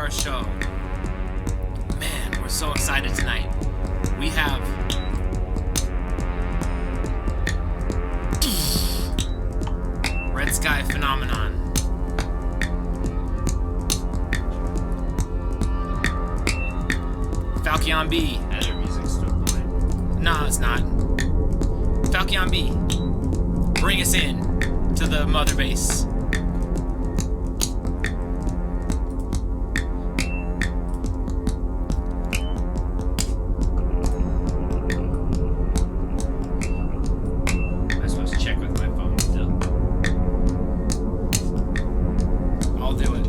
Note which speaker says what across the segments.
Speaker 1: our show. Man, we're so excited tonight. We have Red Sky Phenomenon. Falcon B.
Speaker 2: Their music's still playing.
Speaker 1: No, it's not. Falcon B. Bring us in to the mother base.
Speaker 2: I'm supposed to check with my phone still.
Speaker 1: I'll do it.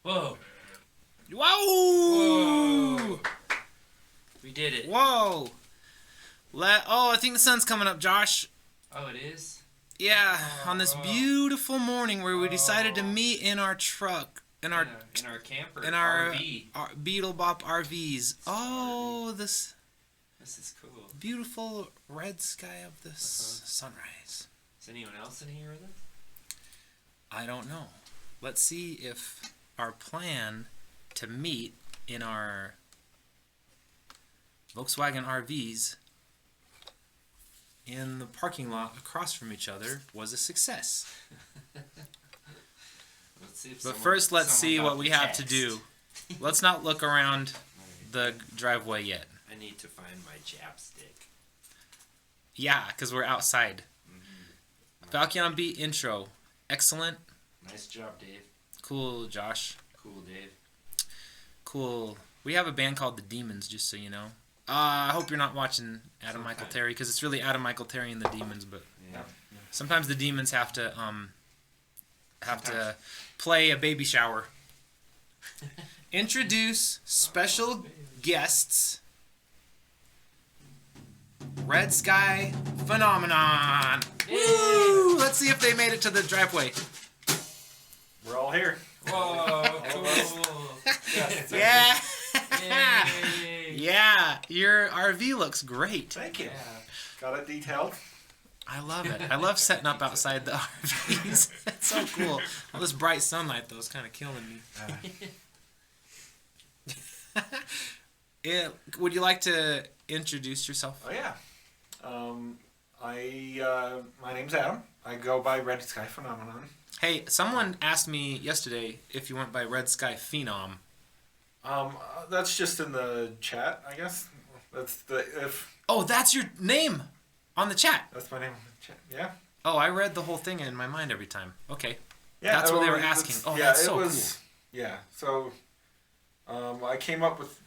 Speaker 2: Whoa.
Speaker 1: Whoa!
Speaker 2: We did it.
Speaker 1: Whoa! I think the sun's coming up, Josh.
Speaker 2: Oh, it is?
Speaker 1: Yeah, on this beautiful morning where we decided to meet in our truck, in our
Speaker 2: camper,
Speaker 1: in our
Speaker 2: RV.
Speaker 1: Beetle Bop RVs. Oh, this
Speaker 2: This is cool.
Speaker 1: beautiful red sky of the sunrise.
Speaker 2: Is anyone else in here with us?
Speaker 1: I don't know. Let's see if our plan to meet in our Volkswagen RVs in the parking lot across from each other was a success.
Speaker 2: Let's see if
Speaker 1: But first, let's see what we have to do. Let's not look around
Speaker 2: Alright.
Speaker 1: the driveway yet.
Speaker 2: I need to find my chapstick.
Speaker 1: Yeah, because we're outside.
Speaker 2: Mm-hmm.
Speaker 1: Falcon Beat intro. Excellent.
Speaker 2: Nice job, Dave.
Speaker 1: Cool, Josh.
Speaker 2: Cool, Dave.
Speaker 1: Cool. We have a band called The Demons, just so you know. I hope you're not watching Adam Michael
Speaker 2: Sometime.
Speaker 1: Terry, because it's really Adam Michael Terry and The Demons, but
Speaker 2: Yeah.
Speaker 1: sometimes the demons have to
Speaker 2: Sometimes.
Speaker 1: play a baby shower. Introduce special guests. Red Sky Phenomenon. Woo! Let's see if they made it to the driveway.
Speaker 3: We're all here.
Speaker 2: Whoa, cool.
Speaker 1: Yeah.
Speaker 2: Yay.
Speaker 1: Yeah, your RV looks great.
Speaker 3: Thank you.
Speaker 2: Yeah.
Speaker 3: Got it detailed.
Speaker 1: I love it. I love setting up outside the RVs. It's so cool. All this bright sunlight, though, is kind of killing me. Yeah, would you like to introduce yourself?
Speaker 3: Oh yeah. My name's Adam. I go by Red Sky Phenomenon.
Speaker 1: Hey, someone asked me yesterday if you went by Red Sky Phenom.
Speaker 3: That's just in the chat, I guess.
Speaker 1: Oh, that's your name on the chat.
Speaker 3: That's my name in the chat. Yeah.
Speaker 1: Oh, I read the whole thing in my mind every time. Okay.
Speaker 3: Yeah.
Speaker 1: That's what they were
Speaker 3: that's-
Speaker 1: asking. Oh,
Speaker 3: yeah,
Speaker 1: that's
Speaker 3: it
Speaker 1: so
Speaker 3: was, Yeah. So, I came up with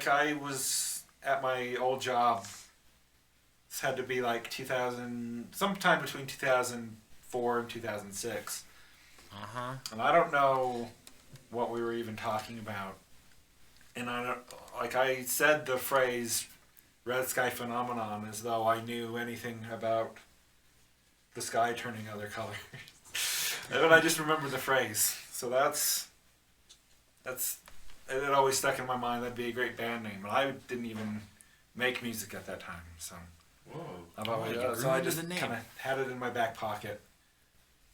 Speaker 3: I was at my old job. This had to be like 2000, sometime between 2004 and 2006.
Speaker 1: Uh-huh.
Speaker 3: And I don't know what we were even talking about. And I said the phrase red sky phenomenon as though I knew anything about the sky turning other colors. But I just remember the phrase. So that's it always stuck in my mind. That'd be a great band name. And I didn't even make music at that time. So
Speaker 2: Whoa.
Speaker 3: I've always,
Speaker 1: you
Speaker 3: so
Speaker 1: grew
Speaker 3: I
Speaker 1: into
Speaker 3: just
Speaker 1: the name.
Speaker 3: kind of had it in my back pocket.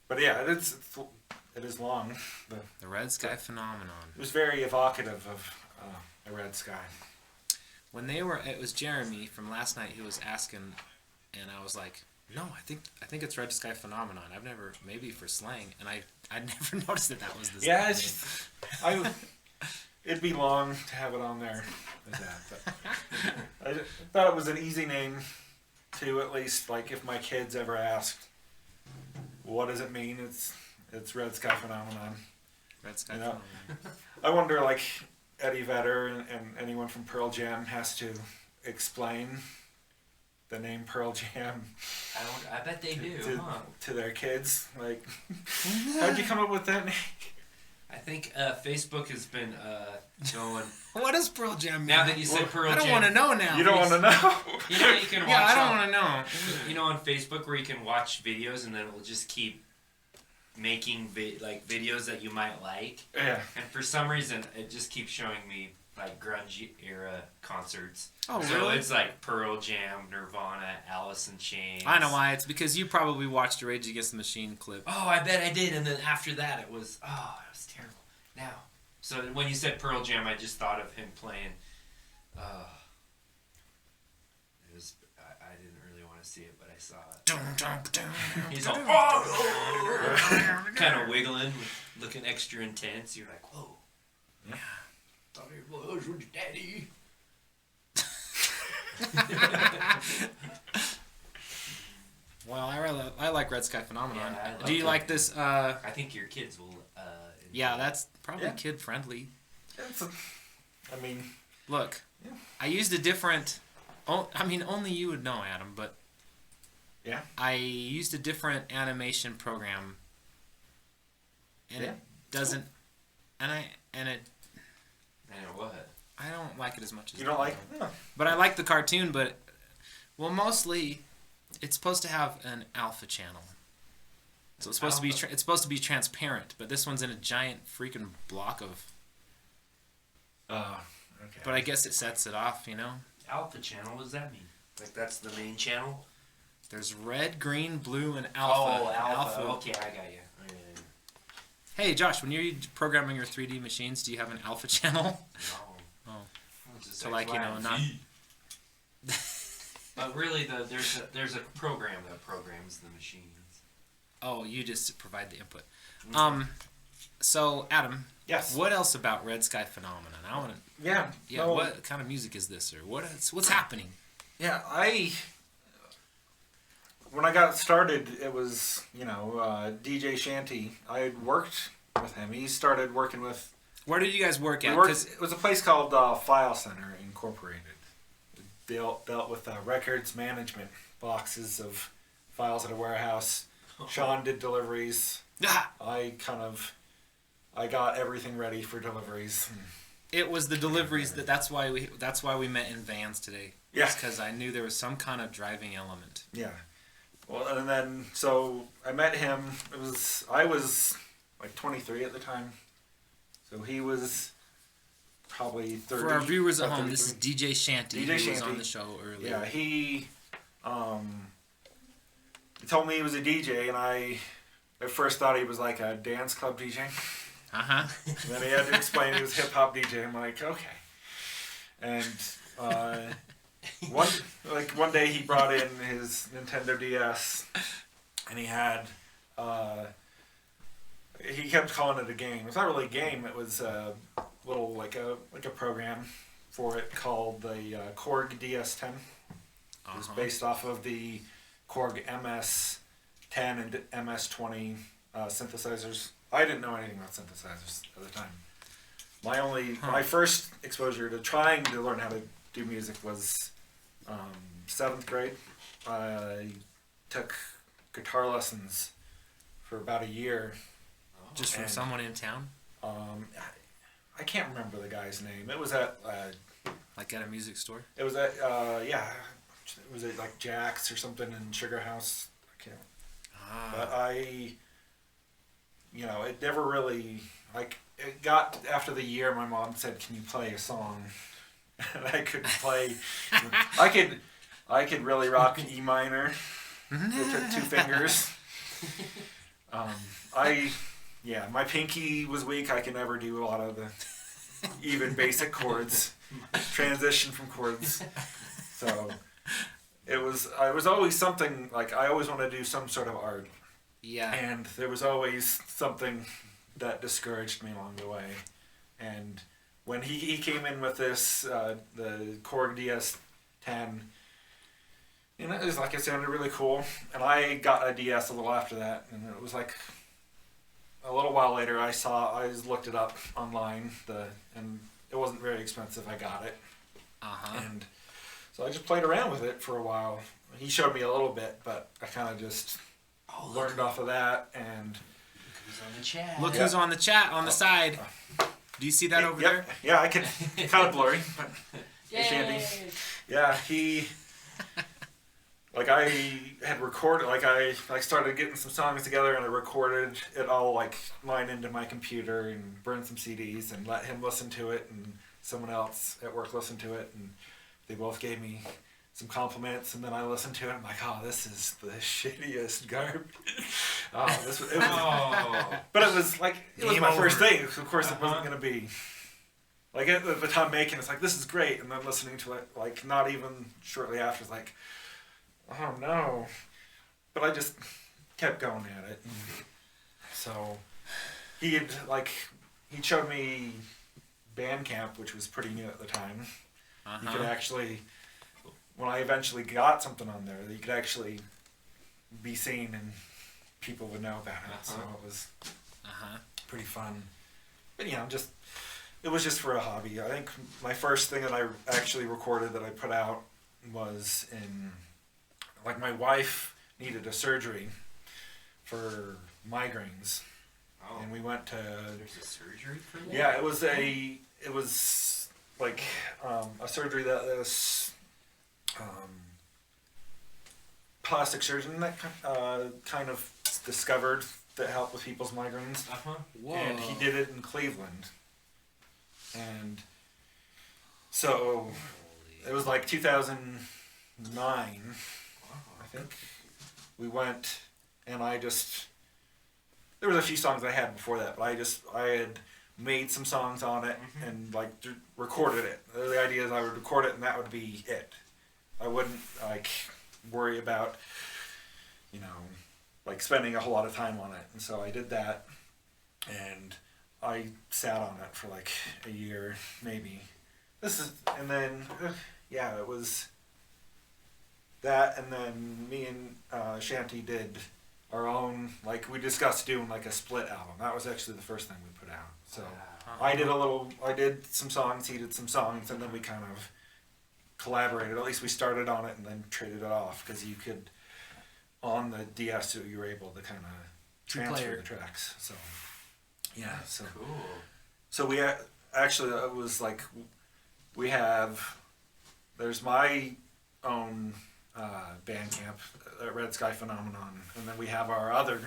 Speaker 3: But yeah, it is long. But
Speaker 1: The Red Sky Phenomenon.
Speaker 3: it was very evocative of a red sky.
Speaker 1: When it was Jeremy from last night who was asking, and I was like, no, I think it's Red Sky Phenomenon. I've never, maybe for slang, and I'd never noticed that was the
Speaker 3: Yeah,
Speaker 1: name.
Speaker 3: it's just, it'd be long to have it on there as that. But I thought it was an easy name to at least, like, if my kids ever asked, what does it mean? It's Red Sky Phenomenon.
Speaker 1: Red Sky
Speaker 3: You know,
Speaker 1: Phenomenon.
Speaker 3: I wonder, like, Eddie Vedder and anyone from Pearl Jam has to explain the name Pearl Jam
Speaker 2: I bet they do,
Speaker 3: to,
Speaker 2: huh?
Speaker 3: to their kids. Like, how'd you come up with that name?
Speaker 2: I think Facebook has been going.
Speaker 1: What does Pearl Jam mean?
Speaker 2: Now that you said Pearl
Speaker 1: I don't
Speaker 2: Jam,
Speaker 1: want to know now.
Speaker 3: You don't want to know?
Speaker 2: You know you can watch.
Speaker 1: Yeah, I don't
Speaker 2: all-
Speaker 1: want to know.
Speaker 2: You know on Facebook where you can watch videos and then it will just keep making videos that you might like,
Speaker 3: Yeah.
Speaker 2: and for some reason it just keeps showing me like grunge era concerts.
Speaker 1: Oh,
Speaker 2: So
Speaker 1: really?
Speaker 2: it's like Pearl Jam, Nirvana, Alice in Chains.
Speaker 1: I know why. It's because you probably watched a Rage Against the Machine clip.
Speaker 2: Oh, I bet I did, and then after that it was it was terrible. Now, so when you said Pearl Jam, I just thought of him playing. It was I didn't really want to see it, but I saw it. He's all kind of wiggling, looking extra intense. You're like, whoa.
Speaker 1: Yeah.
Speaker 2: Thought it was with your daddy.
Speaker 1: Well, I like Red Sky Phenomenon.
Speaker 2: Yeah, I
Speaker 1: Do you
Speaker 2: like
Speaker 1: like this?
Speaker 2: I think your kids will.
Speaker 1: Yeah, that's probably
Speaker 3: Yeah.
Speaker 1: kid friendly.
Speaker 3: I mean,
Speaker 1: Look,
Speaker 3: Yeah.
Speaker 1: I used a different. I mean, only you would know, Adam, but
Speaker 3: yeah.
Speaker 1: I used a different animation program, and
Speaker 3: Yeah.
Speaker 1: it doesn't. And it.
Speaker 2: And what?
Speaker 1: I don't like it as much as
Speaker 3: You don't like? No.
Speaker 1: But I like the cartoon, but mostly it's supposed to have an alpha channel. So it's supposed to be
Speaker 2: Alpha?
Speaker 1: it's supposed to be transparent, but this one's in a giant freaking block of.
Speaker 3: Oh, okay.
Speaker 1: But I guess it sets it off, you know.
Speaker 2: Alpha channel, what does that mean? Like that's the main channel?
Speaker 1: There's red, green, blue, and alpha.
Speaker 2: Oh, alpha. Okay, I got you.
Speaker 1: Hey, Josh, when you're programming your 3D machines, do you have an alpha channel?
Speaker 2: No.
Speaker 1: Oh.
Speaker 2: It's just
Speaker 1: So, like, you know, not.
Speaker 2: But really, there's a program that programs the machines.
Speaker 1: Oh, you just provide the input.
Speaker 2: Mm-hmm.
Speaker 1: So, Adam,
Speaker 3: Yes.
Speaker 1: what else about Red Sky Phenomenon? I want to.
Speaker 3: Yeah.
Speaker 1: Yeah.
Speaker 3: no,
Speaker 1: What kind of music is this, or what's happening?
Speaker 3: Yeah, when I got started, it was DJ Shanty. I had worked with him. He started working with.
Speaker 1: Where did you guys work
Speaker 3: We
Speaker 1: at?
Speaker 3: worked,
Speaker 1: 'Cause-
Speaker 3: it was a place called File Center Incorporated. It dealt with records management, boxes of files at a warehouse. Sean did deliveries.
Speaker 1: Ah,
Speaker 3: I got everything ready for deliveries.
Speaker 1: it was the deliveries that's why we met in vans today.
Speaker 3: Yeah.
Speaker 1: Because I knew there was some kind of driving element.
Speaker 3: Yeah. Well, and then so I met him. I was like 23 at the time, so he was probably 30.
Speaker 1: For our viewers at
Speaker 3: about
Speaker 1: home, this is
Speaker 3: 33.
Speaker 1: DJ Shanty.
Speaker 3: DJ
Speaker 1: who was
Speaker 3: Shanty.
Speaker 1: on the show earlier.
Speaker 3: Yeah, he told me he was a DJ, and I at first thought he was like a dance club DJ.
Speaker 1: Uh huh.
Speaker 3: And then he had to explain he was hip hop DJ. I'm like, okay. And one day he brought in his Nintendo DS, and he had he kept calling it a game. It's not really a game. It was a little like a program for it called the Korg DS10. It was based off of the Korg MS10 and MS20 synthesizers. I didn't know anything about synthesizers at the time. My first exposure to trying to learn how to do music was 7th grade. I took guitar lessons for about a year.
Speaker 1: Just from
Speaker 3: And,
Speaker 1: someone in town,
Speaker 3: I can't remember the guy's name. It was at
Speaker 1: like at a music store.
Speaker 3: It was at like Jack's or something in Sugar House. I can't. But it never really like. It got after the year. My mom said, "Can you play a song?" And I couldn't play. I could really rock E minor. It took 2 fingers. My pinky was weak. I could never do a lot of the even basic chords, transition from chords. So it was always something like I always wanted to do some sort of art.
Speaker 1: Yeah.
Speaker 3: And there was always something that discouraged me along the way. And when he came in with this, the Korg DS10, it was like it sounded really cool. And I got a DS a little after that, and it was like a little while later I looked it up online, and it wasn't very expensive. I got it. And so I just played around with it for a while. He showed me a little bit, but I kind of just learned off of that. And
Speaker 2: who's on the chat?
Speaker 1: Look who's on the chat on the side. Do you see that over there?
Speaker 3: Yeah, I can. Kind of blurry, but
Speaker 2: Yay!
Speaker 3: Shandy. Yeah, he. Like I had recorded, I started getting some songs together, and I recorded it all like mine into my computer and burned some CDs and let him listen to it, and someone else at work listened to it, and they both gave me some compliments, and then I listened to it. And I'm like, oh, this is the shittiest garbage. But it was like it was
Speaker 1: Game
Speaker 3: my
Speaker 1: over.
Speaker 3: first thing. Of course, it wasn't gonna be like at the time making. It's like this is great, and then listening to it like not even shortly after, it's like, oh no. But I just kept going at it. So he showed me Bandcamp, which was pretty new at the time. You could actually, when I eventually got something on there, you could actually be seen and people would know about it. So it was pretty fun. But it was just for a hobby. I think my first thing that I actually recorded that I put out was like my wife needed a surgery for migraines.
Speaker 2: Oh.
Speaker 3: And we went to.
Speaker 2: There's a surgery for that?
Speaker 3: Yeah, it was like a surgery that this plastic surgeon that kind of discovered that helped with people's migraines.
Speaker 1: Whoa.
Speaker 3: And he did it in Cleveland. And so it was like 2009, I think. We went, and there was a few songs I had before that, but I had made some songs on it and recorded it. The idea is I would record it and that would be it. I wouldn't worry about, spending a whole lot of time on it. And so I did that, and I sat on it for like a year, maybe. And then, yeah, it was that, and then me and Shanty did our own, like, we discussed doing like a split album. That was actually the first thing we put out. So I did some songs, he did some songs, and then we kind of collaborated. At least we started on it and then traded it off, because you could, on the DS, you were able to kind of transfer the tracks. So, yeah. So
Speaker 2: Cool.
Speaker 3: So we actually, it was like, there's my own Bandcamp, Red Sky Phenomenon, and then we have our other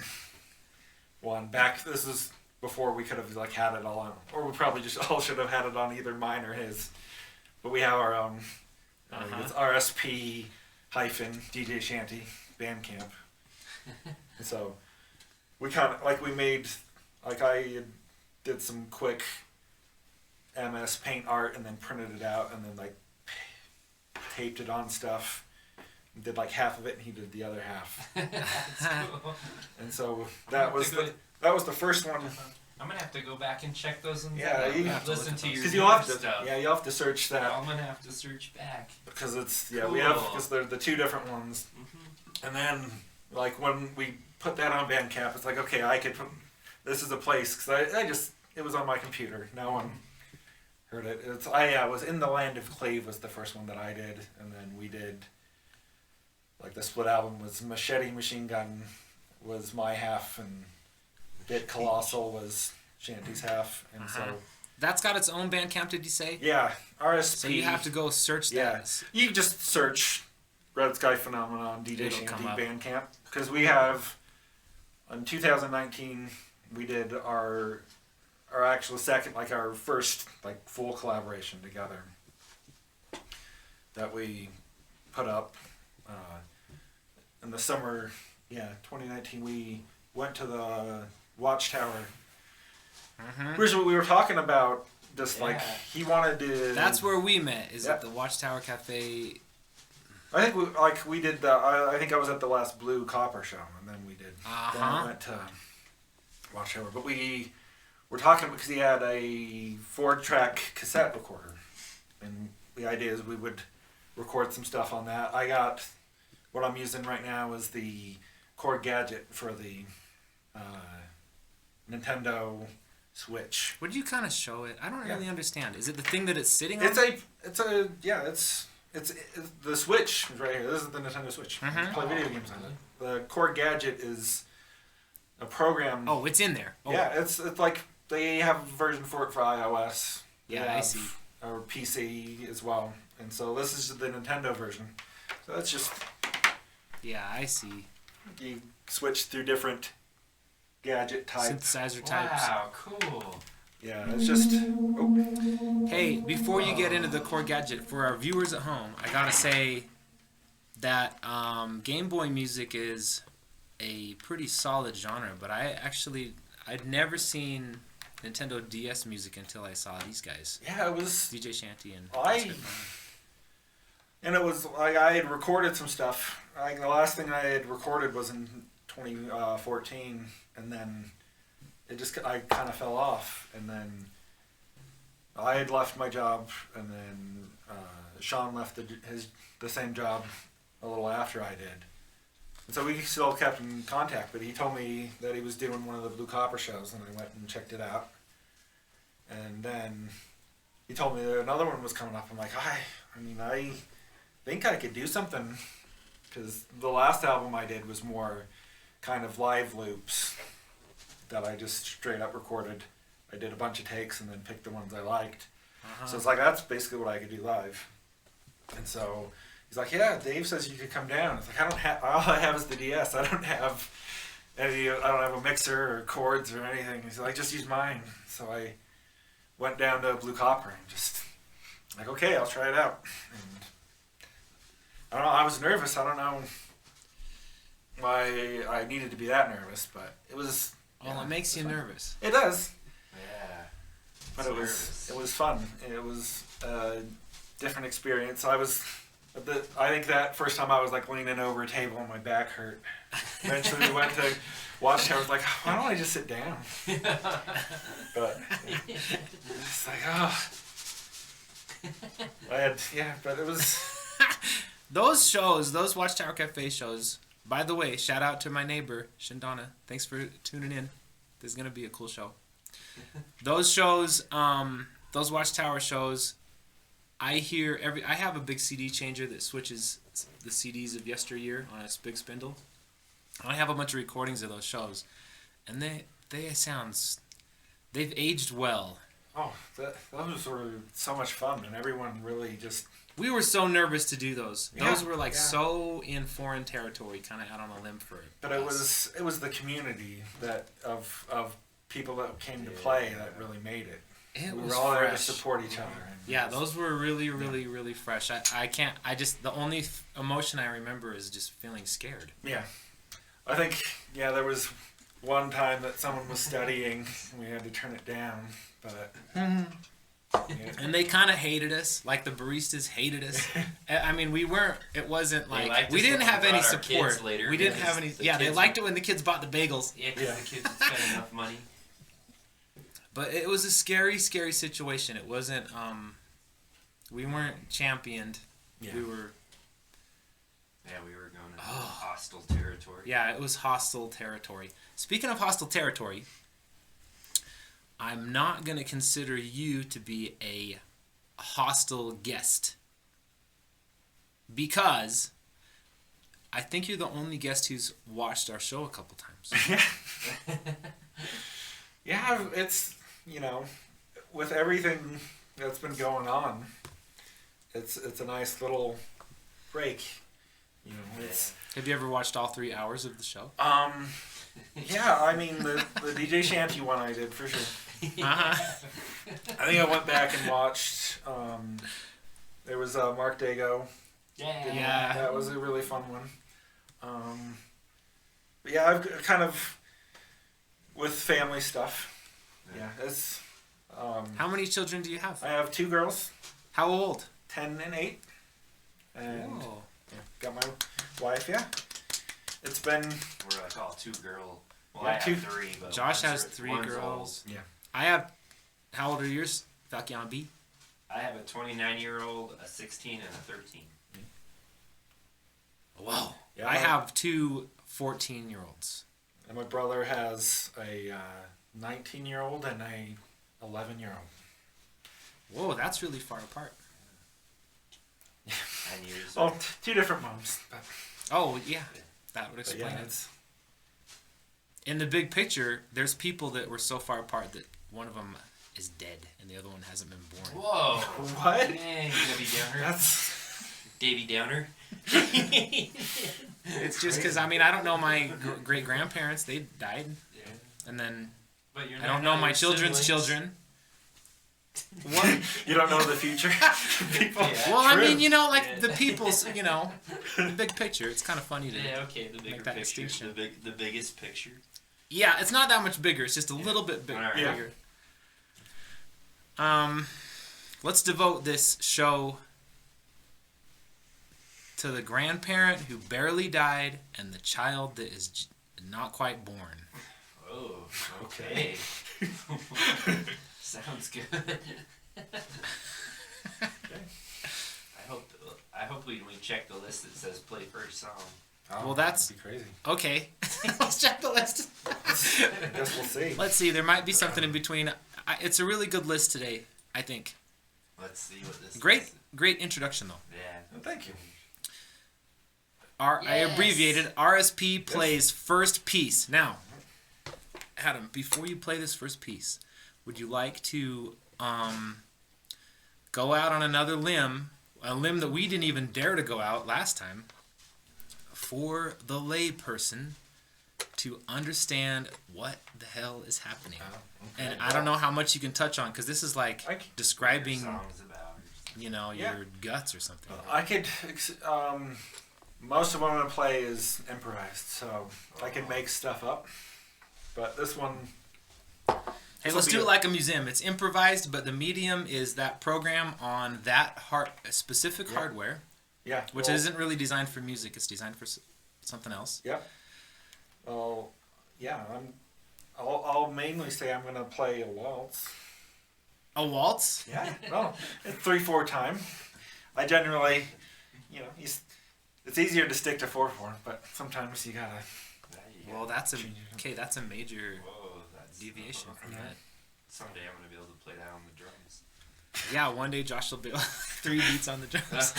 Speaker 3: one this is before we could have like had it all on, or we probably just all should have had it on either mine or his, but we have our own, it's RSP hyphen DJ Shanty Bandcamp. So we kind of, like, we made, like, I did some quick MS Paint art and then printed it out and then like taped it on stuff. Did like half of it and he did the other half.
Speaker 2: That's cool.
Speaker 3: And so that was the first one.
Speaker 2: I'm gonna have to go back and check those ones
Speaker 3: Yeah,
Speaker 2: out.
Speaker 3: you
Speaker 2: have to listen to your
Speaker 3: because you'll have to
Speaker 2: stuff.
Speaker 3: you'll have to search that.
Speaker 2: I'm gonna have to search back.
Speaker 3: Because it's
Speaker 2: Cool.
Speaker 3: we have, because they're the two different ones.
Speaker 2: Mm-hmm.
Speaker 3: And then like when we put that on Bandcamp, it's like, okay, I could put, this is a place, because I just, it was on my computer. No one heard it. It was In the Land of Clave was the first one that I did, and then we did, like, the split album was Machete Machine Gun was my half, and Bit Colossal was Shanty's half, and so
Speaker 1: That's got its own Bandcamp, did you say?
Speaker 3: yeah, RSP.
Speaker 1: So you have to go search that.
Speaker 3: Yeah, you can just search Red Sky Phenomenon DJ
Speaker 1: It'll
Speaker 3: Shanty
Speaker 1: come up.
Speaker 3: Bandcamp, because we have, in 2019 we did our actual second, like our first like full collaboration together that we put up in the summer. 2019 we went to the Watchtower. Originally we were talking about just like he wanted to.
Speaker 1: That's where we met. Is
Speaker 3: Yeah.
Speaker 1: at the Watchtower Cafe.
Speaker 3: I think we did the. I think I was at the last Blue Copper show, and then we did. Then we went to Watchtower, but we were talking because he had a 4-track cassette recorder, and the idea is we would record some stuff on that. I got what I'm using right now is the Cord Gadget for the Nintendo Switch.
Speaker 1: Would you kind of show it? I don't really understand. Is it the thing that it's sitting on?
Speaker 3: It's the Switch is right here. This is the Nintendo Switch. You can play video games on it. The Cord Gadget is a program.
Speaker 1: Oh, it's in there. Oh.
Speaker 3: Yeah, it's like they have a version for it for iOS.
Speaker 1: Yeah, I see.
Speaker 3: Or PC as well. And so this is the Nintendo version. So that's just,
Speaker 1: Yeah, I see.
Speaker 3: you switch through different gadget types.
Speaker 1: Synthesizer types.
Speaker 2: Wow, cool.
Speaker 3: Yeah, it's just.
Speaker 1: Hey, before you get into the Core Gadget, for our viewers at home, I gotta say that Game Boy music is a pretty solid genre, but I'd never seen Nintendo DS music until I saw these guys.
Speaker 3: Yeah, it was.
Speaker 1: DJ Shanty and
Speaker 3: And it was like I had recorded some stuff. The last thing I had recorded was in 2014, and then I kind of fell off, and then I had left my job, and then Sean left the same job a little after I did. And so we still kept in contact, but he told me that he was doing one of the Blue Copper shows, and I went and checked it out. And then he told me that another one was coming up. I'm like, I think I could do something, because the last album I did was more kind of live loops that I just straight up recorded. I did a bunch of takes and then picked the ones I liked. So it's like, that's basically what I could do live. And so he's like, yeah, Dave says you could come down. It's like, all I have is the DS. I don't have a mixer or chords or anything. He's like, just use mine. So I went down to Blue Copper and just like, okay, I'll try it out. And I don't know, I was nervous. I don't know why I needed to be that nervous, but it was.
Speaker 1: Well, it makes you nervous.
Speaker 3: It does.
Speaker 2: Yeah.
Speaker 3: But it was fun. It was a different experience. I was I think that first time I was like leaning over a table and my back hurt. Eventually we went to Watchtower. I was like, why don't I just sit down? But it's like, oh. But it was.
Speaker 1: Those shows, those Watchtower Cafe shows. By the way, shout out to my neighbor, Shindana. Thanks for tuning in. This is gonna be a cool show. Those shows, those Watchtower shows, I have a big CD changer that switches the CDs of yesteryear on a big spindle. I have a bunch of recordings of those shows, and they've aged well.
Speaker 3: Oh, those were so much fun, and everyone really just.
Speaker 1: We were so nervous to do those. Those were
Speaker 3: so
Speaker 1: in foreign territory, kind of out on a limb for it.
Speaker 3: But it was the community that of people that came to play that really made it. We were all there to support each other.
Speaker 1: Yeah, those were really, really, really fresh. The only emotion I remember is just feeling scared.
Speaker 3: Yeah. I think, there was one time that someone was studying and we had to turn it down, but...
Speaker 1: And they kind of hated us, like the baristas hated us. I mean, it wasn't like, we didn't have any support. We didn't have any, they liked it when the kids bought the bagels.
Speaker 2: Yeah, because the kids would spend enough money.
Speaker 1: But it was a scary, scary situation. It wasn't, we weren't championed.
Speaker 3: Yeah.
Speaker 1: We were...
Speaker 2: Yeah, we were going into hostile territory.
Speaker 1: Yeah, it was hostile territory. Speaking of hostile territory, I'm not going to consider you to be a hostile guest. Because I think you're the only guest who's watched our show a couple times.
Speaker 3: Yeah, it's, with everything that's been going on, it's a nice little break.
Speaker 1: Have you ever watched all 3 hours of the show?
Speaker 3: Yeah, I mean, the DJ Shanty one I did, for sure.
Speaker 1: Uh-huh.
Speaker 3: I think I went back and watched, there was Mark Dago.
Speaker 1: Yeah.
Speaker 3: That was a really fun one. But yeah, I've kind of, with family stuff, it's...
Speaker 1: How many children do you have?
Speaker 3: I have 2 girls,
Speaker 1: How old?
Speaker 3: 10 and 8. And
Speaker 1: Whoa.
Speaker 3: got my wife, It's been...
Speaker 2: We're like all 2 girl. Well,
Speaker 3: Yeah,
Speaker 2: I have
Speaker 3: 2.
Speaker 2: 3, but
Speaker 1: Josh has
Speaker 2: one's
Speaker 1: 3
Speaker 2: old.
Speaker 1: girls.
Speaker 3: Yeah.
Speaker 1: I have... How old are yours? Fakian B?
Speaker 2: I have a 29-year-old, a 16, and a 13.
Speaker 1: Whoa.
Speaker 3: Yeah,
Speaker 1: I have 2 14-year-olds.
Speaker 3: And my brother has a 19-year-old and a 11-year-old.
Speaker 1: Whoa, that's really far apart.
Speaker 2: 9 years.
Speaker 3: Well, 2 different moms. But
Speaker 1: Oh, yeah. That would
Speaker 3: yeah,
Speaker 1: explain it.
Speaker 3: it's...
Speaker 1: In the big picture, there's people that were so far apart that one of them is dead and the other one hasn't been born.
Speaker 2: Whoa.
Speaker 3: What?
Speaker 2: Dang, Debbie Downer.
Speaker 3: That's...
Speaker 2: Davy Downer.
Speaker 1: It's just because, I don't know my great-grandparents. They died.
Speaker 2: Yeah.
Speaker 1: And then
Speaker 2: But you're
Speaker 1: I don't know my children's children. What?
Speaker 3: You don't know the future? People.
Speaker 2: Yeah.
Speaker 1: Well,
Speaker 3: True.
Speaker 1: the people's, the big picture. It's kind of funny to
Speaker 2: Yeah, okay, the bigger
Speaker 1: that
Speaker 2: picture.
Speaker 1: distinction.
Speaker 2: The biggest picture.
Speaker 1: Yeah, it's not that much bigger. It's just a little bit
Speaker 2: Alright.
Speaker 1: bigger. Let's devote this show to the grandparent who barely died and the child that is not quite born.
Speaker 2: Oh, okay. Sounds good. I hope when we check the list it says play first song.
Speaker 3: Oh,
Speaker 1: Well, that's-
Speaker 3: that'd be crazy.
Speaker 1: Okay, let's check the list.
Speaker 3: I guess we'll see.
Speaker 1: Let's see. There might be something in between. It's a really good list today, I think.
Speaker 2: Let's see what this
Speaker 1: Great introduction though.
Speaker 2: Yeah.
Speaker 3: Well, thank you.
Speaker 1: I
Speaker 2: Yes.
Speaker 1: abbreviated RSP plays first piece. Now, Adam, before you play this first piece, would you like to go out on another limb, a limb that we didn't even dare to go out last time, for the lay person to understand what the hell is happening?
Speaker 3: Okay.
Speaker 1: And I don't know how much you can touch on because this is like
Speaker 3: I c-
Speaker 1: describing,
Speaker 2: Songs about.
Speaker 1: your
Speaker 3: Yeah.
Speaker 1: guts or something.
Speaker 3: I could... most of what I'm going to play is improvised, so I can make stuff up. But this one...
Speaker 1: Hey,
Speaker 3: This'll
Speaker 1: let's
Speaker 3: be
Speaker 1: do it
Speaker 3: a-
Speaker 1: like a museum. It's improvised, but the medium is that program on that specific hardware.
Speaker 3: Yeah.
Speaker 1: which
Speaker 3: well,
Speaker 1: isn't really designed for music. It's designed for something else.
Speaker 3: Yep. Oh, yeah. I'll mainly say I'm gonna play a waltz.
Speaker 1: A waltz?
Speaker 3: Yeah. Well, it's 3/4 time. I generally, it's easier to stick to 4/4, but sometimes you gotta.
Speaker 1: Well, that's
Speaker 3: change it up.
Speaker 1: okay. That's a major
Speaker 2: Whoa, that's
Speaker 1: deviation from
Speaker 3: Yeah.
Speaker 1: that.
Speaker 2: Someday I'm gonna be able to play that on the drums.
Speaker 1: Yeah, one day Josh will be 3 beats on the drums.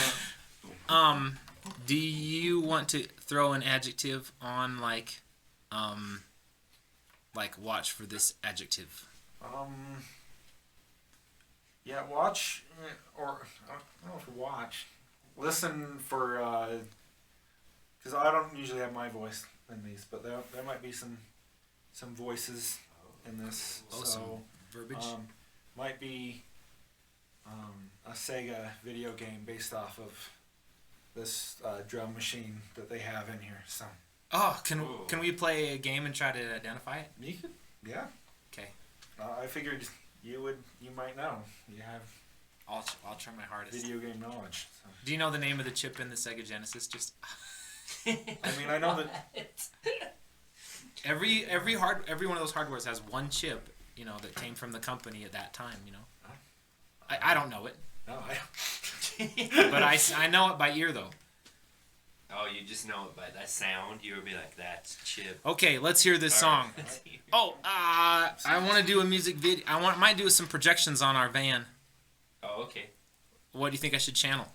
Speaker 1: Do you want to throw an adjective on like watch for this adjective?
Speaker 3: Yeah, watch or I don't know if watch. Listen for because I don't usually have my voice in these, but there might be some voices in this.
Speaker 1: Oh,
Speaker 3: so
Speaker 1: some verbiage.
Speaker 3: might be a Sega video game based off of this drum machine that they have in here. So
Speaker 1: Oh, can
Speaker 2: Ooh.
Speaker 1: we play a game and try to identify it?
Speaker 3: you could, yeah.
Speaker 1: Okay,
Speaker 3: I figured you might know. You have
Speaker 1: I'll try my hardest.
Speaker 3: video game knowledge. So.
Speaker 1: Do you know the name of the chip in the Sega Genesis? Just
Speaker 3: I mean, I know that.
Speaker 1: every one of those hardwares has one chip, that came from the company at that time. I don't know it,
Speaker 3: No,
Speaker 1: but I know it by ear though.
Speaker 2: Oh, you just know it by that sound. You would be like, that's Chip.
Speaker 1: Okay, let's hear this song. Oh, I want to do a music video. Might do some projections on our van.
Speaker 2: Oh, okay.
Speaker 1: What do you think I should channel?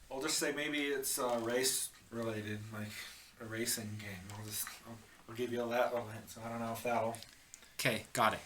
Speaker 3: I'll just say maybe it's race related, like a racing game. I'll give you that little hint. So I don't know if that'll.
Speaker 1: Okay, got it.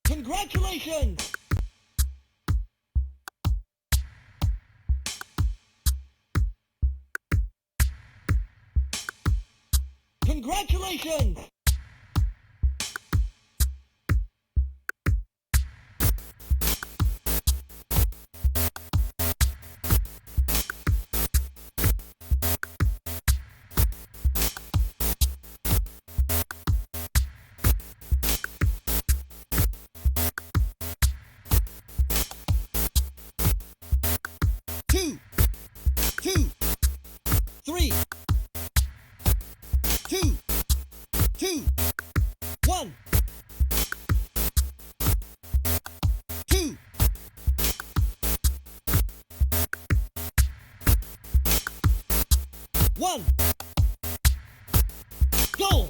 Speaker 4: Congratulations! Congratulations! Two, three, two, one, two, one, go!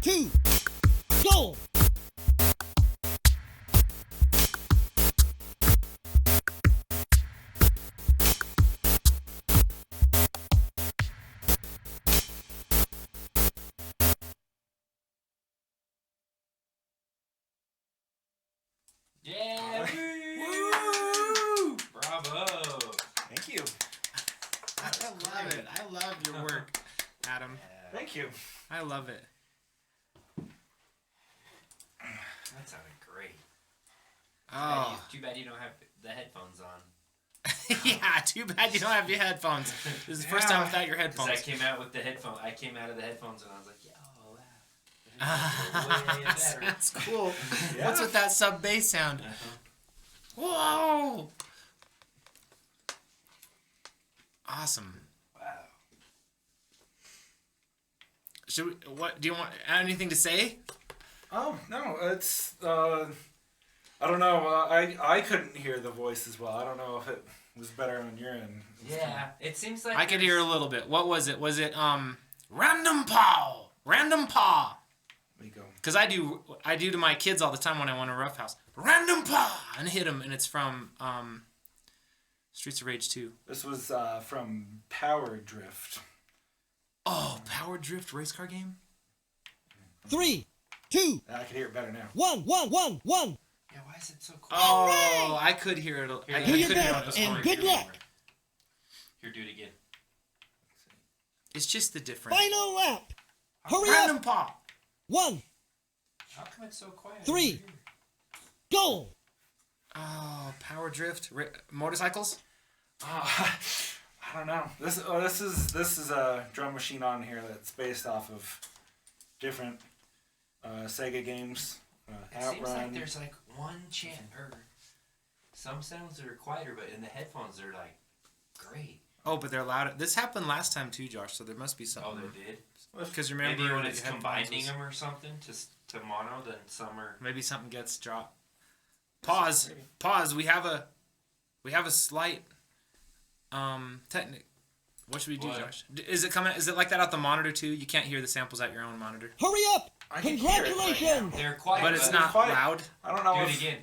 Speaker 4: 2, go!
Speaker 2: Yeah!
Speaker 1: Woo!
Speaker 2: Bravo!
Speaker 3: Thank you.
Speaker 1: I love it. I love your work, Adam.
Speaker 3: Thank you.
Speaker 1: I love it.
Speaker 2: That sounded great.
Speaker 1: Oh.
Speaker 2: Too bad you don't have the headphones on.
Speaker 1: Yeah, too bad you don't have your headphones. This is the first time without your
Speaker 2: Because I
Speaker 1: headphones.
Speaker 2: came out with the headphone. I came out of the headphones and I was like, yeah, oh wow. Way better.
Speaker 1: That's cool.
Speaker 3: Yeah.
Speaker 1: What's with that sub bass sound? Whoa! Awesome.
Speaker 2: Wow.
Speaker 1: Should we, what do you want? Anything to say?
Speaker 3: Oh no, it's I don't know. I couldn't hear the voice as well. I don't know if it was better on your end.
Speaker 2: Yeah, it seems like
Speaker 1: I could hear a little bit. What was it? Was it random paw? Random paw.
Speaker 3: There you go.
Speaker 1: Because I do to my kids all the time when I want to roughhouse. Random paw and hit them, and it's from Streets of Rage 2.
Speaker 3: This was from Power Drift.
Speaker 1: Oh, Power Drift race car game.
Speaker 4: 3, 2,
Speaker 3: I can hear it better now.
Speaker 4: 1, 1, 1, 1.
Speaker 2: Yeah, why is it so quiet?
Speaker 1: Oh, I could hear it. I
Speaker 2: Here,
Speaker 4: Do your
Speaker 1: could hear
Speaker 4: best
Speaker 1: it.
Speaker 4: and good luck.
Speaker 2: Here, do it again.
Speaker 1: It's just the different.
Speaker 4: Final lap. Hurry
Speaker 1: Random
Speaker 4: up.
Speaker 1: paw.
Speaker 4: 1,
Speaker 2: How come it's so quiet?
Speaker 4: 3. Go.
Speaker 1: Oh, Power Drift motorcycles.
Speaker 3: I don't know. This is a drum machine on here that's based off of different Sega games.
Speaker 2: It seems like
Speaker 3: Outrun.
Speaker 2: there's like one chant or some sounds that are quieter, but in the headphones they're like great.
Speaker 1: Oh, but they're loud. This happened last time too, Josh. So there must be
Speaker 2: Oh,
Speaker 1: something.
Speaker 2: they did.
Speaker 1: Because remember
Speaker 2: Maybe when
Speaker 1: the
Speaker 2: it's
Speaker 1: headphones
Speaker 2: combining
Speaker 1: was-
Speaker 2: them or something to mono, then some are.
Speaker 1: Maybe something gets dropped. Pause. Pause. We have a slight technic. What should we do,
Speaker 2: What?
Speaker 1: Josh? Is it coming? Is it like that out the monitor too? You can't hear the samples at your own monitor.
Speaker 4: Hurry up.
Speaker 3: I can hear it right
Speaker 4: Congratulations.
Speaker 2: They're quiet,
Speaker 1: But it's
Speaker 3: but-
Speaker 1: not
Speaker 3: Quiet.
Speaker 1: loud.
Speaker 3: I don't know.
Speaker 2: Do
Speaker 3: if,
Speaker 2: it again.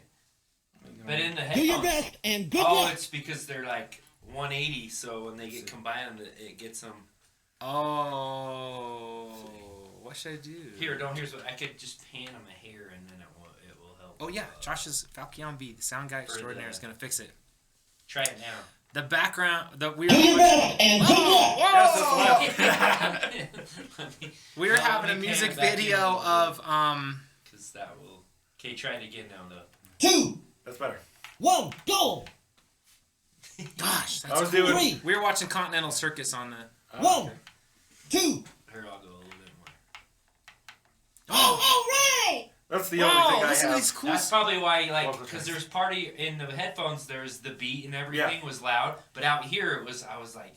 Speaker 2: But in the
Speaker 4: Do
Speaker 2: headphones.
Speaker 4: your best and good
Speaker 2: Oh,
Speaker 4: luck.
Speaker 2: it's because they're like 180, so when they get combined, it gets them.
Speaker 1: Oh, what should I do?
Speaker 2: Here, don't. Here's what I could just pan them a hair, and then it will help.
Speaker 1: Oh yeah, Josh's Falcon V, the sound guy extraordinaire, is gonna fix it.
Speaker 2: Try it now.
Speaker 1: The background, we
Speaker 4: Do your best and good luck.
Speaker 1: we were having a music video of
Speaker 2: Because that will. Okay, try it again now, though.
Speaker 4: 2,
Speaker 3: That's better.
Speaker 4: 1, go.
Speaker 1: gosh,
Speaker 3: I
Speaker 1: that's
Speaker 3: was
Speaker 1: cool.
Speaker 3: doing.
Speaker 4: 3,
Speaker 1: We were watching Continental Circus on the.
Speaker 4: 1, 2.
Speaker 2: Here, I'll go a little bit more.
Speaker 4: All right.
Speaker 3: That's the only
Speaker 1: Whoa,
Speaker 3: thing I
Speaker 1: listen to
Speaker 3: have.
Speaker 1: these cool.
Speaker 2: That's probably why, like,
Speaker 3: Well,
Speaker 2: because there's party in the headphones. There's the beat and everything
Speaker 3: Yeah.
Speaker 2: was loud, but out here it was. I was like,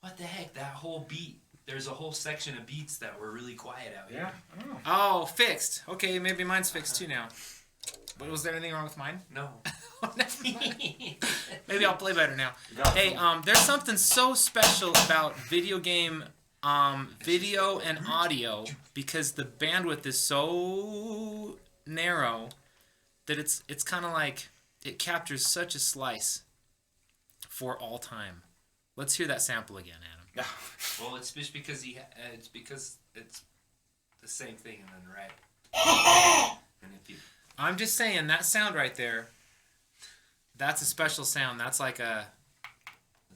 Speaker 2: what the heck? That whole beat. There's a whole section of beats that were really quiet out here.
Speaker 3: Yeah. I don't know.
Speaker 1: Oh, fixed. Okay, maybe mine's fixed too now. But was there anything wrong with mine?
Speaker 2: No.
Speaker 1: Never mind. Maybe I'll play better now.
Speaker 3: You got
Speaker 1: Hey,
Speaker 3: some.
Speaker 1: there's something so special about video game video and audio because the bandwidth is so narrow that it's kind of like it captures such a slice for all time. Let's hear that sample again, Adam.
Speaker 3: Yeah.
Speaker 2: Well, it's just because it's because it's the same thing and then right. And if you
Speaker 1: I'm just saying that sound right there. That's a special sound. That's like a.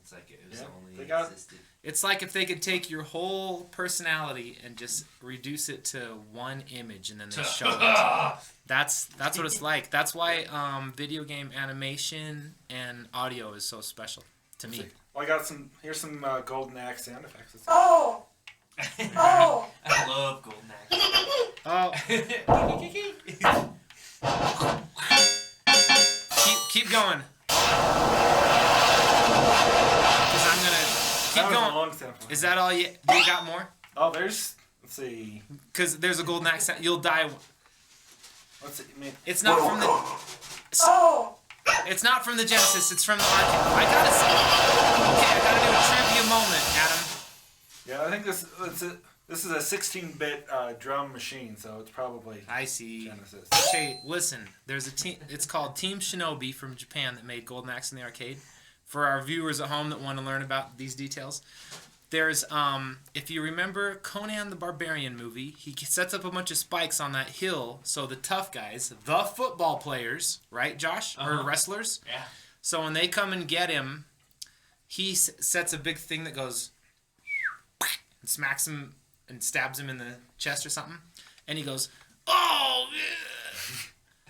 Speaker 2: it's like it was
Speaker 3: Yeah,
Speaker 2: only
Speaker 3: they got-
Speaker 2: existed.
Speaker 1: It's like if they could take your whole personality and just reduce it to one image and then they show it. That's what it's like. That's why video game animation and audio is so special to me.
Speaker 3: Well, I got some. Here's some Golden Axe sound effects. Let's-
Speaker 2: I love Golden Axe.
Speaker 1: Oh, keep going. Because I'm gonna keep
Speaker 3: That was a
Speaker 1: going.
Speaker 3: long sample.
Speaker 1: Is that all you? Do you got more?
Speaker 3: Oh, there's. Let's see.
Speaker 1: Because there's a golden axe. You'll die.
Speaker 3: Let's see. I mean,
Speaker 1: It's not from the. It's not from the Genesis. It's from the arcade. I gotta say. Okay, I gotta do a trivia moment, Adam.
Speaker 3: yeah, I think this. That's it. This is a 16-bit drum machine, so it's probably
Speaker 1: I see.
Speaker 3: Genesis.
Speaker 1: Okay, listen. There's a team. It's called Team Shinobi from Japan that made Golden Axe in the arcade. For our viewers at home that want to learn about these details, there's if you remember Conan the Barbarian movie, he sets up a bunch of spikes on that hill so the tough guys, the football players, right, Josh, or wrestlers.
Speaker 2: Yeah.
Speaker 1: So when they come and get him, he sets a big thing that goes and smacks him and stabs him in the chest or something, and he goes, "Oh!" Yeah.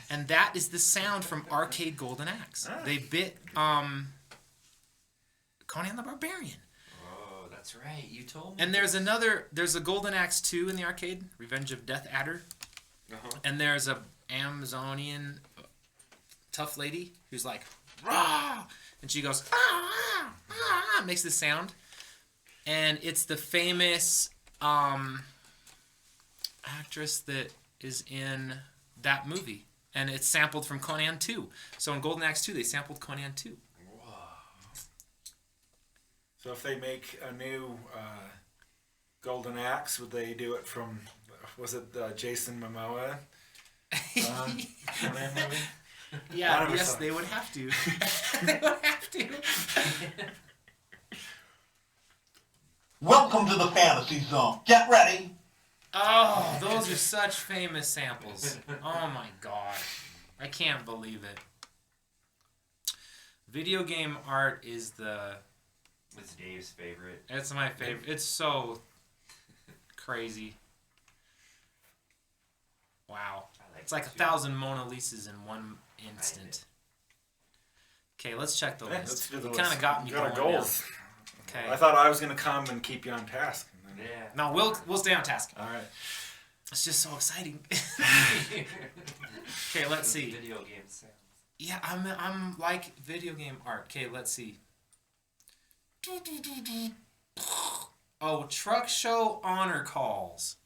Speaker 1: And that is the sound from Arcade Golden Axe. They bit Conan the Barbarian.
Speaker 2: Oh, that's right. You told me.
Speaker 1: And there's a Golden Axe 2 in the arcade, Revenge of Death Adder, and there's a Amazonian tough lady who's like, "Rah!" and she goes, "Ah, ah, ah," makes this sound, and it's the famous actress that is in that movie, and it's sampled from Conan 2. So in Golden Axe 2, they sampled Conan 2.
Speaker 3: So if they make a new Golden Axe, would they do it from, was it Jason Momoa? Conan movie?
Speaker 1: Yeah,
Speaker 3: One of
Speaker 1: yes,
Speaker 3: us.
Speaker 1: they would have to. They would have to.
Speaker 5: Welcome to the fantasy zone. Get ready.
Speaker 1: Oh, those are such famous samples. Oh my god. I can't believe it. Video game art is
Speaker 2: It's Dave's favorite.
Speaker 1: it's my favorite. It's so crazy. Wow.
Speaker 2: I like
Speaker 1: It's like
Speaker 2: it too.
Speaker 1: 1,000 Mona Lisas in one instant. Okay, let's check the
Speaker 3: Yeah,
Speaker 1: list.
Speaker 3: let's do the
Speaker 1: You kind
Speaker 3: list.
Speaker 1: of got me
Speaker 3: You got
Speaker 1: going now.
Speaker 3: goals.
Speaker 1: Okay.
Speaker 3: I thought I was going to come and keep you on task. And then,
Speaker 2: Yeah.
Speaker 1: No, we'll stay on task.
Speaker 3: all right.
Speaker 1: It's just so exciting. Okay, let's see.
Speaker 2: Video game sounds.
Speaker 1: Yeah, I'm like video game art. Okay, let's see. Oh, truck show honor calls.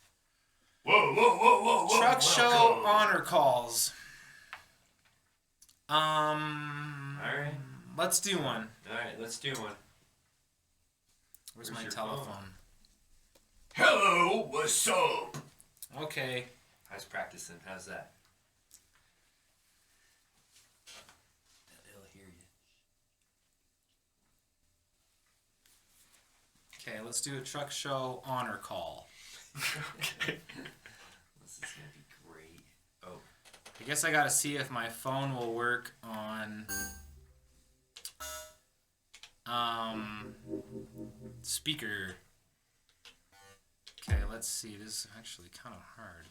Speaker 2: Whoa, whoa, whoa, whoa, whoa.
Speaker 1: Truck show
Speaker 2: welcome.
Speaker 1: honor calls.
Speaker 2: Alright.
Speaker 1: Let's do one.
Speaker 2: Alright, let's do one.
Speaker 1: Where's
Speaker 2: Where's
Speaker 1: my
Speaker 2: your
Speaker 1: telephone?
Speaker 2: Hello, what's up?
Speaker 1: Okay.
Speaker 2: How's practicing? How's that? He'll hear you.
Speaker 1: Okay, let's do a truck show honor call.
Speaker 2: This is gonna be great. Oh,
Speaker 1: I guess I gotta see if my phone will work on speaker. Okay, let's see. This is actually kind of hard.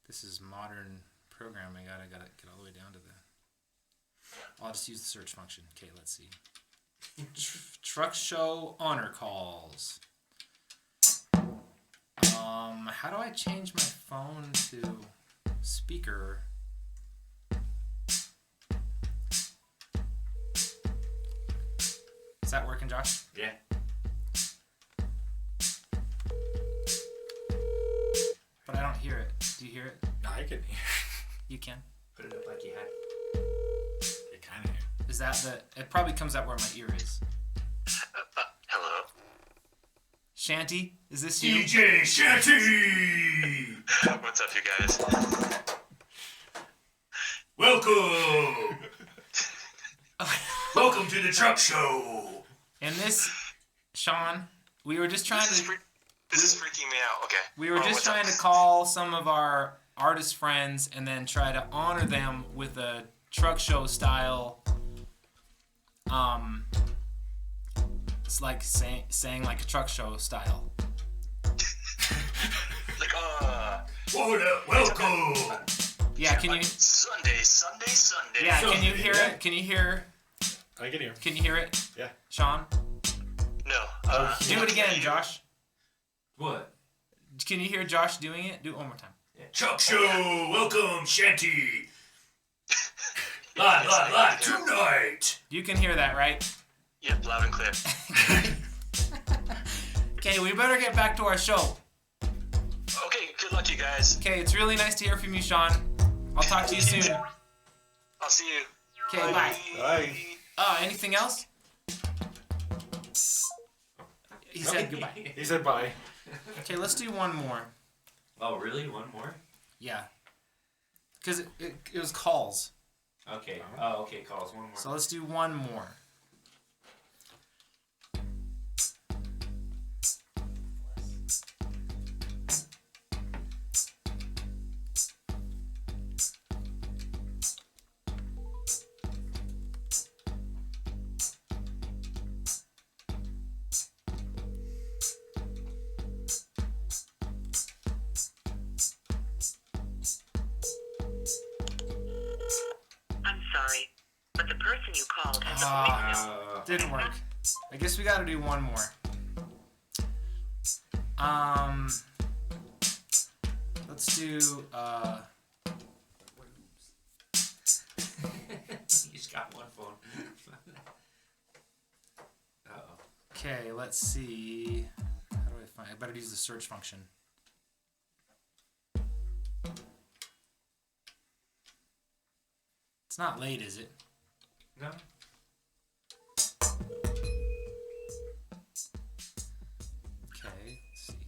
Speaker 1: This is modern programming. I gotta get all the way down to the. I'll just use the search function. Okay, let's see. Truck show honor calls. How do I change my phone to speaker? Is that working, Josh?
Speaker 2: yeah.
Speaker 1: But I don't hear it. Do you hear it?
Speaker 3: I can hear.
Speaker 1: You can.
Speaker 2: Put it up like you had.
Speaker 3: You kind of hear.
Speaker 1: Is that the? It probably comes out where my ear is.
Speaker 6: Hello.
Speaker 1: Shanty, is this you?
Speaker 2: DJ Shanty!
Speaker 6: What's up, you guys?
Speaker 2: Welcome! Welcome to the truck show!
Speaker 1: And this, Sean, we were just trying
Speaker 6: This is,
Speaker 1: to.
Speaker 6: this is freaking me out. Okay.
Speaker 1: We were
Speaker 6: Oh,
Speaker 1: just
Speaker 6: what's up?
Speaker 1: trying to call some of our artist friends and then try to honor them with a truck show style. It's like saying like a truck show style.
Speaker 6: Like,
Speaker 2: What up? Welcome!
Speaker 1: Yeah, can you?
Speaker 6: Sunday.
Speaker 1: Yeah, can you hear it? Can you hear?
Speaker 3: I can hear.
Speaker 1: Can you hear it,
Speaker 3: Yeah.
Speaker 1: Sean?
Speaker 6: No.
Speaker 1: Do it again, Josh.
Speaker 2: What?
Speaker 1: Can you hear Josh doing it? Do it one more time.
Speaker 2: Truck show! Welcome, Shanty! Live tonight!
Speaker 1: You can hear that, right?
Speaker 6: Yep, loud and clear.
Speaker 1: Okay, we better get back to our show.
Speaker 6: Okay, good luck, you guys.
Speaker 1: Okay, it's really nice to hear from you, Sean. I'll talk to you soon.
Speaker 6: I'll see you.
Speaker 1: Okay, bye.
Speaker 3: Bye.
Speaker 1: Anything else? He said goodbye.
Speaker 3: He said bye.
Speaker 1: Okay, let's do one more.
Speaker 2: Oh, really? One more?
Speaker 1: Yeah. Because it was calls.
Speaker 2: Okay. Oh, okay. Calls. One more.
Speaker 1: So let's do one more.
Speaker 7: I'm sorry, but the person you called has
Speaker 1: Didn't work. I guess we gotta do one more. Let's do,
Speaker 2: You just got one phone. Uh-oh.
Speaker 1: okay, let's see. How do I find, I better use the search function. It's not late, is it?
Speaker 2: No?
Speaker 1: Okay, let's see.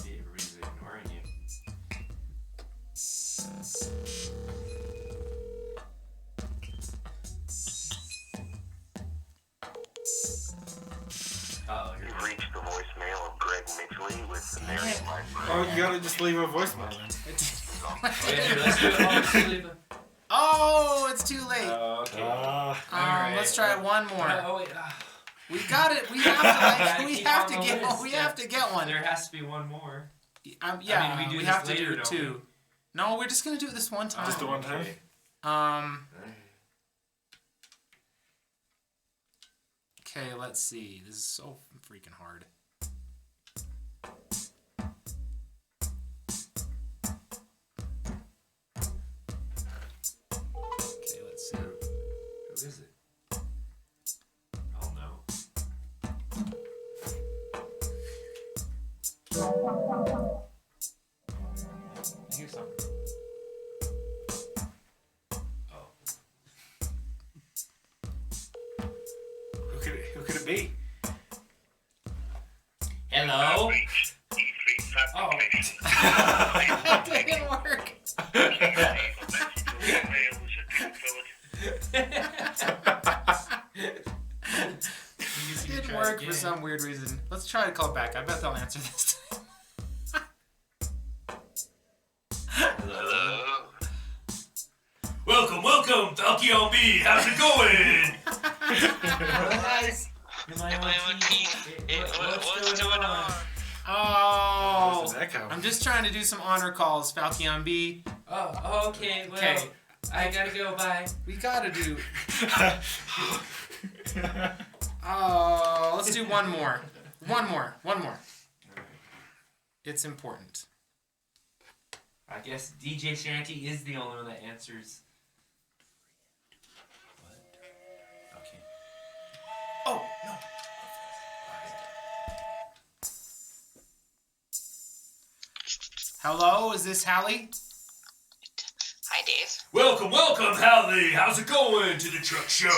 Speaker 2: Maybe everybody's ignoring you. Uh-oh, you're
Speaker 8: You've reached the voicemail of Greg Mitchley with Mary
Speaker 3: Oh, you gotta just leave a voicemail then.
Speaker 2: Wait, let's do it. Let's leave it.
Speaker 1: Oh, it's too late.
Speaker 2: Oh, okay.
Speaker 3: Ah.
Speaker 1: Let's try one more.
Speaker 2: Oh, wait.
Speaker 1: We got it. We have to.
Speaker 2: Gotta
Speaker 1: we
Speaker 2: keep
Speaker 1: have
Speaker 2: on
Speaker 1: to
Speaker 2: the
Speaker 1: get.
Speaker 2: list,
Speaker 1: We
Speaker 2: yeah.
Speaker 1: have to get one.
Speaker 2: There has to be one more.
Speaker 1: Yeah,
Speaker 2: I mean, we do
Speaker 1: we
Speaker 2: this
Speaker 1: have to
Speaker 2: later,
Speaker 1: do
Speaker 2: don't
Speaker 1: two. No, we're just gonna do it this one time.
Speaker 3: Just the one time?
Speaker 2: Okay.
Speaker 1: Okay, let's see. This is so freaking hard. Okay, let's see.
Speaker 2: Who is it? Oh no.
Speaker 1: I hear something.
Speaker 2: Oh.
Speaker 3: Who could it be?
Speaker 2: Hello? Oh.
Speaker 1: That didn't work. Didn't work for some weird reason. Let's try to call back. I bet they'll answer this time.
Speaker 6: Hello?
Speaker 2: Welcome, Falcon B. How's it going?
Speaker 1: Guys.
Speaker 2: Am
Speaker 6: Am I on key? What's going on?
Speaker 1: Oh.
Speaker 3: There's an echo.
Speaker 1: I'm just trying to do some honor calls, Falcon B.
Speaker 2: Oh, okay. Well,
Speaker 1: Okay.
Speaker 2: I gotta go. Bye.
Speaker 1: We gotta do. Oh, let's do one more. One more. It's important.
Speaker 2: I guess DJ Shanty is the only one that answers. What? Okay. Oh, no.
Speaker 1: Hello, is this Hallie?
Speaker 7: Hi, Dave.
Speaker 2: Welcome, Hallie. How's it going to the truck show?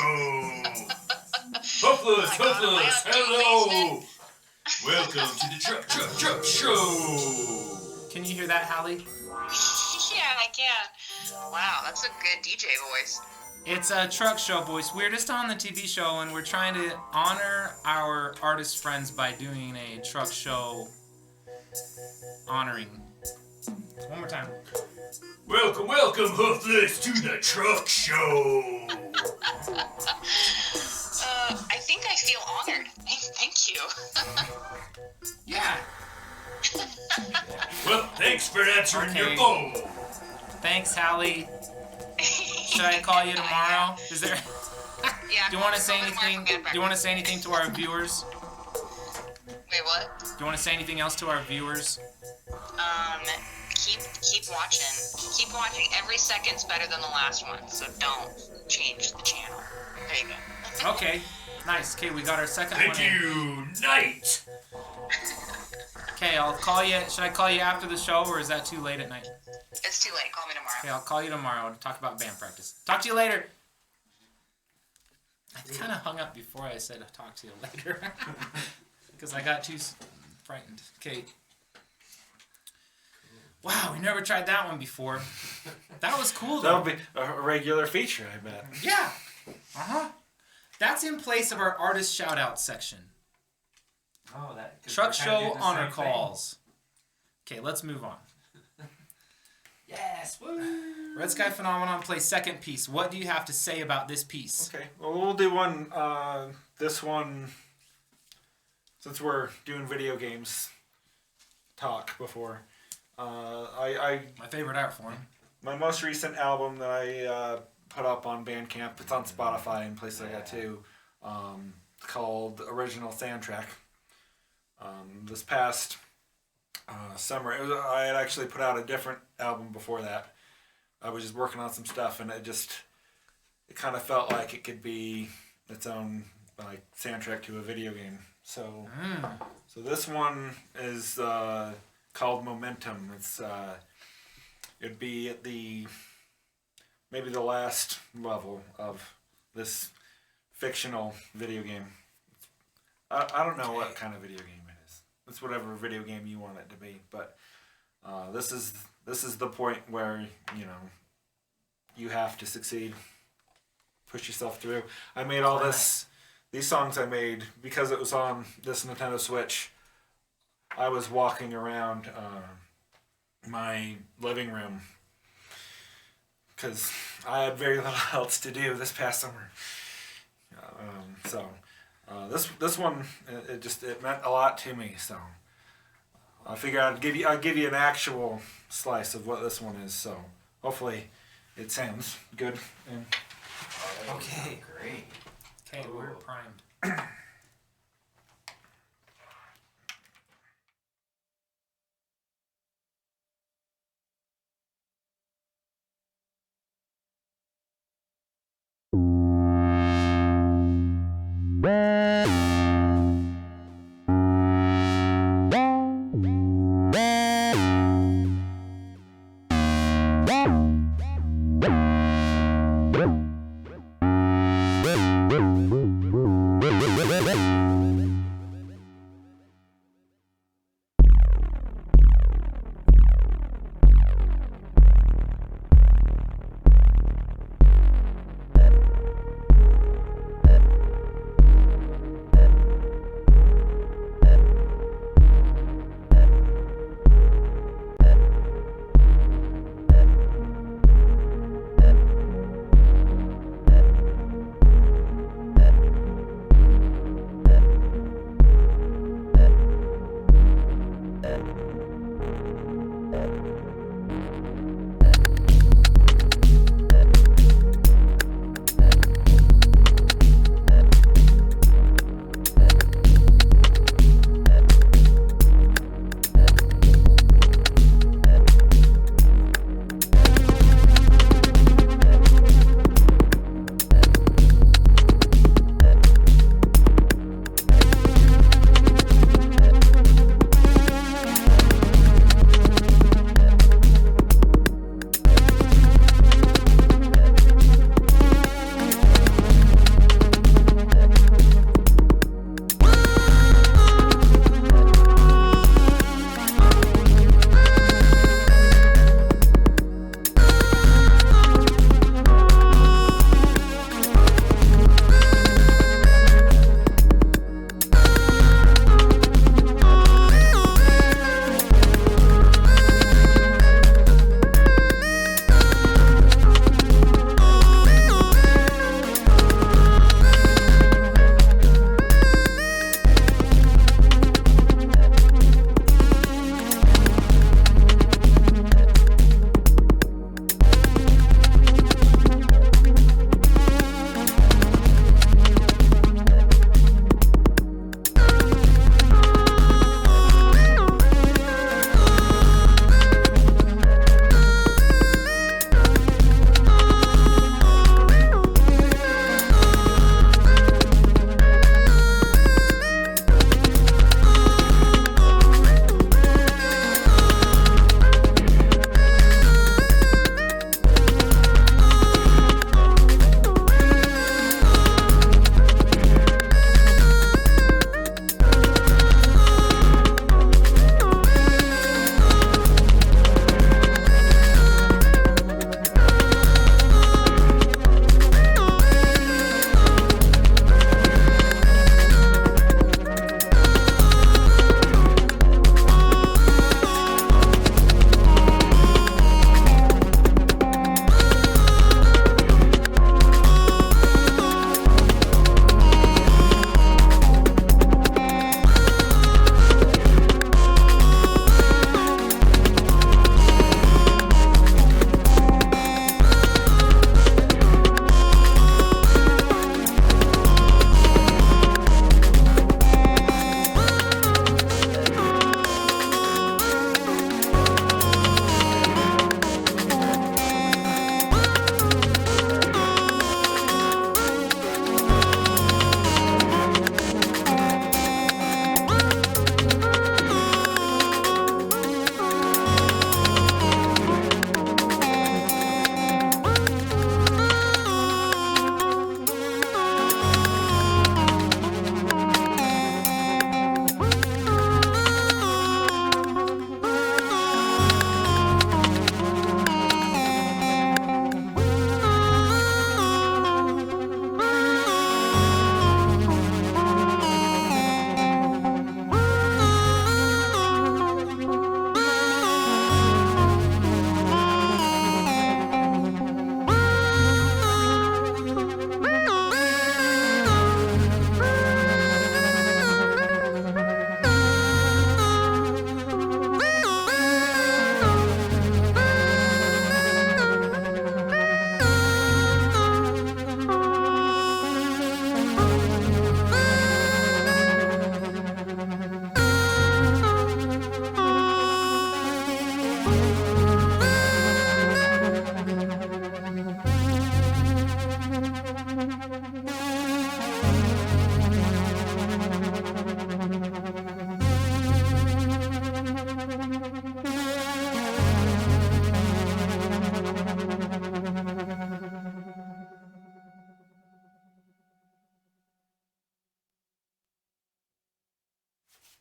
Speaker 2: Hopeless, hello. Welcome to the truck show.
Speaker 1: Can you hear that, Hallie?
Speaker 7: Yeah, I can. Wow, that's a good DJ voice.
Speaker 1: It's a truck show voice. We're just on the TV show and we're trying to honor our artist friends by doing a truck show honoring. One more time.
Speaker 2: Welcome, Hoofless, to the truck show.
Speaker 7: I think I feel honored. Thank you.
Speaker 1: Yeah.
Speaker 2: Well, thanks for answering
Speaker 1: Okay.
Speaker 2: your phone.
Speaker 1: Thanks, Hallie. Should I call you tomorrow? Is there?
Speaker 7: Yeah.
Speaker 1: Do you want to say anything? Do you want to say anything to our viewers?
Speaker 7: Wait, what?
Speaker 1: Do you want to say anything else to our viewers?
Speaker 7: Keep watching. Keep watching. Every second's better than the last one, so don't change the channel. There you go.
Speaker 1: Okay. Nice. Okay, we got our second one
Speaker 2: Thank
Speaker 1: in.
Speaker 2: you, Knight.
Speaker 1: Okay, I'll call you. Should I call you after the show, or is that too late at night?
Speaker 7: It's too late. Call me tomorrow.
Speaker 1: Okay, I'll call you tomorrow to talk about band practice. Talk to you later. I kind of hung up before I said talk to you later. Because I got too frightened. Okay. Wow, we never tried that one before. That was cool, though.
Speaker 3: That'll be a regular feature, I bet.
Speaker 1: Yeah. Uh-huh. That's in place of our artist shout-out section.
Speaker 2: Oh, that. 'cause
Speaker 1: Truck
Speaker 2: we're kinda
Speaker 1: show
Speaker 2: doing the
Speaker 1: honor
Speaker 2: same thing.
Speaker 1: calls. Okay, let's move on.
Speaker 2: Yes. Woo.
Speaker 1: Red Sky Phenomenon plays second piece. What do you have to say about this piece?
Speaker 3: Okay, well, we'll do one, this one, since we're doing video games talk before.
Speaker 1: My favorite art form.
Speaker 3: My most recent album that I put up on Bandcamp, it's on Spotify and places like that too, called Original Soundtrack. This past summer, I had actually put out a different album before that. I was just working on some stuff, and it kind of felt like it could be its own like soundtrack to a video game. So this one is called Momentum. It's it'd be at maybe the last level of this fictional video game. I don't know what kind of video game it is. It's whatever video game you want it to be, but this is the point where you have to succeed, push yourself through. I made all these songs I made because it was on this Nintendo Switch. I was walking around my living room because I had very little else to do this past summer. This one it meant a lot to me. So I figured I'd give you an actual slice of what this one is. So hopefully it sounds good. And
Speaker 1: Okay.
Speaker 2: Great.
Speaker 1: Okay, we're primed.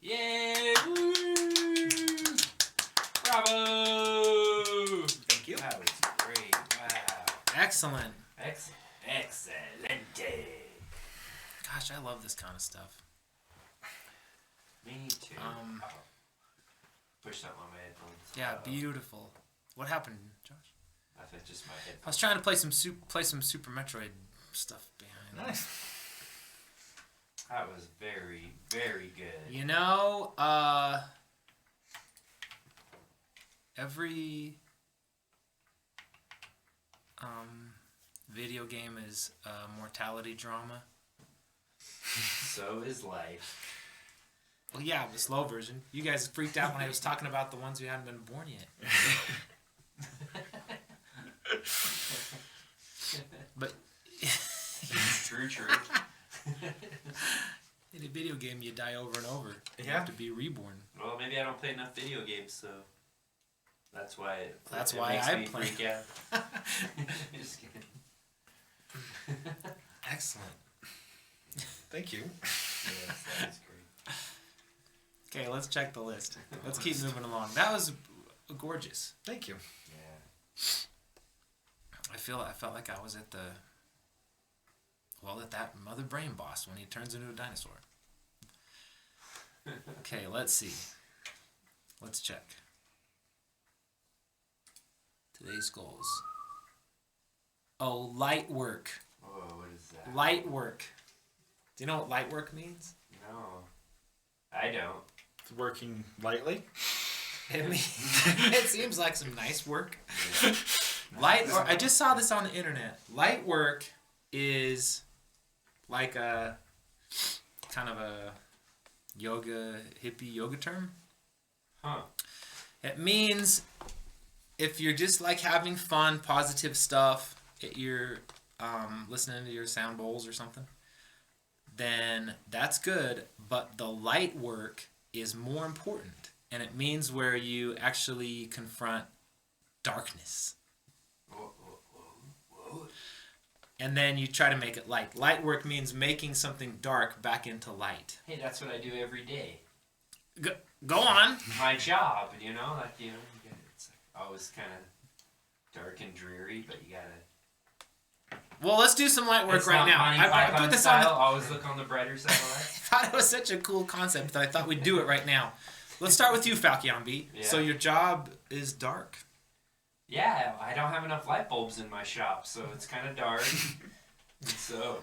Speaker 2: Yay! Woo! Bravo!
Speaker 1: Thank you.
Speaker 2: That was great. Wow.
Speaker 1: Excellent.
Speaker 2: Excelente.
Speaker 1: Gosh, I love this kind of stuff.
Speaker 2: Me too.
Speaker 1: Um,
Speaker 2: Oh. Push something on my headphones.
Speaker 1: Yeah, beautiful. What happened, Josh?
Speaker 2: I think just my
Speaker 1: I
Speaker 2: headphones.
Speaker 1: was trying to play some Super Metroid stuff behind.
Speaker 3: Nice.
Speaker 2: That was very, very good.
Speaker 1: You know, every video game is a mortality drama.
Speaker 2: So is life.
Speaker 1: Well, yeah, the slow version. You guys freaked out when I was talking about the ones who hadn't been born yet. But
Speaker 2: True.
Speaker 1: in a video game, you die over and over. You
Speaker 3: Yeah.
Speaker 1: have to be reborn.
Speaker 2: Well, maybe I don't play enough video games, so that's why.
Speaker 1: That's
Speaker 2: it
Speaker 1: why
Speaker 2: makes
Speaker 1: I
Speaker 2: me
Speaker 1: play.
Speaker 2: freak out. Just kidding.
Speaker 1: Excellent.
Speaker 3: Thank you.
Speaker 2: Yes, that was great.
Speaker 1: Okay, let's check the list. Let's keep moving along. That was gorgeous.
Speaker 3: Thank you.
Speaker 2: Yeah.
Speaker 1: I felt like I was at that Mother Brain boss when he turns into a dinosaur. Okay, let's see. Let's check. Today's goals. Oh, light work.
Speaker 2: Whoa, what is that?
Speaker 1: Light work. Do you know what light work means?
Speaker 2: No, I don't.
Speaker 3: It's working lightly.
Speaker 1: It seems like some nice work. Light work. I just saw this on the internet. Light work is like a kind of a hippie yoga term.
Speaker 2: Huh.
Speaker 1: It means if you're just like having fun, positive stuff, you're listening to your sound bowls or something, then that's good. But the light work is more important. And it means where you actually confront darkness.
Speaker 2: Whoa.
Speaker 1: And then you try to make it light. Light work means making something dark back into light.
Speaker 2: Hey, that's what I do every day.
Speaker 1: Go on.
Speaker 2: My job, it's always kind of dark and dreary, but you gotta.
Speaker 1: Well, let's do some light work
Speaker 2: It's
Speaker 1: right
Speaker 2: not
Speaker 1: now.
Speaker 2: Monty
Speaker 1: I
Speaker 2: Python
Speaker 1: put this on
Speaker 2: style.
Speaker 1: the,
Speaker 2: Always look on the brighter side of life.
Speaker 1: I thought it was such a cool concept that I thought we'd do it right now. Let's start with you, Falcon B.
Speaker 2: Yeah.
Speaker 1: So your job is dark.
Speaker 2: Yeah, I don't have enough light bulbs in my shop, so it's kind of dark. So,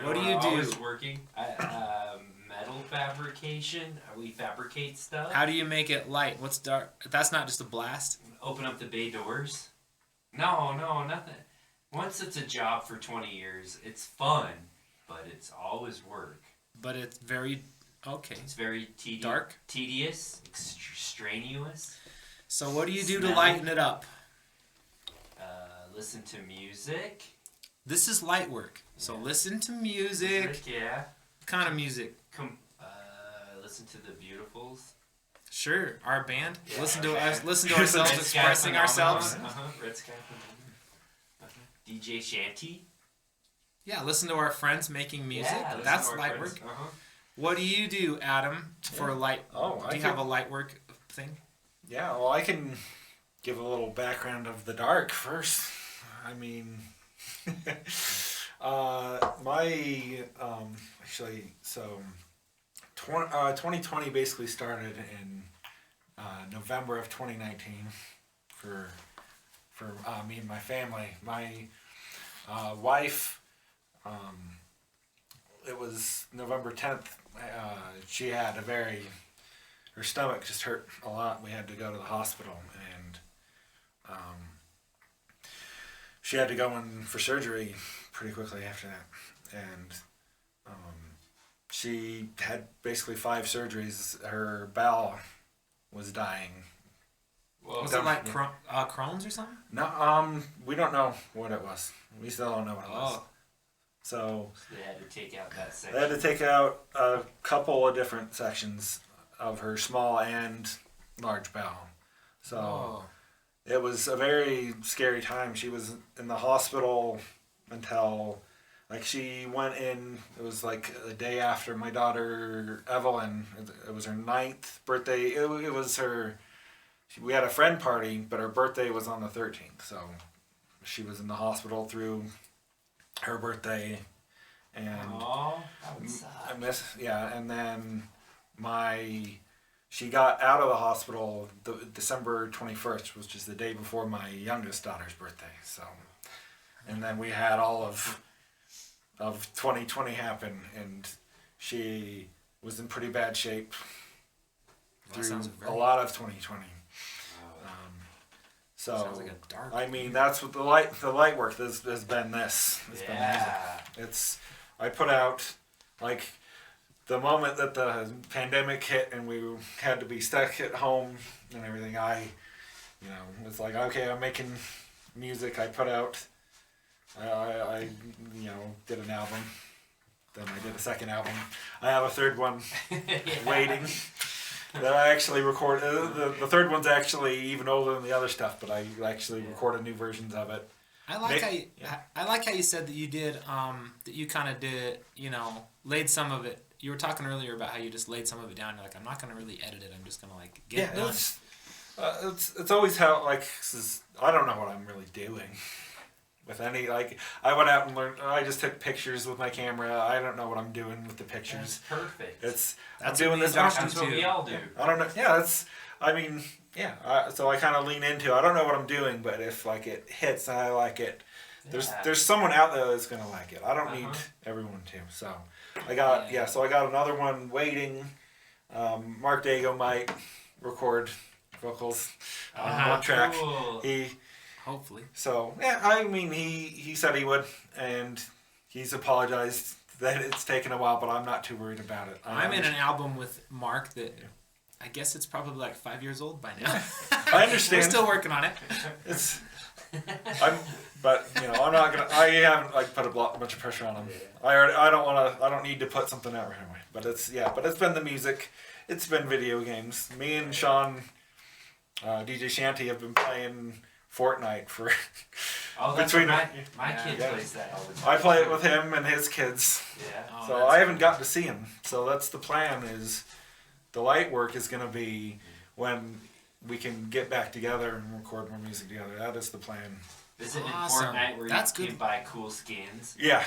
Speaker 1: What do
Speaker 2: And
Speaker 1: you
Speaker 2: we're
Speaker 1: do?
Speaker 2: Always working. Metal fabrication. We fabricate stuff.
Speaker 1: How do you make it light? What's dark? That's not just a blast.
Speaker 2: Open up the bay doors. No, nothing. Once it's a job for 20 years, it's fun, but it's always work.
Speaker 1: But it's very okay.
Speaker 2: It's very
Speaker 1: Dark?
Speaker 2: tedious, strenuous.
Speaker 1: So what do you do to
Speaker 2: Smell.
Speaker 1: lighten it up?
Speaker 2: Listen to music.
Speaker 1: This is light work. So
Speaker 2: Yeah.
Speaker 1: listen to music.
Speaker 2: Yeah.
Speaker 1: What kind of music?
Speaker 2: Listen to the Beautifuls.
Speaker 1: Sure, our band.
Speaker 2: Yeah,
Speaker 1: listen
Speaker 2: our
Speaker 1: to
Speaker 2: band.
Speaker 1: us. Listen to ourselves
Speaker 2: Red Sky
Speaker 1: expressing
Speaker 2: Phenomenon.
Speaker 1: ourselves.
Speaker 2: Red Sky Phenomenon. DJ Shanty.
Speaker 1: Yeah, listen to our friends making music.
Speaker 2: Yeah, listen
Speaker 1: That's
Speaker 2: to our
Speaker 1: light
Speaker 2: friends.
Speaker 1: work. What do you do, Adam, for light?
Speaker 3: Oh,
Speaker 1: do you have a light work thing?
Speaker 3: Yeah, well, I can give a little background of the dark first. I mean, actually, so 2020 basically started in November of 2019 for me and my family. My wife, it was November 10th. She had her stomach just hurt a lot. We had to go to the hospital, and she had to go in for surgery pretty quickly after that. And she had basically 5 surgeries. Her bowel was dying.
Speaker 2: Well,
Speaker 1: Was it like Crohn's or something?
Speaker 3: No, we don't know what it was. We still don't know what it was.
Speaker 1: Oh.
Speaker 3: So
Speaker 2: they had to take out that section.
Speaker 3: they had to take out a couple of different sections of her small and large bowel. So
Speaker 1: Oh.
Speaker 3: it was a very scary time. She was in the hospital until like she went in. It was like a day after my daughter Evelyn. It was her 9th birthday. It was her. We had a friend party, but her birthday was on the 13th. So she was in the hospital through her birthday, and
Speaker 2: Oh, that would suck.
Speaker 3: I and then she got out of the hospital December 21st, which is the day before my youngest daughter's birthday. So, and then we had all of 2020 happen, and she was in pretty bad shape
Speaker 1: That
Speaker 3: through
Speaker 1: sounds
Speaker 3: a
Speaker 1: very-
Speaker 3: lot of 2020. So
Speaker 1: Sounds like a dark.
Speaker 3: I mean, that's what the light work has been this. It's been music.
Speaker 2: Yeah.
Speaker 3: I put out, like, the moment that the pandemic hit and we had to be stuck at home and everything, was like, okay, I'm making music. I put out, I did an album. Then I did a second album. I have a third one waiting. That I actually recorded. The third one's actually even older than the other stuff, but I actually recorded new versions of it.
Speaker 1: I like I like how you said that you did that you kind of did, laid some of it. You were talking earlier about how you just laid some of it down. You're like, I'm not gonna really edit it. I'm just gonna like get it done.
Speaker 3: It's always how I don't know what I'm really doing with any, like, I went out and learned. I just took pictures with my camera. I don't know what I'm doing with the
Speaker 2: That's
Speaker 3: pictures.
Speaker 2: perfect.
Speaker 3: I'm doing this.
Speaker 2: That's what we all do.
Speaker 3: I don't know. Yeah, so I kind of lean into. I don't know what I'm doing, but if like it hits and I like it, there's someone out there that's gonna like it. I don't need everyone to. So I got So I got another one waiting. Mark Dago might record vocals on one track.
Speaker 2: Cool.
Speaker 1: Hopefully.
Speaker 3: So yeah, I mean he said he would, and he's apologized that it's taken a while, but I'm not too worried about it.
Speaker 1: I'm in an album with Mark that I guess it's probably like 5 years old by now.
Speaker 3: I understand.
Speaker 1: We're still working on it.
Speaker 3: I'm not gonna. I haven't like put a bunch of pressure on him. I don't need to put something out right away. But it's been the music. It's been video games. Me and Sean, DJ Shanty, have been playing Fortnite for.
Speaker 2: Oh, that's
Speaker 3: between
Speaker 2: my kid plays that all the time.
Speaker 3: I play it with him and his kids.
Speaker 2: Yeah.
Speaker 1: Oh,
Speaker 3: So
Speaker 1: that's
Speaker 3: I haven't gotten to see him. So that's the plan. Is the light work is going to be when we can get back together and record more music together. That is the plan.
Speaker 2: Visit in
Speaker 1: Awesome.
Speaker 2: Fortnite where
Speaker 1: That's
Speaker 2: you
Speaker 1: good.
Speaker 2: can buy cool skins.
Speaker 3: Yeah,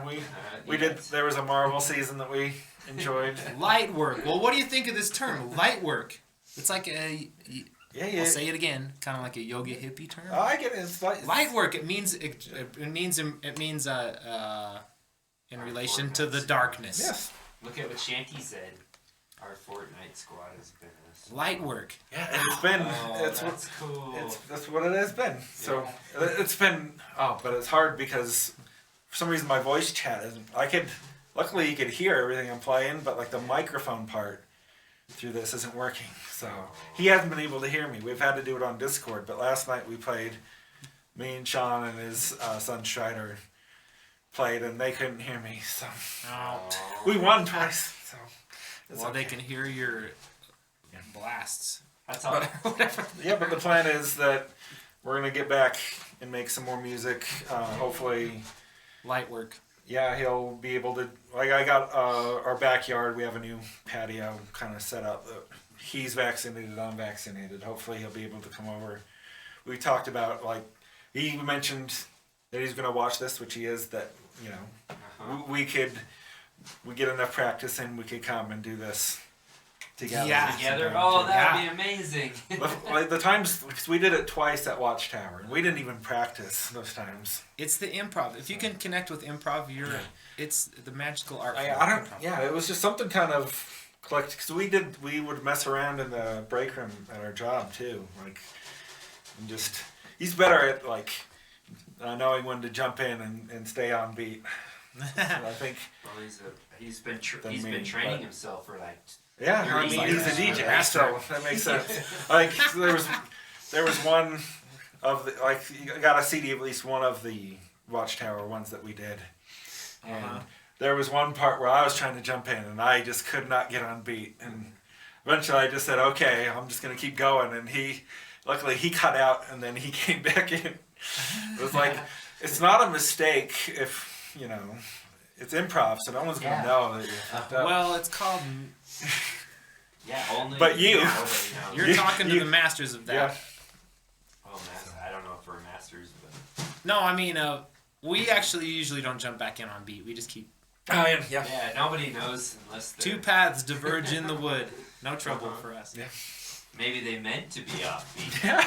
Speaker 3: we did.
Speaker 2: Yes.
Speaker 3: There was a Marvel season that we enjoyed.
Speaker 1: Light work. Well, what do you think of this term, light work? It's like
Speaker 3: Yeah.
Speaker 1: I'll say it again, kind of like a yoga hippie term.
Speaker 3: Oh, I get it. It's like
Speaker 1: Light work. It means in relation to the darkness.
Speaker 3: Yes.
Speaker 2: Look at what Shanty said. Our Fortnite squad has been a
Speaker 1: Light work.
Speaker 3: Yeah, and it's been.
Speaker 2: that's cool.
Speaker 3: That's what it has been. So it's been. Oh, but it's hard because for some reason my voice chat isn't. Luckily you could hear everything I'm playing, but like the microphone part through this isn't working. So he hasn't been able to hear me. We've had to do it on Discord. But last night we played. Me and Sean and his son Strider played, and they couldn't hear me. So we won twice. So it's
Speaker 1: They can hear your blasts.
Speaker 2: That's all.
Speaker 3: Yeah, but the plan is that we're gonna get back and make some more music. Hopefully,
Speaker 1: Light work.
Speaker 3: yeah, he'll be able to. Like, I got our backyard. We have a new patio kind of set up. He's vaccinated. I'm vaccinated. Hopefully, he'll be able to come over. We talked about, like, he mentioned that he's gonna watch this, which he is. That we get enough practice and we could come and do this together.
Speaker 1: Yeah.
Speaker 2: Together. Oh, that'd be amazing.
Speaker 3: Like the times, because we did it twice at Watchtower, and we didn't even practice those times.
Speaker 1: It's the improv. If you can connect with improv, it's the magical art.
Speaker 3: I
Speaker 1: form
Speaker 3: don't.
Speaker 1: of improv.
Speaker 3: Yeah, it was just something kind of clicked because we would mess around in the break room at our job too, like, and just he's better at like knowing when to jump in and stay on beat. So I think.
Speaker 2: Well, he's been
Speaker 3: Than me,
Speaker 2: training
Speaker 3: but-
Speaker 2: himself for like.
Speaker 3: Yeah, I mean he's a DJ, so that makes sense. Like there was one of the, like, you got a CD of at least one of the Watchtower ones that we did, and there was one part where I was trying to jump in and I just could not get on beat, and eventually I just said, okay, I'm just gonna keep going, and luckily he cut out and then he came back in. It was like, it's not a mistake if you know, it's improv, so no one's gonna
Speaker 2: Yeah.
Speaker 3: know that you're fucked up.
Speaker 1: Well, it's called.
Speaker 2: Yeah, only.
Speaker 3: But you-
Speaker 2: nobody knows.
Speaker 1: You're
Speaker 3: You-
Speaker 1: talking to
Speaker 3: you-
Speaker 1: the masters of that.
Speaker 3: yeah.
Speaker 2: Oh, I don't know if we're masters, but
Speaker 1: No, I mean, we actually usually don't jump back in on beat. We just keep
Speaker 3: Oh yeah.
Speaker 2: yeah, nobody knows unless they're,
Speaker 1: two paths diverge in the wood. No trouble for us.
Speaker 3: Yeah.
Speaker 2: maybe they meant to be offbeat.
Speaker 3: Yeah.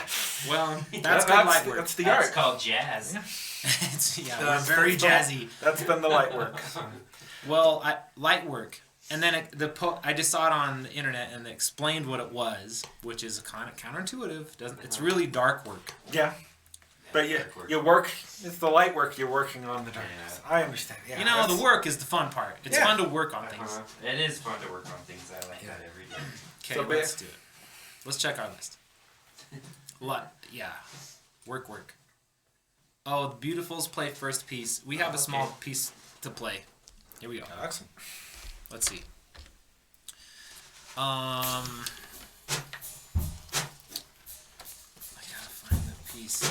Speaker 1: Well, that's good light work.
Speaker 3: That's the
Speaker 2: That's
Speaker 3: art.
Speaker 2: called jazz.
Speaker 3: Yeah.
Speaker 1: We're
Speaker 3: That's
Speaker 1: very
Speaker 3: the-
Speaker 1: jazzy.
Speaker 3: That's been the light work.
Speaker 1: Well, light work, and then I just saw it on the internet and it explained what it was, which is kind of counterintuitive. It's really dark work.
Speaker 3: Yeah. But you work. It's the light work you're working on the darkness. I understand. Yeah.
Speaker 1: You know,
Speaker 3: that's-
Speaker 1: the work is the fun part. It's
Speaker 3: Yeah.
Speaker 1: fun to work on things.
Speaker 2: It is fun to work on things. I like that every day.
Speaker 1: Okay,
Speaker 3: So
Speaker 1: let's do it. Let's check our list. Yeah, work. Oh, the Beautifuls play first piece. We have a small piece to play. Here we go.
Speaker 3: Excellent.
Speaker 1: Let's see. I gotta find the piece.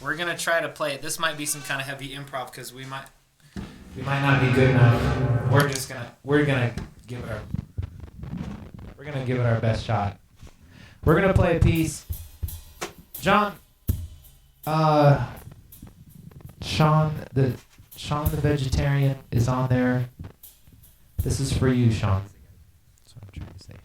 Speaker 1: We're gonna try to play it. This might be some kind of heavy improv because we might not be good enough. We're gonna give it our best shot. We're gonna play a piece. John, Sean the vegetarian is on there. This is for you, Sean. That's what I'm trying to say.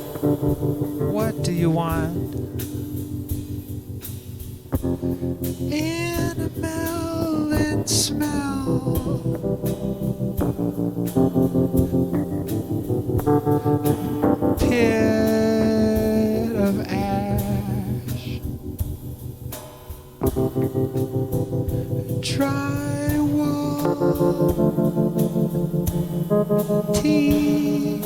Speaker 1: What do you want? Animal and smell. Pit of ash. Drywall. Tea.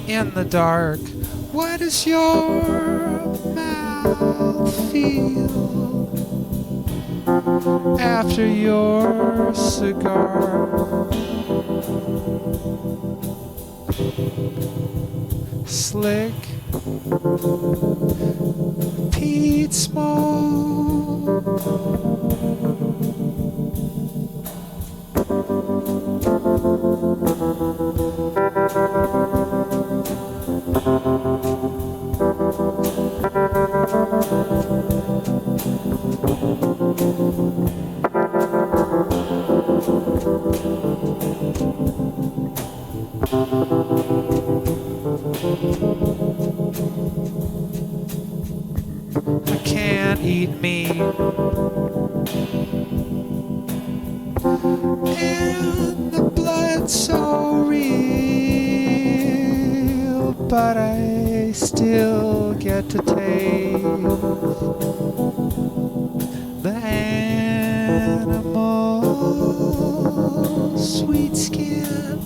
Speaker 1: In the dark, what does your mouth feel after your cigar? Slick, Pete Small. I can't eat meat. And the blood's so real, but I still get to taste the animal sweet skin.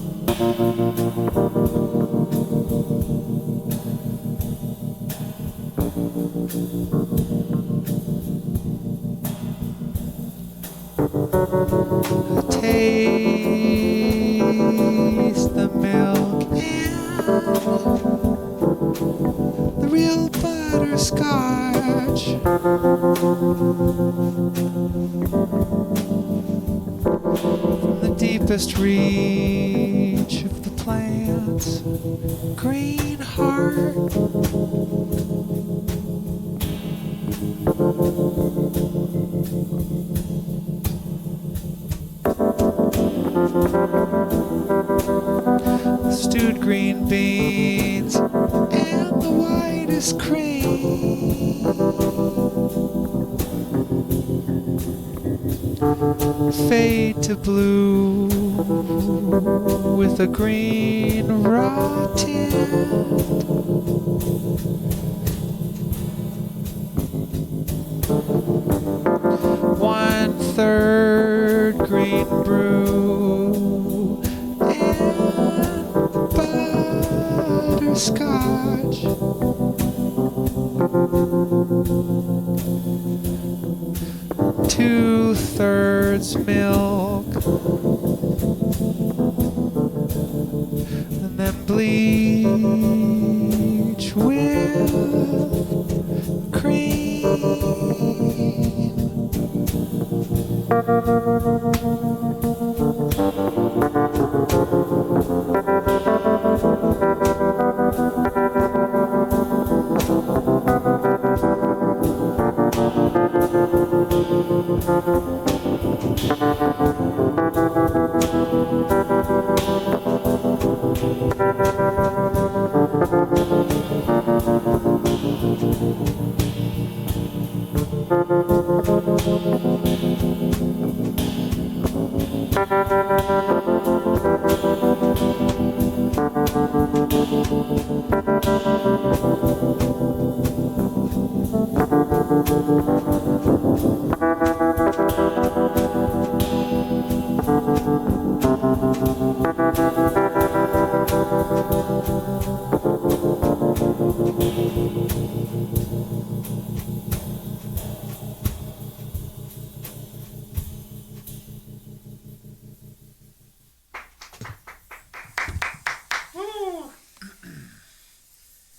Speaker 1: Taste the milk and the real butterscotch. From the deepest reach of the plant's green heart. Stewed
Speaker 9: green beans and the whitest cream. Fade to blue with a green raw tint. 1/3 green brew and butterscotch. 2/3 milk and then bleach with cream.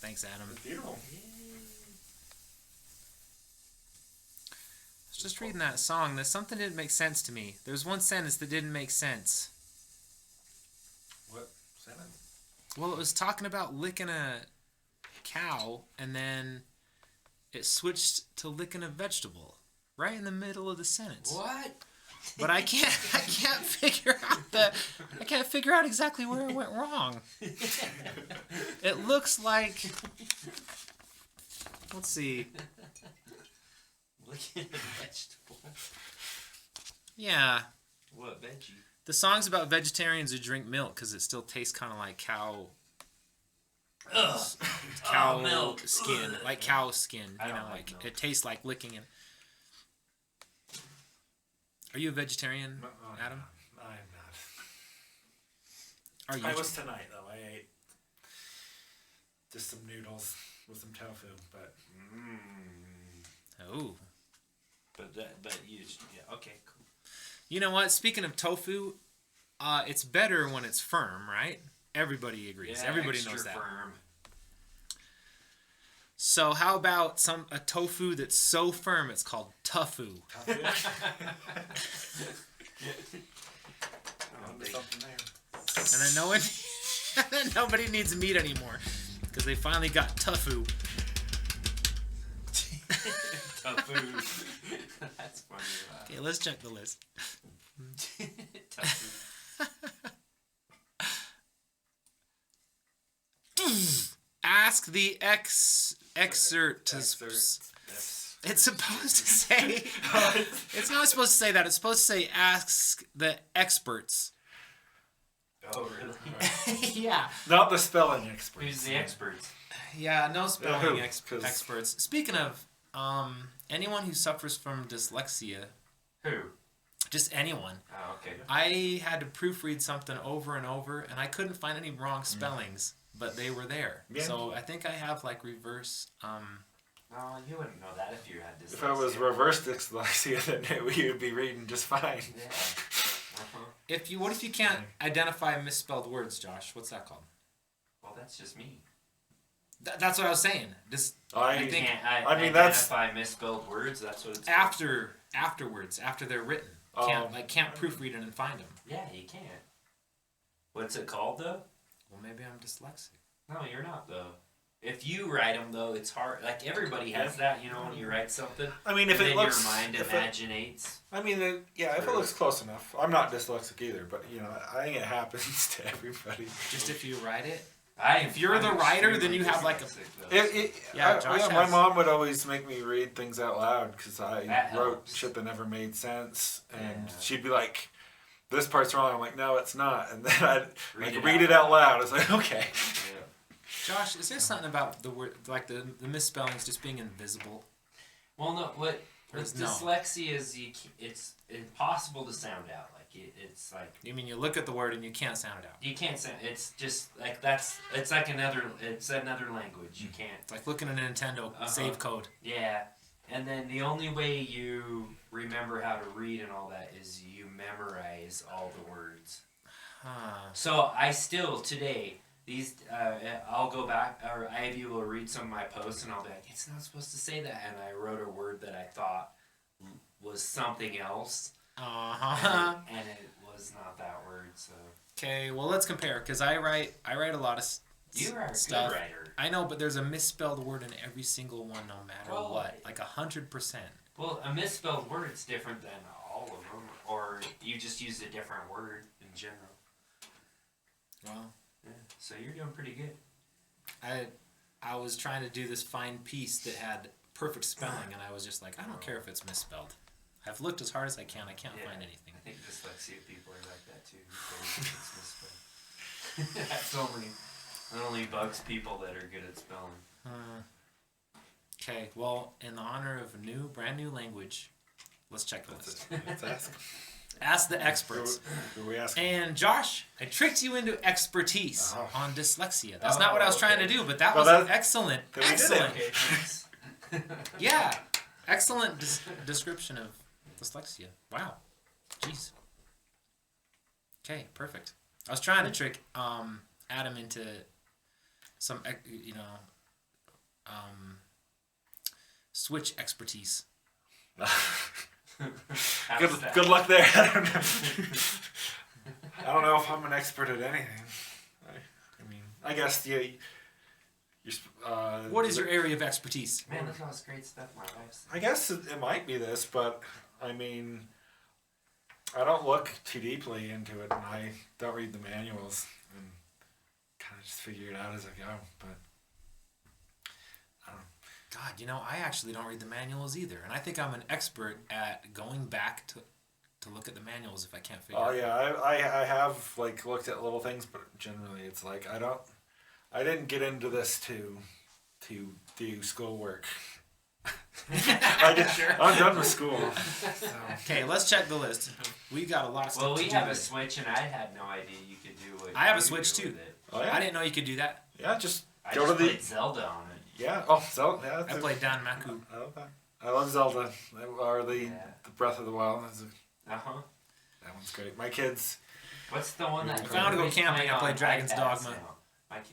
Speaker 1: Thanks, Adam.
Speaker 3: Beautiful.
Speaker 1: I was just reading that song. There's something that didn't make sense to me. There's one sentence that didn't make sense.
Speaker 3: What sentence?
Speaker 1: Well, it was talking about licking a cow, and then it switched to licking a vegetable right in the middle of the sentence.
Speaker 2: What?
Speaker 1: But I can't figure out exactly where it went wrong. It looks like, let's see.
Speaker 2: Look at the vegetable.
Speaker 1: Yeah,
Speaker 2: What veggie?
Speaker 1: the song's about vegetarians who drink milk because it still tastes kind of like cow
Speaker 2: milk.
Speaker 1: skin,
Speaker 2: Ugh.
Speaker 1: like cow skin.
Speaker 2: I
Speaker 1: You
Speaker 2: don't
Speaker 1: know,
Speaker 2: like
Speaker 1: like
Speaker 2: milk.
Speaker 1: it tastes like licking it. Are you a vegetarian, Adam?
Speaker 3: I'm not.
Speaker 1: Are you?
Speaker 3: I was tonight though. I ate just some noodles with some tofu, but
Speaker 1: Oh.
Speaker 2: But you yeah, okay, cool.
Speaker 1: You know what? Speaking of tofu, it's better when it's firm, right? Everybody agrees.
Speaker 2: Yeah,
Speaker 1: Everybody
Speaker 2: extra
Speaker 1: knows that.
Speaker 2: firm.
Speaker 1: So how about a tofu that's so firm it's called tofu?
Speaker 3: something there.
Speaker 1: And then nobody needs meat anymore because they finally got tofu.
Speaker 2: Tofu. That's funny.
Speaker 1: Okay, let's check the list.
Speaker 2: Tofu.
Speaker 1: Ask the excerpt. It's supposed to say. It's not supposed to say that. It's supposed to say ask the experts.
Speaker 2: Oh, really?
Speaker 1: Yeah.
Speaker 3: Not the spelling experts.
Speaker 2: Who's the experts?
Speaker 1: Yeah, no spelling
Speaker 3: Who? 'Cause-
Speaker 1: experts. Speaking of, anyone who suffers from dyslexia,
Speaker 2: Who?
Speaker 1: just anyone,
Speaker 2: Oh, okay.
Speaker 1: I had to proofread something over and over, and I couldn't find any wrong spellings, but they were there.
Speaker 3: Yeah.
Speaker 1: So I think I have like reverse.
Speaker 2: No, you wouldn't know that if you had dyslexia.
Speaker 3: If I was reverse dyslexia, then you'd be reading just fine.
Speaker 2: Yeah. Uh-huh.
Speaker 1: What if you can't identify misspelled words, Josh? What's that called?
Speaker 2: Well, that's just me.
Speaker 1: That's what I was saying. Just
Speaker 3: I
Speaker 2: You
Speaker 1: think-
Speaker 2: can't
Speaker 3: I mean, that's-
Speaker 2: identify misspelled words. That's what it's
Speaker 1: afterwards, after they're written, can't proofread it and find them.
Speaker 2: Yeah, you can't. What's it called though?
Speaker 1: Well, maybe I'm dyslexic.
Speaker 2: No, you're not though. If you write them though, it's hard. Like everybody has that, you know, when you write something.
Speaker 3: I mean, if
Speaker 2: and
Speaker 3: it
Speaker 2: then
Speaker 3: looks,
Speaker 2: your mind
Speaker 3: if it,
Speaker 2: imaginates.
Speaker 3: I mean, if it looks close enough. I'm not dyslexic either, but I think it happens to everybody.
Speaker 1: Just if you write it, If you're the
Speaker 2: I'm
Speaker 1: writer, then
Speaker 2: extremely
Speaker 1: you have, like, a-
Speaker 2: dyslexic, though.
Speaker 1: Yeah, Josh
Speaker 3: my
Speaker 1: has-
Speaker 3: mom would always make me read things out loud because I
Speaker 2: That
Speaker 3: wrote
Speaker 2: helps.
Speaker 3: shit that never made sense, and
Speaker 2: Yeah.
Speaker 3: she'd be like, "This part's wrong." I'm like, "No, it's not," and then I'd
Speaker 2: Read
Speaker 3: like
Speaker 2: it
Speaker 3: read
Speaker 2: out
Speaker 3: it out loud. It's like, okay.
Speaker 2: Yeah.
Speaker 1: Josh, is there something about the word, like the misspellings just being invisible?
Speaker 2: Well, no. What with
Speaker 1: No.
Speaker 2: dyslexia is it's impossible to sound out. Like it's like
Speaker 1: You mean you look at the word and you can't sound it out?
Speaker 2: you can't sound. It's just like it's like another language. You can't.
Speaker 1: It's like looking at a Nintendo save code.
Speaker 2: Yeah. And then the only way you remember how to read and all that is you memorize all the words.
Speaker 1: Huh.
Speaker 2: So I still today these I'll go back or Ivy will read some of my posts and I'll be like, it's not supposed to say that, and I wrote a word that I thought was something else,
Speaker 1: Uh-huh.
Speaker 2: and it was not that word. So
Speaker 1: Okay, well let's compare because I write a lot of
Speaker 2: you are a
Speaker 1: stuff.
Speaker 2: good writer.
Speaker 1: I know, but there's a misspelled word in every single one, no matter
Speaker 2: Well,
Speaker 1: what. Like 100%.
Speaker 2: Well, a misspelled word's different than all of them, or you just use a different word in general.
Speaker 1: Well,
Speaker 2: Yeah. So you're doing pretty good.
Speaker 1: I was trying to do this fine piece that had perfect spelling, and I was just like, I don't care if it's misspelled. I've looked as hard as I can. I can't
Speaker 2: Yeah.
Speaker 1: find anything.
Speaker 2: I think dyslexia people are like that too. Who cares if it's misspelled? That only bugs people that are good at spelling.
Speaker 1: Okay, well, in the honor of a brand new language, let's check the list.
Speaker 3: Let's ask.
Speaker 1: Ask the experts.
Speaker 3: Who we ask?
Speaker 1: And Josh, I tricked you into expertise
Speaker 3: Oh.
Speaker 1: on dyslexia. That's not what I was trying to do, but that
Speaker 3: Well,
Speaker 1: was
Speaker 3: that-
Speaker 1: excellent.
Speaker 3: then we did it.
Speaker 1: Excellent.
Speaker 2: Okay, thanks.
Speaker 1: Yeah, excellent description of dyslexia. Wow, jeez. Okay, perfect. I was trying to trick Adam into some, switch expertise.
Speaker 2: How's that?
Speaker 3: Good luck there. I don't know. I don't know if I'm an expert at anything. I mean, I guess you're.
Speaker 1: What is your area of expertise?
Speaker 2: Man, look at all this great stuff my wife's.
Speaker 3: I guess it might be this, but I mean, I don't look too deeply into it, and I don't read the manuals, and kind of just figure it out as I go. But I don't know.
Speaker 1: God, I actually don't read the manuals either, and I think I'm an expert at going back to look at the manuals if I can't figure.
Speaker 3: Oh
Speaker 1: it
Speaker 3: yeah,
Speaker 1: out.
Speaker 3: I have like looked at little things, but generally it's like I didn't get into this to do schoolwork. I'm done with school. So.
Speaker 1: Okay, let's check the list. We got a lot of stuff.
Speaker 2: Well,
Speaker 1: to
Speaker 2: we
Speaker 1: do
Speaker 2: have a
Speaker 1: today.
Speaker 2: Switch, and I had no idea you could do what.
Speaker 1: I have a
Speaker 2: you
Speaker 1: Switch,
Speaker 2: do
Speaker 1: too.
Speaker 2: with it.
Speaker 3: Oh yeah.
Speaker 1: I didn't know you could do that.
Speaker 3: Yeah, just
Speaker 2: I
Speaker 3: go
Speaker 2: just
Speaker 3: to the.
Speaker 2: played Zelda on it.
Speaker 3: Yeah. Oh, Zelda. Yeah,
Speaker 1: I
Speaker 3: that's
Speaker 1: played Dan Maku.
Speaker 3: I love that. I love Zelda. Or the
Speaker 2: Yeah.
Speaker 3: the Breath of the Wild.
Speaker 2: Uh huh.
Speaker 3: That one's great. My kids.
Speaker 2: What's the one that?
Speaker 3: If I wanna
Speaker 1: go
Speaker 2: everybody's
Speaker 1: camping, I
Speaker 2: playing
Speaker 1: play
Speaker 2: on
Speaker 1: Dragon's
Speaker 2: iPads
Speaker 1: Dogma.
Speaker 2: now?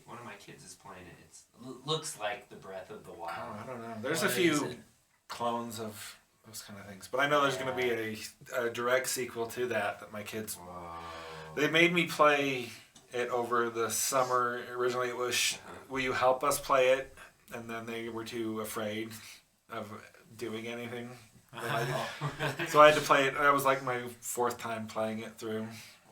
Speaker 2: One of my kids is playing it. It looks like the Breath of the Wild.
Speaker 3: Oh, I don't know. There's
Speaker 1: What
Speaker 3: a
Speaker 1: is
Speaker 3: few
Speaker 1: it?
Speaker 3: clones of those kind of things, but I know there's going to be a direct sequel to that my kids.
Speaker 2: Whoa.
Speaker 3: They made me play it over the summer. Originally, it was will you help us play it, and then they were too afraid of doing anything. So I had to play it. That was like my fourth time playing it through.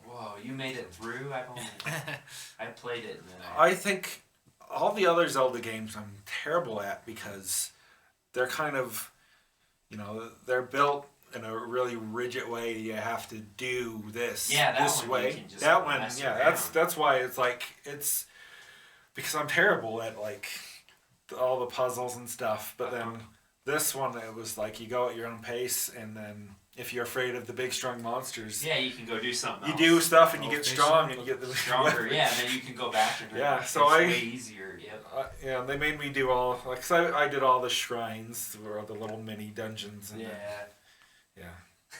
Speaker 2: Whoa, you made it through? I played it and then
Speaker 3: I think all the other Zelda games I'm terrible at because they're kind of, they're built in a really rigid way. You have to do this
Speaker 2: Yeah, that
Speaker 3: this
Speaker 2: one you
Speaker 3: way.
Speaker 2: can just
Speaker 3: That one,
Speaker 2: mess
Speaker 3: yeah,
Speaker 2: around.
Speaker 3: that's why it's because I'm terrible at like all the puzzles and stuff. But then this one, it was like you go at your own pace, and then if you're afraid of the big strong monsters,
Speaker 2: yeah, you can go do something
Speaker 3: you
Speaker 2: else.
Speaker 3: do stuff and you
Speaker 1: Oh,
Speaker 3: get
Speaker 1: fish
Speaker 3: strong
Speaker 1: and
Speaker 3: and you get the
Speaker 2: Stronger, yeah, and then you can go back and
Speaker 3: Yeah,
Speaker 2: it's
Speaker 3: so
Speaker 2: way easier, yep.
Speaker 3: Yeah, they made me do all like 'cause I did all the shrines or the little mini dungeons. And
Speaker 2: Yeah.
Speaker 3: yeah.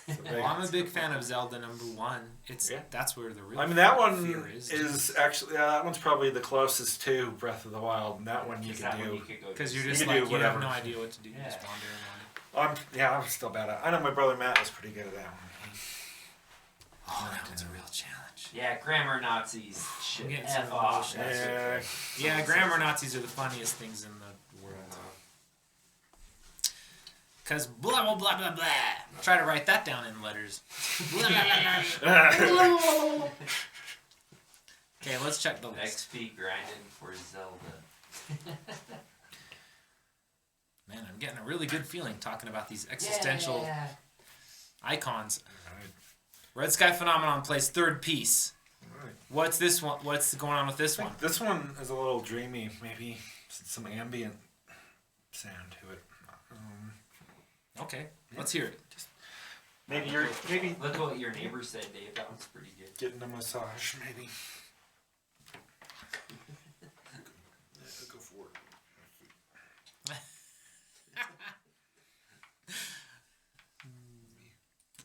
Speaker 3: So they-
Speaker 1: Well, I'm a big fan of Zelda number 1.
Speaker 3: Yeah.
Speaker 1: That's where the real
Speaker 3: I mean that
Speaker 1: fear
Speaker 3: one
Speaker 1: is
Speaker 3: is actually that one's probably the closest to Breath of the Wild, and that one you
Speaker 2: Is
Speaker 3: can
Speaker 2: that when
Speaker 3: do.
Speaker 2: you could go
Speaker 1: because
Speaker 2: do
Speaker 1: you're
Speaker 3: You
Speaker 1: just
Speaker 3: can do
Speaker 1: like you have
Speaker 3: whatever.
Speaker 1: no idea what to do. You just
Speaker 2: Yeah.
Speaker 1: wander and wander.
Speaker 3: I'm still bad at. I know my brother Matt was pretty good at that one.
Speaker 1: Oh, that was a real challenge.
Speaker 2: Yeah, grammar Nazis. Shit,
Speaker 1: I'm getting
Speaker 2: F
Speaker 1: some
Speaker 2: off.
Speaker 1: emotion.
Speaker 2: That's
Speaker 3: Yeah.
Speaker 1: Yeah, grammar Nazis are the funniest things in the world. Because blah, blah, blah, blah, blah. Try to write that down in letters. Blah, blah, blah, blah. Okay, let's check the list.
Speaker 2: XP grinding for Zelda.
Speaker 1: Man, I'm getting a really good feeling talking about these existential icons.
Speaker 3: Alright.
Speaker 1: Red Sky Phenomenon plays third piece.
Speaker 3: Alright.
Speaker 1: What's this one? What's going on with this
Speaker 3: I
Speaker 1: one?
Speaker 3: think this one is a little dreamy. Maybe some ambient sound to it.
Speaker 1: Okay, let's hear it.
Speaker 3: Maybe you're
Speaker 2: Look what your neighbor said, Dave. That one's pretty good.
Speaker 3: getting a massage. Maybe. Go for it.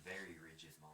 Speaker 2: Very rigid mom.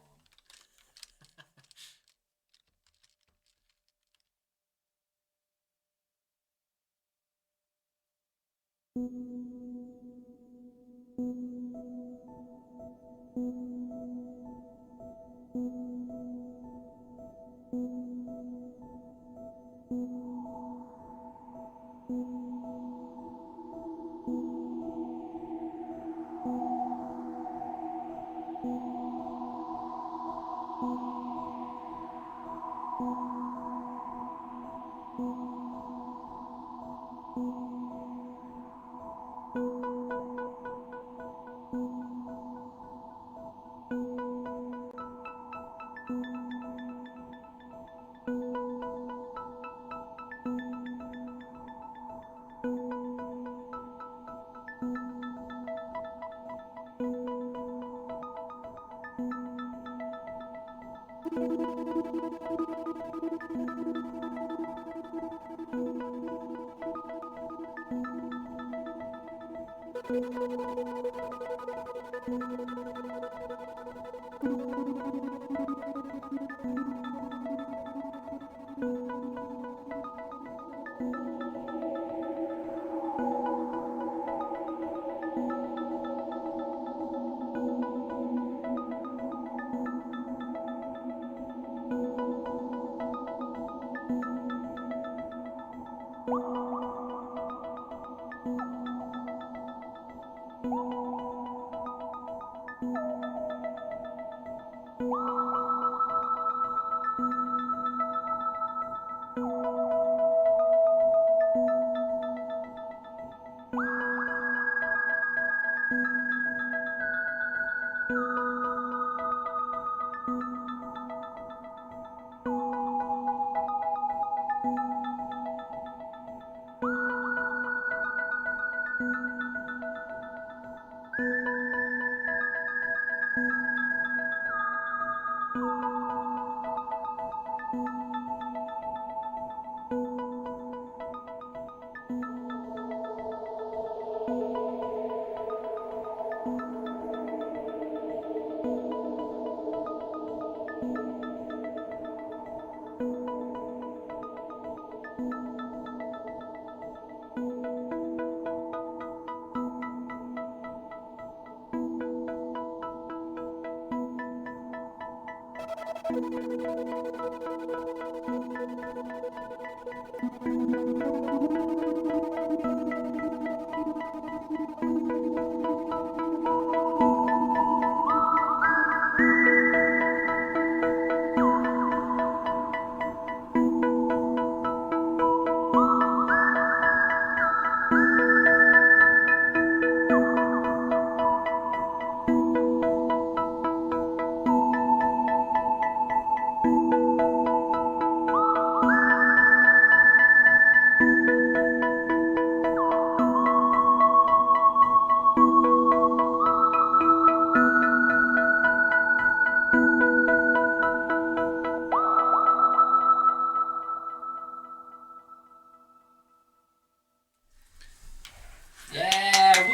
Speaker 2: Yeah, woo!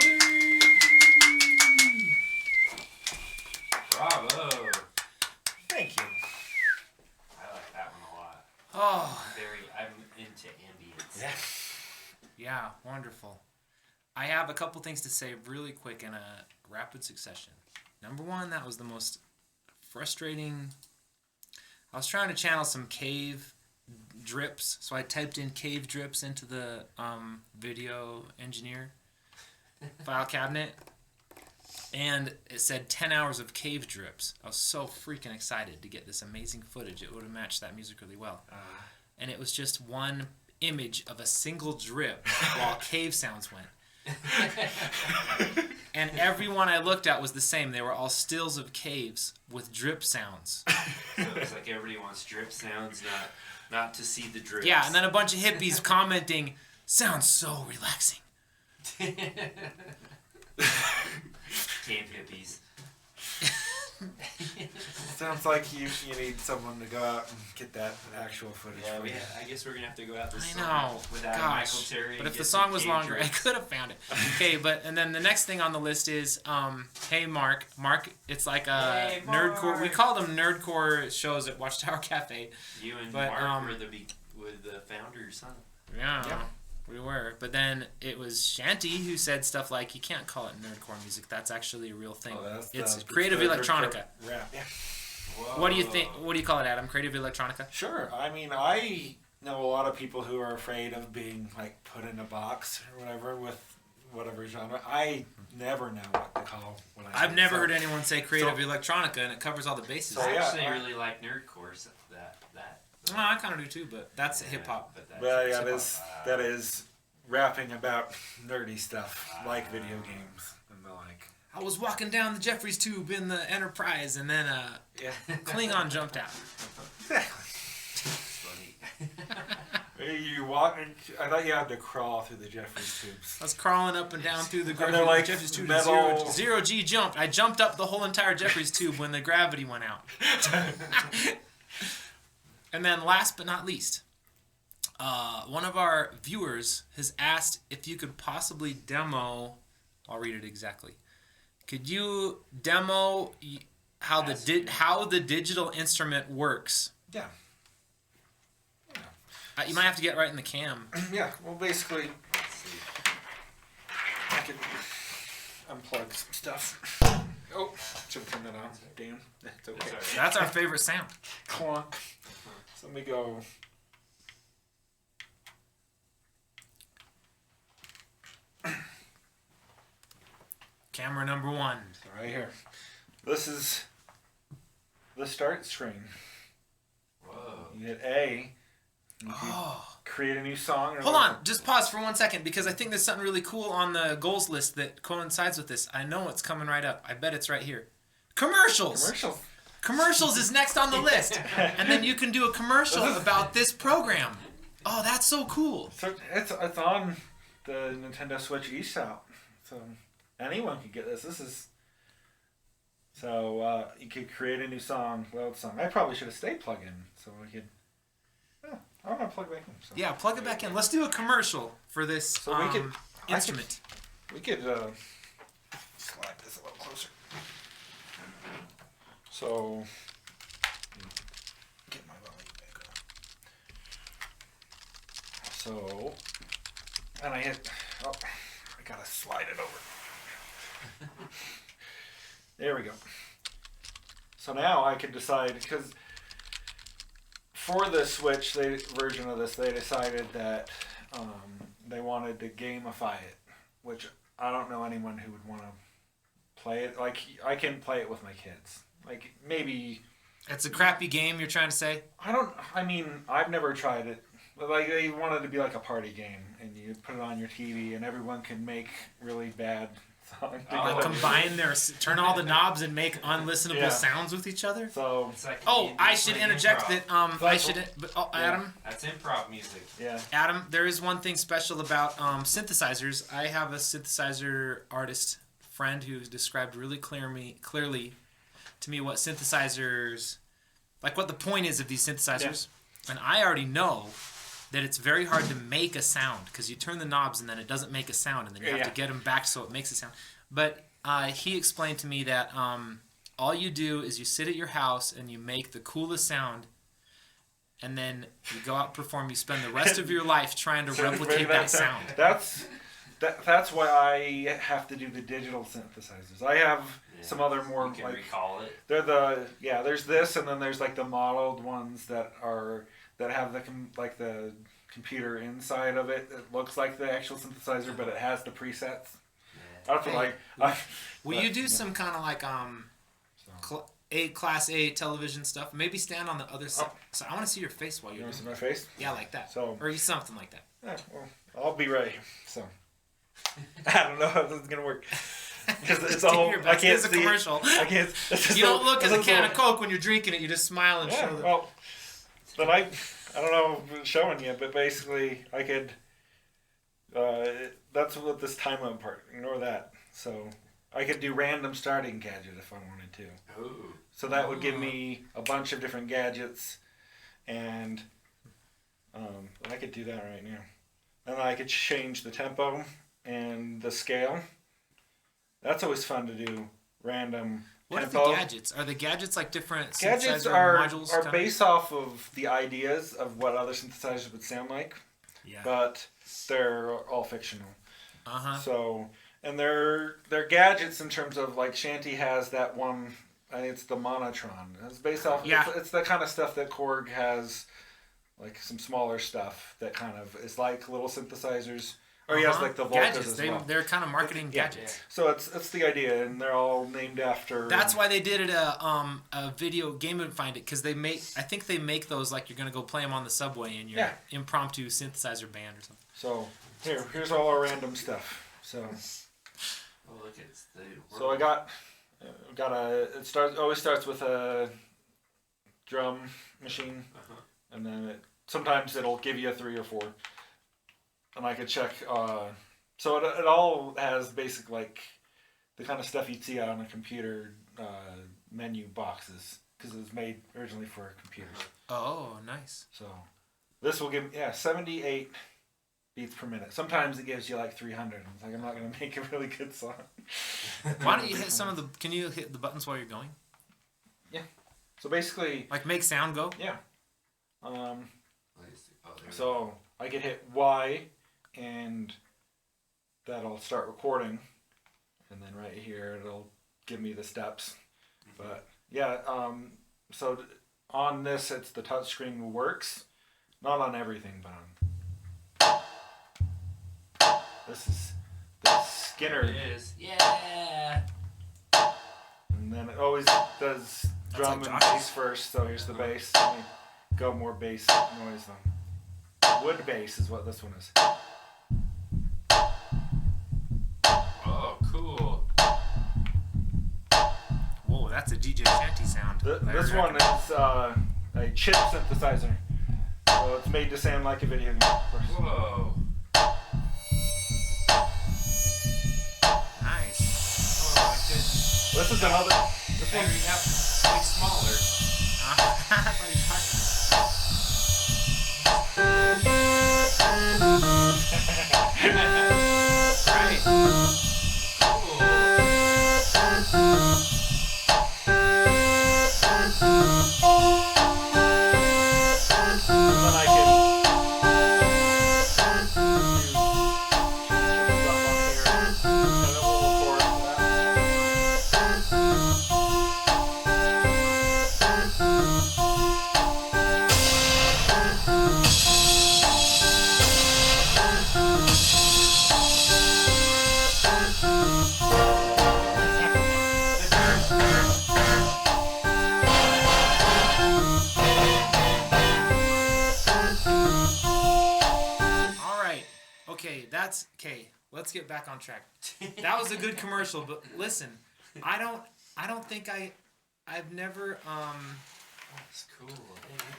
Speaker 2: Bravo!
Speaker 3: Thank you.
Speaker 2: I like that one a lot.
Speaker 1: Oh,
Speaker 2: I'm into ambience.
Speaker 3: Yeah.
Speaker 1: yeah, wonderful. I have a couple things to say really quick in a rapid succession. Number one, that was the most frustrating. I was trying to channel some cave drips, so I typed in cave drips into the video engineer file cabinet, and it said 10 hours of cave drips. I was so freaking excited to get this amazing footage. It would have matched that music really well. and it was just one image of a single drip while cave sounds went. And everyone I looked at was the same. They were all stills of caves with drip sounds.
Speaker 2: So it's like everybody wants drip sounds, not to see the drips.
Speaker 1: Yeah, and then a bunch of hippies commenting, sounds so relaxing.
Speaker 2: Camp hippies.
Speaker 3: Sounds like you need someone to go out and get that actual footage.
Speaker 2: Yeah,
Speaker 3: for you.
Speaker 2: I guess we're gonna have to go out this
Speaker 1: I
Speaker 2: summer
Speaker 1: know.
Speaker 2: without
Speaker 1: Gosh.
Speaker 2: Michael Terry.
Speaker 1: But
Speaker 2: and
Speaker 1: if the
Speaker 2: get
Speaker 1: song
Speaker 2: some
Speaker 1: was
Speaker 2: cave
Speaker 1: longer, I
Speaker 2: drips.
Speaker 1: could have found it. Okay, and then the next thing on the list is, hey Mark, it's like a
Speaker 2: Hey,
Speaker 1: nerdcore.
Speaker 2: Mark.
Speaker 1: We call them nerdcore shows at Watchtower Cafe.
Speaker 2: You and
Speaker 1: But,
Speaker 2: Mark were the founders, huh?
Speaker 1: Yeah, we were. But then it was Shanty who said stuff like, you can't call it nerdcore music. That's actually a real thing.
Speaker 3: Oh, that's
Speaker 1: It's
Speaker 3: the
Speaker 1: creative electronica.
Speaker 3: Rap. Yeah.
Speaker 2: Whoa.
Speaker 1: What do you think? What do you call it, Adam? Creative electronica?
Speaker 3: Sure. I mean, I know a lot of people who are afraid of being like put in a box or whatever with whatever genre. I never know what to call what I
Speaker 1: I've
Speaker 3: say.
Speaker 1: never
Speaker 3: So-
Speaker 1: heard anyone say creative electronica, and it covers all the bases.
Speaker 3: So,
Speaker 2: I
Speaker 3: yeah,
Speaker 2: actually
Speaker 3: I-
Speaker 2: really like nerdcore. So that.
Speaker 1: Well, I kind of do too, but that's hip hop.
Speaker 2: But that's
Speaker 3: Well, yeah,
Speaker 2: hip-hop.
Speaker 3: that is rapping about nerdy stuff like video games and the like.
Speaker 1: I was walking down the Jeffries tube in the Enterprise, and then
Speaker 3: Yeah.
Speaker 1: Klingon jumped out.
Speaker 3: Exactly.
Speaker 2: Funny.
Speaker 3: You walk. I thought you had to crawl through the Jeffries tubes.
Speaker 1: I was crawling up and down through the
Speaker 3: And they're like
Speaker 1: Jeffries tube.
Speaker 3: metal-
Speaker 1: Zero G jumped. I jumped up the whole entire Jeffries tube when the gravity went out. And then last but not least, one of our viewers has asked if you could possibly demo. I'll read it exactly. Could you demo how the digital instrument works?
Speaker 3: Yeah.
Speaker 1: You might have to get right in the cam.
Speaker 3: Yeah. Well, basically, I could unplug some stuff. Oh, should turn that on. Damn, that's okay.
Speaker 2: Sorry.
Speaker 1: That's our favorite sound.
Speaker 3: Clunk. So let me go.
Speaker 1: Camera number 1.
Speaker 3: Right here. This is the start screen.
Speaker 2: Whoa.
Speaker 3: You hit A. You can
Speaker 1: Oh.
Speaker 3: create a new song. Or
Speaker 1: Hold on, just pause for 1 second because I think there's something really cool on the goals list that coincides with this. I know it's coming right up. I bet it's right here. Commercials.
Speaker 3: Commercials.
Speaker 1: Commercials is next on the list, and then you can do a commercial about this program. Oh, that's so cool.
Speaker 3: So it's on the Nintendo Switch eShop. So anyone can get this. This is so you could create a new song, load song. I probably should have stayed plugged in so I could. Yeah, I'm gonna plug back in. So.
Speaker 1: Yeah, plug it back in. Let's do a commercial for this
Speaker 3: So we could-
Speaker 1: instrument.
Speaker 3: We could slide this a little closer. So get my volume back up. So and I hit. Oh, I gotta slide it over. There we go. So now I can decide because for the Switch version of this, they decided that they wanted to gamify it, which I don't know anyone who would want to play it. Like I can play it with my kids. Like maybe
Speaker 1: It's a crappy game, you're trying to say?
Speaker 3: I mean, I've never tried it. But like they wanted to be like a party game, and you put it on your TV, and everyone can make really bad songs.
Speaker 1: Like combine turn all the knobs and make unlistenable
Speaker 3: Yeah.
Speaker 1: sounds with each other?
Speaker 3: So
Speaker 2: It's like
Speaker 1: Oh,
Speaker 2: it's
Speaker 1: I
Speaker 2: like
Speaker 1: should
Speaker 2: improv.
Speaker 1: interject that Adam,
Speaker 2: That's improv music.
Speaker 3: yeah.
Speaker 1: Adam, there is one thing special about synthesizers. I have a synthesizer artist friend who described really clearly to me what synthesizers, like what the point is of these synthesizers. And I already know that it's very hard to make a sound because you turn the knobs and then it doesn't make a sound and then you have to get them back so it makes a sound. But he explained to me that all you do is you sit at your house and you make the coolest sound, and then you go out and perform. You spend the rest of your life trying to replicate that sound.
Speaker 3: That's why I have to do the digital synthesizers. I have some other more
Speaker 2: You can
Speaker 3: like
Speaker 2: recall it.
Speaker 3: they're there's this, and then there's like the modeled ones that have the computer inside of it. It looks like the actual synthesizer, but it has the presets. That's what
Speaker 1: Will you do some kind of like Class A television stuff. Maybe stand on the other side. So I want to see your face while
Speaker 3: You
Speaker 1: you're
Speaker 3: want to
Speaker 1: doing
Speaker 3: see my face?
Speaker 1: it. Yeah, like that.
Speaker 3: So-
Speaker 1: or something like that.
Speaker 3: Yeah, well, I'll be ready. So I don't know how this is gonna work because it's
Speaker 1: Just do
Speaker 3: all
Speaker 1: your
Speaker 3: I
Speaker 1: best.
Speaker 3: can't
Speaker 1: It's a
Speaker 3: see.
Speaker 1: commercial.
Speaker 3: I can't.
Speaker 1: You don't look at the can of Coke when you're drinking it. You just smile and
Speaker 3: Yeah,
Speaker 1: show them.
Speaker 3: well, but I don't know if it's showing you, but basically I could. That's what this timeout part. Ignore that. So I could do random starting gadget if I wanted to.
Speaker 2: Ooh.
Speaker 3: So that would give me a bunch of different gadgets, and I could do that right now. And I could change the tempo and the scale. That's always fun to do. Random
Speaker 1: What
Speaker 3: tempo.
Speaker 1: are the gadgets? Are the gadgets like different
Speaker 3: Gadgets
Speaker 1: synthesizer modules?
Speaker 3: are
Speaker 1: kinda?
Speaker 3: based off of the ideas of what other synthesizers would sound like,
Speaker 1: Yeah.
Speaker 3: but they're all fictional.
Speaker 1: Uh-huh.
Speaker 3: So, and they're gadgets in terms of like Shanty has that one. It's the Monotron. It's based off.
Speaker 1: Yeah.
Speaker 3: It's the kind of stuff that Korg has, like some smaller stuff that kind of is like little synthesizers. Or he has like the Volcas
Speaker 1: gadgets.
Speaker 3: as well.
Speaker 1: They're kind of marketing
Speaker 3: Yeah.
Speaker 1: gadgets.
Speaker 3: So it's the idea, and they're all named after.
Speaker 1: That's why they did it a video Game and Find It, because they make, I think they make those like you're gonna go play them on the subway in your
Speaker 3: Yeah.
Speaker 1: impromptu synthesizer band or something.
Speaker 3: So here's all our random stuff. So
Speaker 2: Oh, look, it's the.
Speaker 3: so I got always starts with a drum machine,
Speaker 2: Uh-huh.
Speaker 3: and then sometimes it'll give you a 3 or 4, and I could check. So it all has basic like the kind of stuff you'd see on a computer menu boxes because it was made originally for computers.
Speaker 1: Oh, nice.
Speaker 3: So this will give 78 beats per minute. Sometimes it gives you like 300. I'm like, I'm not gonna make a really good song.
Speaker 1: Why don't you hit some of the? Can you hit the buttons while you're going?
Speaker 3: So basically,
Speaker 1: Like make sound go.
Speaker 3: yeah.
Speaker 2: Let me see. Oh, there we go.
Speaker 3: So I could hit Y, and that'll start recording, and then right here it'll give me the steps. But yeah, so on this it's the touchscreen works, not on everything, but on this is the
Speaker 2: There
Speaker 3: Skinner,
Speaker 2: it is. Yeah.
Speaker 3: and then it always does drum
Speaker 1: like
Speaker 3: and
Speaker 1: Josh's.
Speaker 3: bass first. So here's the bass. Let me go more bass noise on. Wood bass is what this one is.
Speaker 2: Oh, cool.
Speaker 1: Whoa, that's a DJ Shanty sound.
Speaker 3: This one is a chip synthesizer, so it's made to sound like a video game. Of course.
Speaker 2: Whoa.
Speaker 1: Nice.
Speaker 2: Oh, I could.
Speaker 3: This is another. This
Speaker 2: Maybe
Speaker 3: one.
Speaker 2: have something smaller.
Speaker 1: Right.
Speaker 3: Then I can do some stuff on here, and it will record that.
Speaker 1: All right. Okay, that's okay. Let's get back on track. That was a good commercial, but listen, I don't think I've never
Speaker 2: That's cool.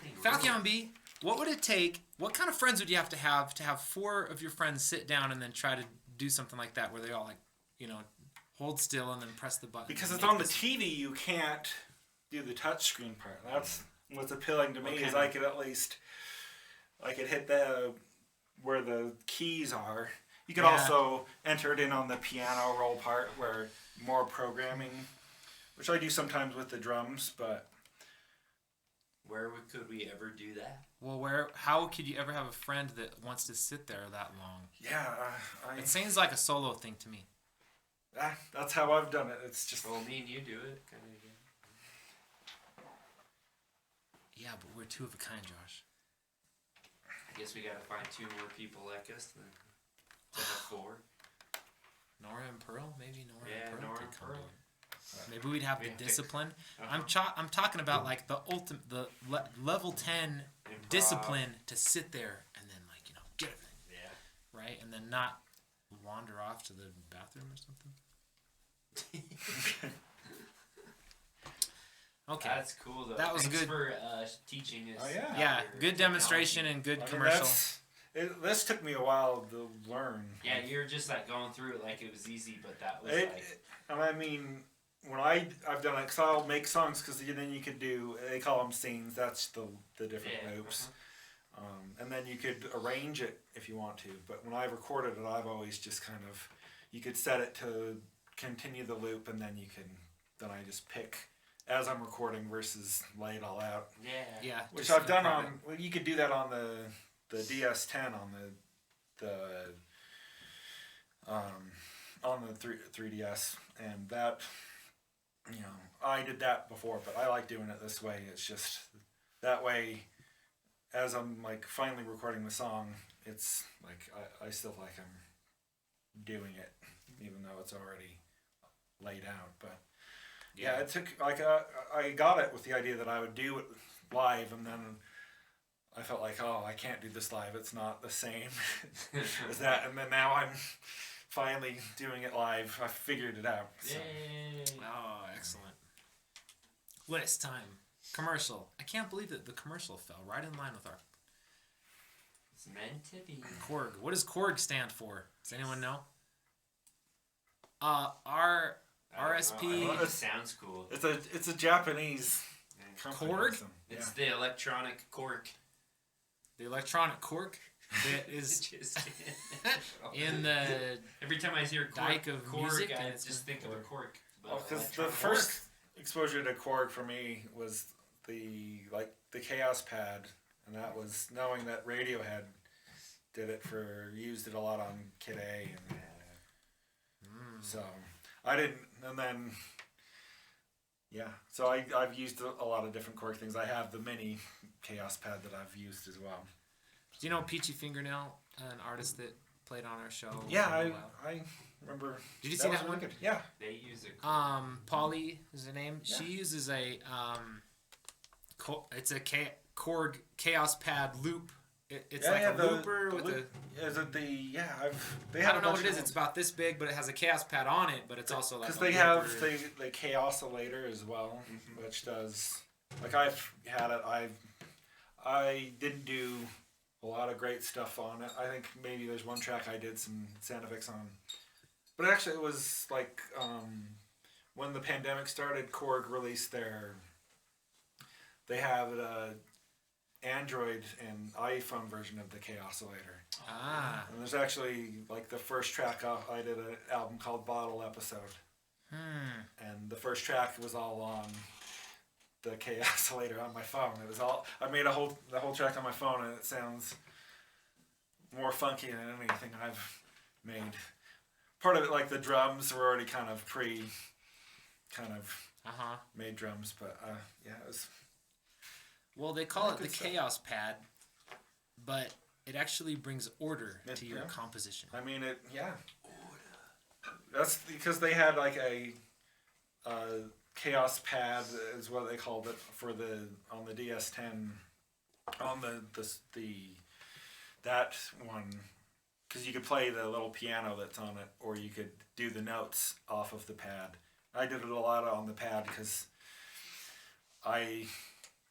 Speaker 2: Hey,
Speaker 1: Falcon B. What would it take? What kind of friends would you have to have 4 of your friends sit down and then try to do something like that, where they all like, hold still and then press the button?
Speaker 3: Because
Speaker 1: and
Speaker 3: it's
Speaker 1: make
Speaker 3: on the
Speaker 1: this-
Speaker 3: TV, you can't do the touchscreen part. That's what's appealing to me
Speaker 2: Okay.
Speaker 3: is I could at least hit the where the keys are. You could
Speaker 1: Yeah.
Speaker 3: also enter it in on the piano roll part where more programming, which I do sometimes with the drums, but
Speaker 2: could we ever do that?
Speaker 1: Well, how could you ever have a friend that wants to sit there that long?
Speaker 3: yeah,
Speaker 1: It seems like a solo thing to me.
Speaker 3: that's how I've done it. It's just
Speaker 2: Well, me and you do it, kind of.
Speaker 1: Yeah, but we're 2 of a kind, Josh.
Speaker 2: I guess we gotta find 2 more people like us then to have 4.
Speaker 1: Nora and Pearl, maybe Nora
Speaker 2: Yeah,
Speaker 1: and Pearl.
Speaker 2: Nora
Speaker 1: could
Speaker 2: and
Speaker 1: come
Speaker 2: Pearl.
Speaker 1: in. Maybe we'd have
Speaker 2: We
Speaker 1: the
Speaker 2: have to-
Speaker 1: discipline.
Speaker 2: Uh-huh.
Speaker 1: I'm talking about like the ultimate, level 10
Speaker 2: Improv.
Speaker 1: discipline to sit there and then like get everything
Speaker 2: Yeah.
Speaker 1: right, and then not wander off to the bathroom or something. Okay.
Speaker 2: That's cool though.
Speaker 1: That was
Speaker 2: Thanks
Speaker 1: good.
Speaker 2: for teaching us.
Speaker 3: Oh, yeah.
Speaker 2: about
Speaker 1: Yeah,
Speaker 2: your
Speaker 1: good
Speaker 2: technology.
Speaker 1: demonstration and good
Speaker 3: I mean,
Speaker 1: commercial.
Speaker 3: this took me a while to learn.
Speaker 2: Yeah, you're just like going through it like it was easy, but that was
Speaker 3: It,
Speaker 2: like.
Speaker 3: and I mean, when I've done it, cause I'll make songs, cause then you could do, they call them scenes. That's the different
Speaker 2: Yeah,
Speaker 3: loops, and then you could arrange it if you want to. But when I recorded it, I've always just kind of, you could set it to continue the loop, and then then I just pick as I'm recording versus lay it all out.
Speaker 2: Yeah.
Speaker 1: Yeah,
Speaker 3: Which
Speaker 1: just
Speaker 3: I've done
Speaker 1: part
Speaker 3: on. Well, you could do that on the DS10 on the 3DS, and that, I did that before, but I like doing it this way. It's just that way, as I'm like finally recording the song, it's like I still feel like I'm doing it, even though it's already laid out. But yeah, it took like I got it with the idea that I would do it live, and then I felt like, oh, I can't do this live. It's not the same as that. And then now I'm finally doing it live. I figured it out. So.
Speaker 2: Yay.
Speaker 1: Oh, excellent. List time. Commercial. I can't believe that the commercial fell right in line with our
Speaker 2: It's meant to be.
Speaker 1: Korg. What does Korg stand for? Does anyone know? Our RSP.
Speaker 2: It sounds cool.
Speaker 3: It's a Japanese company.
Speaker 1: Korg?
Speaker 3: So, yeah.
Speaker 2: It's the electronic cork.
Speaker 1: The electronic cork that is
Speaker 2: Just
Speaker 1: in the
Speaker 2: every time I hear
Speaker 1: Dyke
Speaker 2: cork,
Speaker 1: of
Speaker 2: cork,
Speaker 1: music,
Speaker 2: I
Speaker 1: and it's
Speaker 2: just
Speaker 1: gonna
Speaker 2: think of a cork. But
Speaker 3: Because the
Speaker 2: electronic
Speaker 3: first exposure to Korg for me was the Chaos Pad, and that was knowing that Radiohead used it a lot on Kid A, and so I didn't, and then yeah, so I've used a lot of different Korg things. I have the mini Chaos Pad that I've used as well.
Speaker 1: Do you know Peachy Fingernail, an artist that played on our show?
Speaker 3: Yeah,
Speaker 1: for a while?
Speaker 3: I remember.
Speaker 1: Did you see
Speaker 3: was
Speaker 1: that
Speaker 3: really
Speaker 1: one?
Speaker 3: good. Yeah.
Speaker 2: They use it.
Speaker 1: Polly is her name.
Speaker 3: Yeah.
Speaker 1: She uses a it's a Korg Chaos Pad loop. It's like a looper with
Speaker 3: loop. Is it the they
Speaker 1: I
Speaker 3: have
Speaker 1: don't
Speaker 3: a
Speaker 1: know what
Speaker 3: bunch
Speaker 1: it is.
Speaker 3: of
Speaker 1: It's about this big, but it has a Chaos Pad on it. But it's also like
Speaker 3: because
Speaker 1: a
Speaker 3: they
Speaker 1: looper.
Speaker 3: have the Chaos Oscillator as well, which does like I've had it. I didn't do a lot of great stuff on it. I think maybe there's one track I did some sound effects on, but actually it was like when the pandemic started, Korg released they have a Android and iPhone version of the Chaos Oscillator.
Speaker 1: Ah.
Speaker 3: And there's actually like the first track I did an album called Bottle Episode. And the first track was all on the Chaos Oscillator on my phone. It was all I made the whole track on my phone, and it sounds more funky than anything I've made. Part of it, like the drums were already kind of made drums, but yeah, it was.
Speaker 1: Well, they call it the
Speaker 3: good stuff.
Speaker 1: Chaos Pad, but it actually brings order
Speaker 3: Yeah,
Speaker 1: to your
Speaker 3: yeah.
Speaker 1: composition.
Speaker 3: I mean it. Yeah. That's because they had like a Chaos Pad is what they called it on the DS10 on that one, because you could play the little piano that's on it, or you could do the notes off of the pad. I did it a lot on the pad because I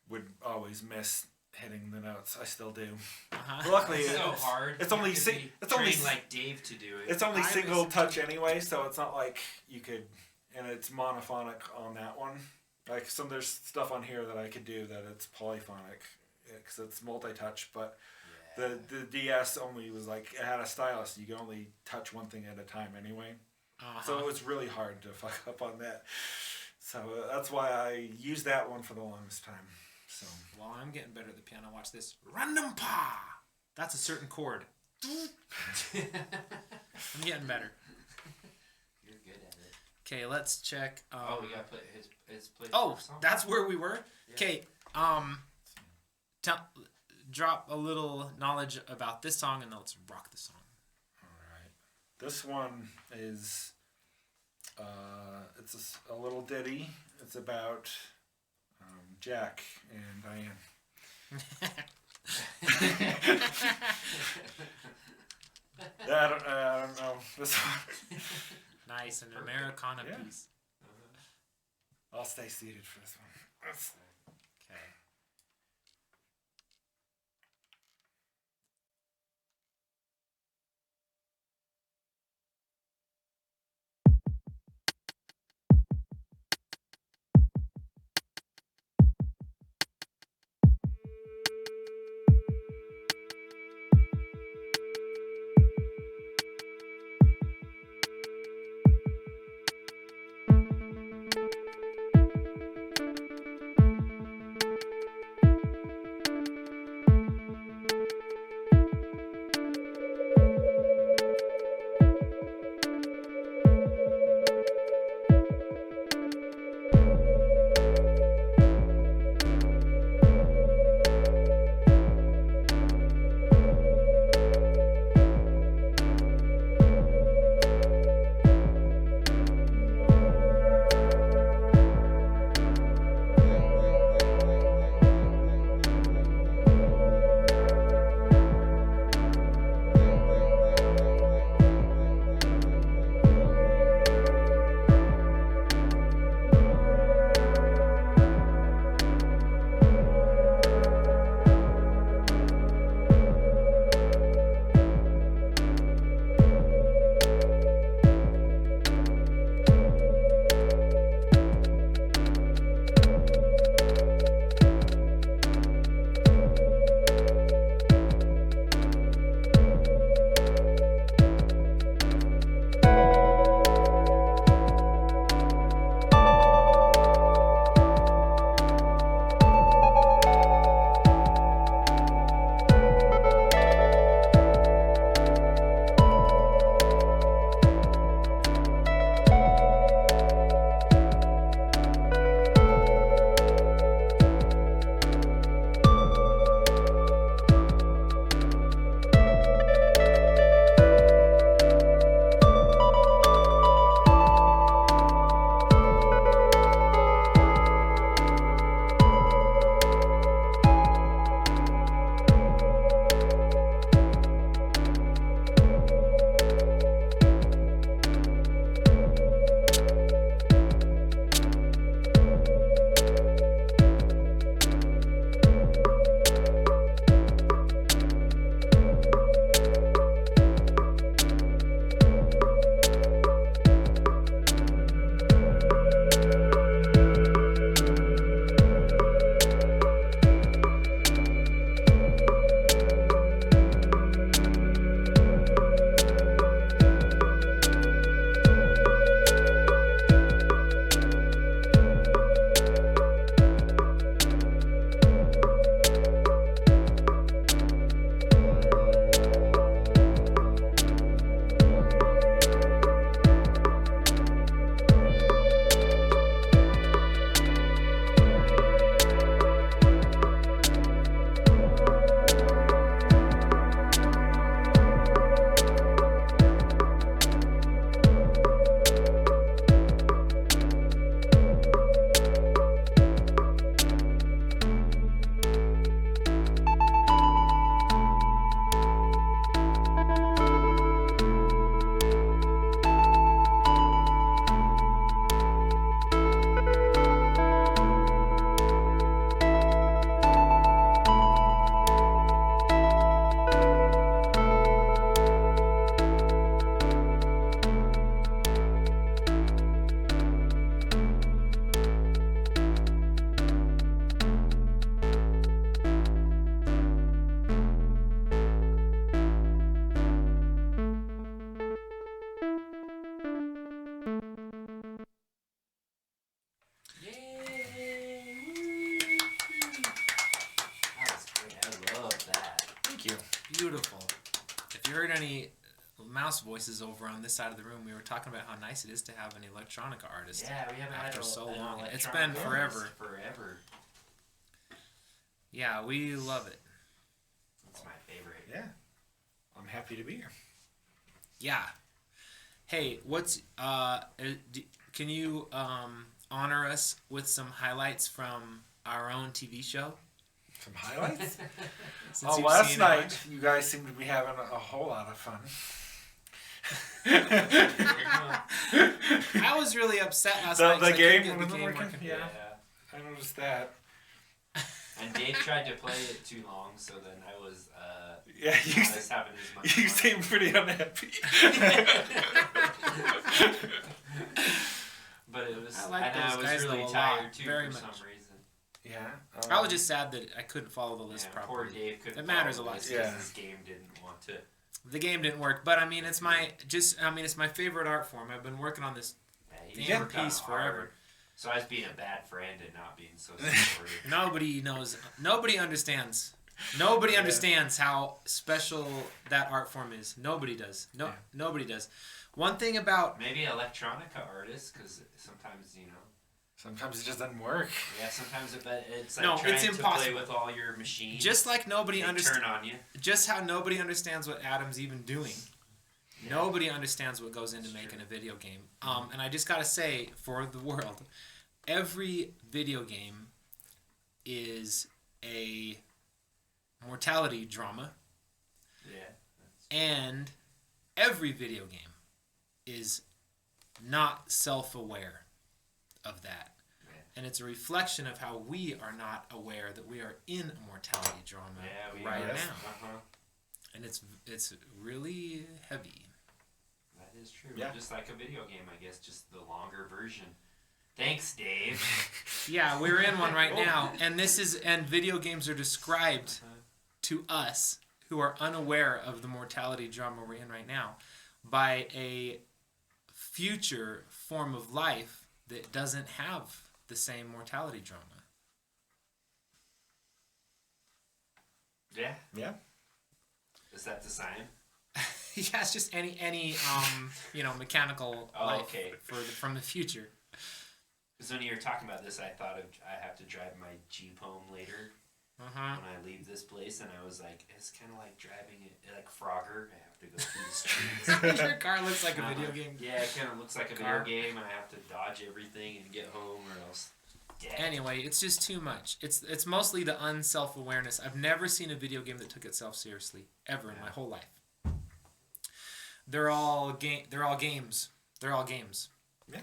Speaker 3: would always miss hitting the notes. I still do.
Speaker 1: Uh-huh.
Speaker 3: Luckily,
Speaker 2: It's so hard.
Speaker 3: It's
Speaker 2: You
Speaker 3: only
Speaker 2: could be
Speaker 3: it's only
Speaker 2: trained like Dave to do it.
Speaker 3: it's only
Speaker 1: I
Speaker 3: single
Speaker 1: was-
Speaker 3: touch anyway, so it's not like you could, and it's monophonic on that one. Like there's stuff on here that I could do that it's polyphonic because it's multi-touch, but the DS only was like it had a stylus. You could only touch one thing at a time anyway, so it was really hard to fuck up on that. So that's why I used that one for the longest time. So
Speaker 1: Well, I'm getting better at the piano. Watch this. Random pa. That's a certain chord. I'm getting better.
Speaker 2: You're good at it.
Speaker 1: Okay, let's check.
Speaker 2: We gotta put his place.
Speaker 1: Oh, that's where we were. Okay. Drop a little knowledge about this song, and then let's rock the song.
Speaker 3: all right, this one is It's a little ditty. It's about Jack and Diane. I don't know. This one.
Speaker 1: Nice, an Americana
Speaker 3: Yeah.
Speaker 1: piece.
Speaker 3: I'll stay seated for this one.
Speaker 1: Okay. Beautiful. If you heard any mouse voices over on this side of the room, we were talking about how nice it is to have an electronica artist.
Speaker 2: Yeah, we haven't
Speaker 1: after
Speaker 2: had
Speaker 1: so
Speaker 2: an
Speaker 1: long. It's
Speaker 2: electronic
Speaker 1: been
Speaker 2: artist
Speaker 1: forever.
Speaker 2: Forever.
Speaker 1: Yeah, we love it.
Speaker 2: That's my favorite.
Speaker 3: Yeah. I'm happy to be here.
Speaker 1: Yeah. Hey, can you honor us with some highlights from our own TV show?
Speaker 3: Some highlights?
Speaker 1: Since you've
Speaker 3: Last
Speaker 1: seen it
Speaker 3: night,
Speaker 1: much?
Speaker 3: you guys seem to be having a whole lot of fun.
Speaker 1: I was really upset last night. 'cause
Speaker 3: The
Speaker 1: I couldn't
Speaker 3: game
Speaker 1: get the
Speaker 3: wasn't
Speaker 1: game
Speaker 3: working?
Speaker 1: working.
Speaker 3: Yeah. I noticed that.
Speaker 2: And Dave tried to play it too long, so then I was
Speaker 3: Yeah,
Speaker 2: I was having as much
Speaker 3: you
Speaker 2: fun.
Speaker 3: seem pretty unhappy.
Speaker 2: But it was,
Speaker 1: I like
Speaker 2: and
Speaker 1: those
Speaker 2: I was
Speaker 1: guys,
Speaker 2: really
Speaker 1: though, a lot,
Speaker 2: tired too
Speaker 1: very
Speaker 2: for
Speaker 1: much.
Speaker 2: some reason.
Speaker 3: Yeah.
Speaker 1: I was just sad that I couldn't follow the list
Speaker 2: Yeah, poor
Speaker 1: properly.
Speaker 2: Dave couldn't.
Speaker 1: It matters
Speaker 2: follow
Speaker 1: a lot.
Speaker 2: this
Speaker 3: Yeah.
Speaker 2: 'cause His game didn't want to.
Speaker 1: The game didn't work, but I mean, it's my favorite art form. I've been working on this
Speaker 2: Yeah, he
Speaker 1: damn
Speaker 2: worked on
Speaker 1: piece
Speaker 2: it hard.
Speaker 1: forever.
Speaker 2: So I was being a bad friend and not being so supportive.
Speaker 1: Nobody knows. Nobody understands. Nobody understands how special that art form is. Nobody does. Nobody does. One thing about
Speaker 2: Maybe electronica artists, because sometimes
Speaker 3: Sometimes it just doesn't work.
Speaker 2: yeah, sometimes it's like
Speaker 1: No,
Speaker 2: trying
Speaker 1: it's
Speaker 2: to
Speaker 1: impossible.
Speaker 2: play with all your machines.
Speaker 1: just like nobody
Speaker 2: they
Speaker 1: understands.
Speaker 2: turn on you.
Speaker 1: Just how nobody understands what Adam's even doing.
Speaker 2: Yeah.
Speaker 1: Nobody understands what goes into making a video game. And I just gotta say, for the world, every video game is a mortality drama,
Speaker 2: Yeah.
Speaker 1: and every video game is not self-aware of that.
Speaker 2: Yeah.
Speaker 1: And it's a reflection of how we are not aware that we are in a mortality drama
Speaker 2: Yeah, we
Speaker 1: right
Speaker 2: are.
Speaker 1: now.
Speaker 2: Uh-huh.
Speaker 1: And it's really heavy.
Speaker 2: That is true.
Speaker 3: Yeah.
Speaker 2: Just like a video game, I guess, just the longer version. Thanks, Dave.
Speaker 1: Yeah, we're in one right now, and video games are described to us who are unaware of the mortality drama we're in right now by a future form of life that doesn't have the same mortality drama.
Speaker 2: Yeah.
Speaker 3: Yeah.
Speaker 2: Is that the sign?
Speaker 1: Yeah, it's just any mechanical
Speaker 2: Oh,
Speaker 1: life
Speaker 2: okay.
Speaker 1: from the future.
Speaker 2: Because when you were talking about this, I thought I have to drive my Jeep home later
Speaker 1: Uh-huh.
Speaker 2: when I leave this place, and I was like, it's kind of like driving it like Frogger. I have to go through the streets.
Speaker 1: Your car looks like a video game.
Speaker 2: Yeah, it kind of looks like a
Speaker 1: Car.
Speaker 2: video game. I have to dodge everything and get home, or else. Dead.
Speaker 1: Anyway, it's just too much. It's mostly the unself-awareness. I've never seen a video game that took itself seriously ever in my whole life. They're all games. They're all games.
Speaker 3: Yeah.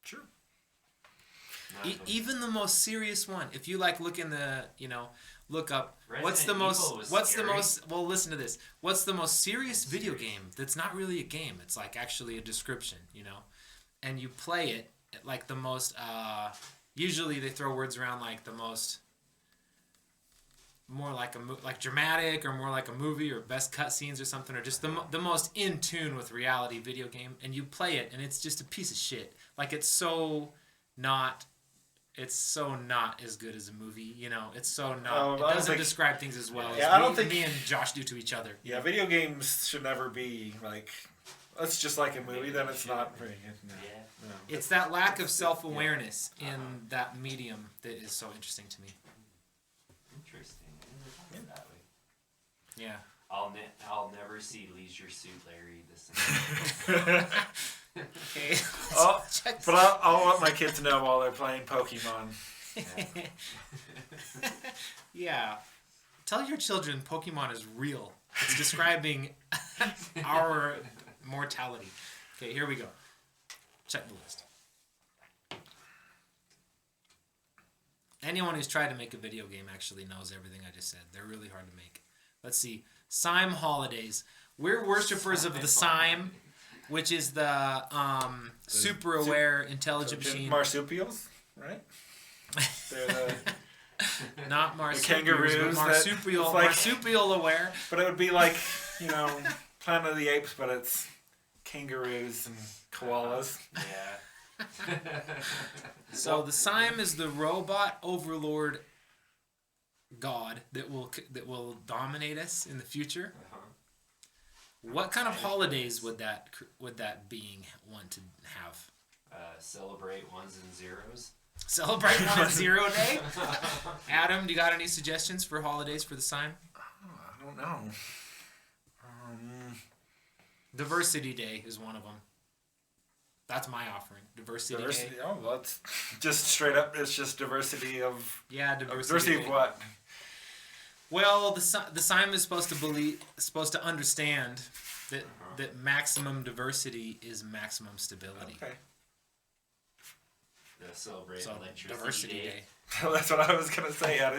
Speaker 3: Sure.
Speaker 1: Even the most serious one. If you look in the, look up what's
Speaker 2: Resident
Speaker 1: the
Speaker 2: Evil was
Speaker 1: most
Speaker 2: scary.
Speaker 1: well, listen to this. What's the most serious video game that's not really a game? It's like actually a description, and you play it at like the most usually they throw words around like the most more like like dramatic or more like a movie or best cutscenes or something, or just the most in tune with reality video game, and you play it and it's just a piece of shit. Like it's so not as good as a movie, It's so not.
Speaker 3: Oh,
Speaker 1: It
Speaker 3: I don't
Speaker 1: doesn't
Speaker 3: think-
Speaker 1: describe things as well
Speaker 3: Yeah,
Speaker 1: as
Speaker 3: I don't think-
Speaker 1: me and Josh do to each other.
Speaker 3: Yeah, video games should never be like. It's just like a movie. Then it's not very good. No.
Speaker 2: Yeah.
Speaker 3: No.
Speaker 1: It's that lack of self-awareness in that medium that is so interesting to me.
Speaker 2: Interesting. I never thought of it that way.
Speaker 1: Yeah.
Speaker 2: I'll never see Leisure Suit Larry the same.
Speaker 1: Okay.
Speaker 3: Oh,
Speaker 1: Check
Speaker 3: but I'll let my kids know while they're playing Pokemon.
Speaker 1: Yeah. Tell your children Pokemon is real. It's describing our mortality. Okay, here we go. Check the list. Anyone who's tried to make a video game actually knows everything I just said. They're really hard to make. Let's see. Sime Holidays. We're worshippers of the Sime, which is the super aware intelligent machine.
Speaker 3: Marsupials, right? They're the.
Speaker 1: Not marsupials,
Speaker 3: kangaroos
Speaker 1: but
Speaker 3: that-
Speaker 1: marsupial,
Speaker 3: it's like-
Speaker 1: marsupial aware.
Speaker 3: But it would be like, Planet of the Apes, but it's kangaroos and koalas.
Speaker 2: Yeah.
Speaker 1: So the Sime is the robot overlord god that will dominate us in the future.
Speaker 2: Uh-huh.
Speaker 1: What kind of holidays would that being want to have?
Speaker 2: Celebrate ones and zeros.
Speaker 1: Celebrate 1-0 day? Adam, do you got any suggestions for holidays for the Sime?
Speaker 3: Oh, I don't know.
Speaker 1: Diversity Day is one of them. That's my offering. Diversity
Speaker 3: Diversity.
Speaker 1: Day.
Speaker 3: Oh, well, that's just straight up. It's just diversity of.
Speaker 1: Yeah, diversity.
Speaker 3: Diversity
Speaker 1: Day.
Speaker 3: of what?
Speaker 1: Well, the Simon is supposed to understand that maximum diversity is maximum stability.
Speaker 3: Okay.
Speaker 2: The celebrate
Speaker 1: So
Speaker 2: electricity
Speaker 1: Diversity Day.
Speaker 3: That's what I was gonna say. I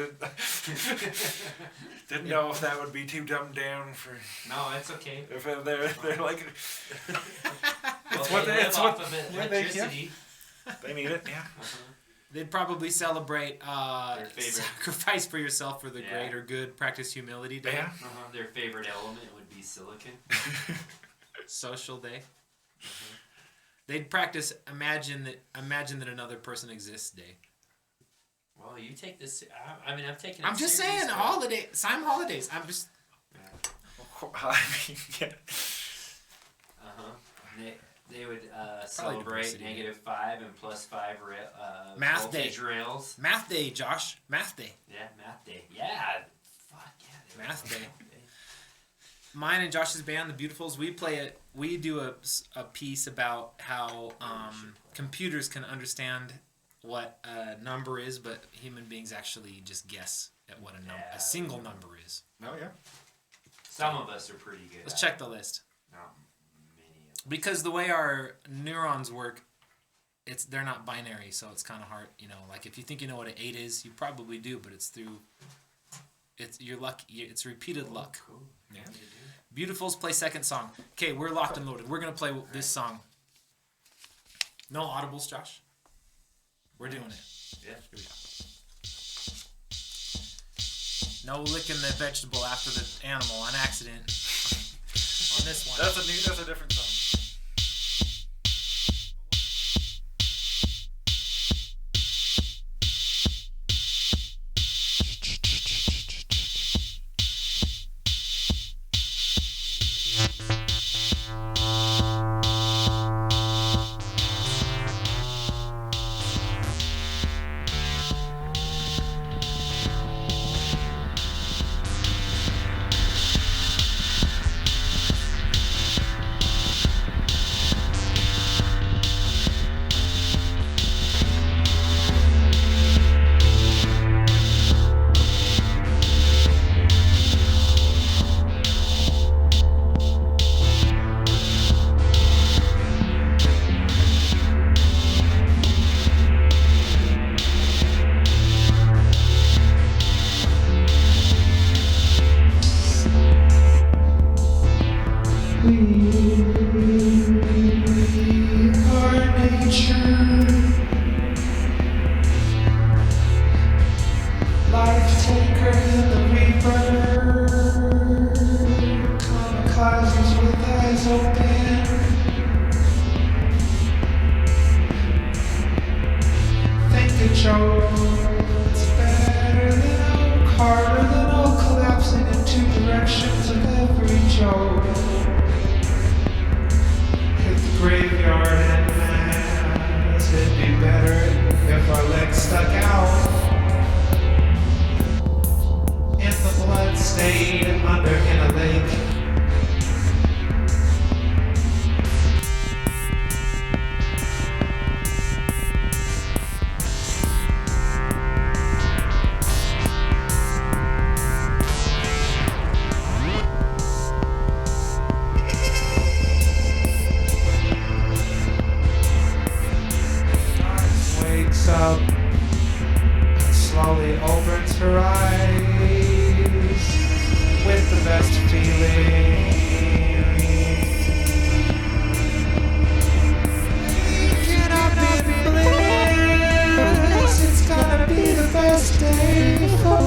Speaker 3: didn't know if that would be too dumbed down for.
Speaker 2: No, it's okay.
Speaker 3: If they're like.
Speaker 2: Well,
Speaker 3: what
Speaker 2: they
Speaker 3: they-
Speaker 2: live
Speaker 3: it's
Speaker 2: off
Speaker 3: what-
Speaker 2: of it,
Speaker 3: yeah, they-
Speaker 2: electricity.
Speaker 3: They need it. Yeah.
Speaker 1: They'd probably celebrate
Speaker 2: Their favorite.
Speaker 1: sacrifice for yourself for the
Speaker 2: Yeah.
Speaker 1: greater good. Practice humility day.
Speaker 3: Yeah.
Speaker 2: Their favorite element would be silicon.
Speaker 1: Social day. They'd practice imagine that another person exists day.
Speaker 2: Well, you take this. I mean, I'm taking. It
Speaker 1: I'm just
Speaker 2: serious,
Speaker 1: saying
Speaker 2: but-
Speaker 1: Simon holidays. I'm just
Speaker 3: I mean, yeah.
Speaker 2: They would celebrate
Speaker 1: diversity.
Speaker 2: -5 and +5
Speaker 1: Math
Speaker 2: voltage
Speaker 1: day.
Speaker 2: rails.
Speaker 1: math day, Josh. Math day.
Speaker 2: Yeah, math day. Yeah, fuck yeah. they
Speaker 1: Math
Speaker 2: would.
Speaker 1: day. Mine and Josh's band, the Beautifuls, we do a piece about how computers can understand what a number is, but human beings actually just guess at what a single number is.
Speaker 3: Oh yeah.
Speaker 2: Some of us are pretty good.
Speaker 1: Let's
Speaker 2: at
Speaker 1: check the list.
Speaker 2: it. Not many of them.
Speaker 1: Because the way our neurons work, they're not binary, so it's kind of hard. Like if you think you know what an 8 is, you probably do, but it's your luck. It's repeated luck.
Speaker 2: Cool.
Speaker 3: Yeah.
Speaker 1: Beautifuls play second song. Okay, we're locked and loaded. We're gonna play this song. No audibles, Josh. We're doing it.
Speaker 2: Yeah.
Speaker 1: Here we go. No licking the vegetable after the animal on accident. On this one.
Speaker 3: That's a different song.
Speaker 9: It's better than oak, harder than oak, collapsing in two directions of every joke. Hit the graveyard and mass, it'd be better if our legs stuck out. And the blood stayed under in a lake. Wakes up and slowly opens her eyes with the best feeling. Cannot be bliss. It's gonna be the best day for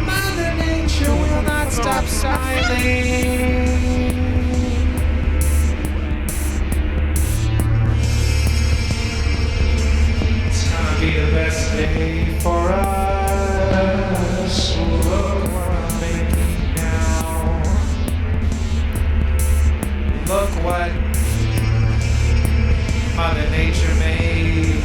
Speaker 9: Mother Nature will not stop smiling. Be the best day for us. Look what I'm making now. Look what Mother Nature made.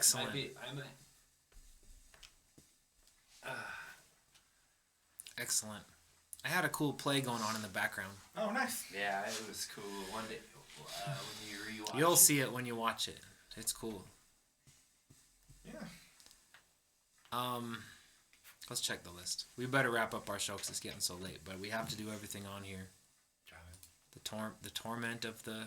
Speaker 1: Excellent. Excellent. I had a cool play going on in the background.
Speaker 3: Oh, nice.
Speaker 2: Yeah, it was cool. One day, when you rewatch
Speaker 1: You'll
Speaker 2: it.
Speaker 1: see it when you watch it. It's cool.
Speaker 3: Yeah.
Speaker 1: Let's check the list. We better wrap up our show because it's getting so late. But we have to do everything on here. The torment of the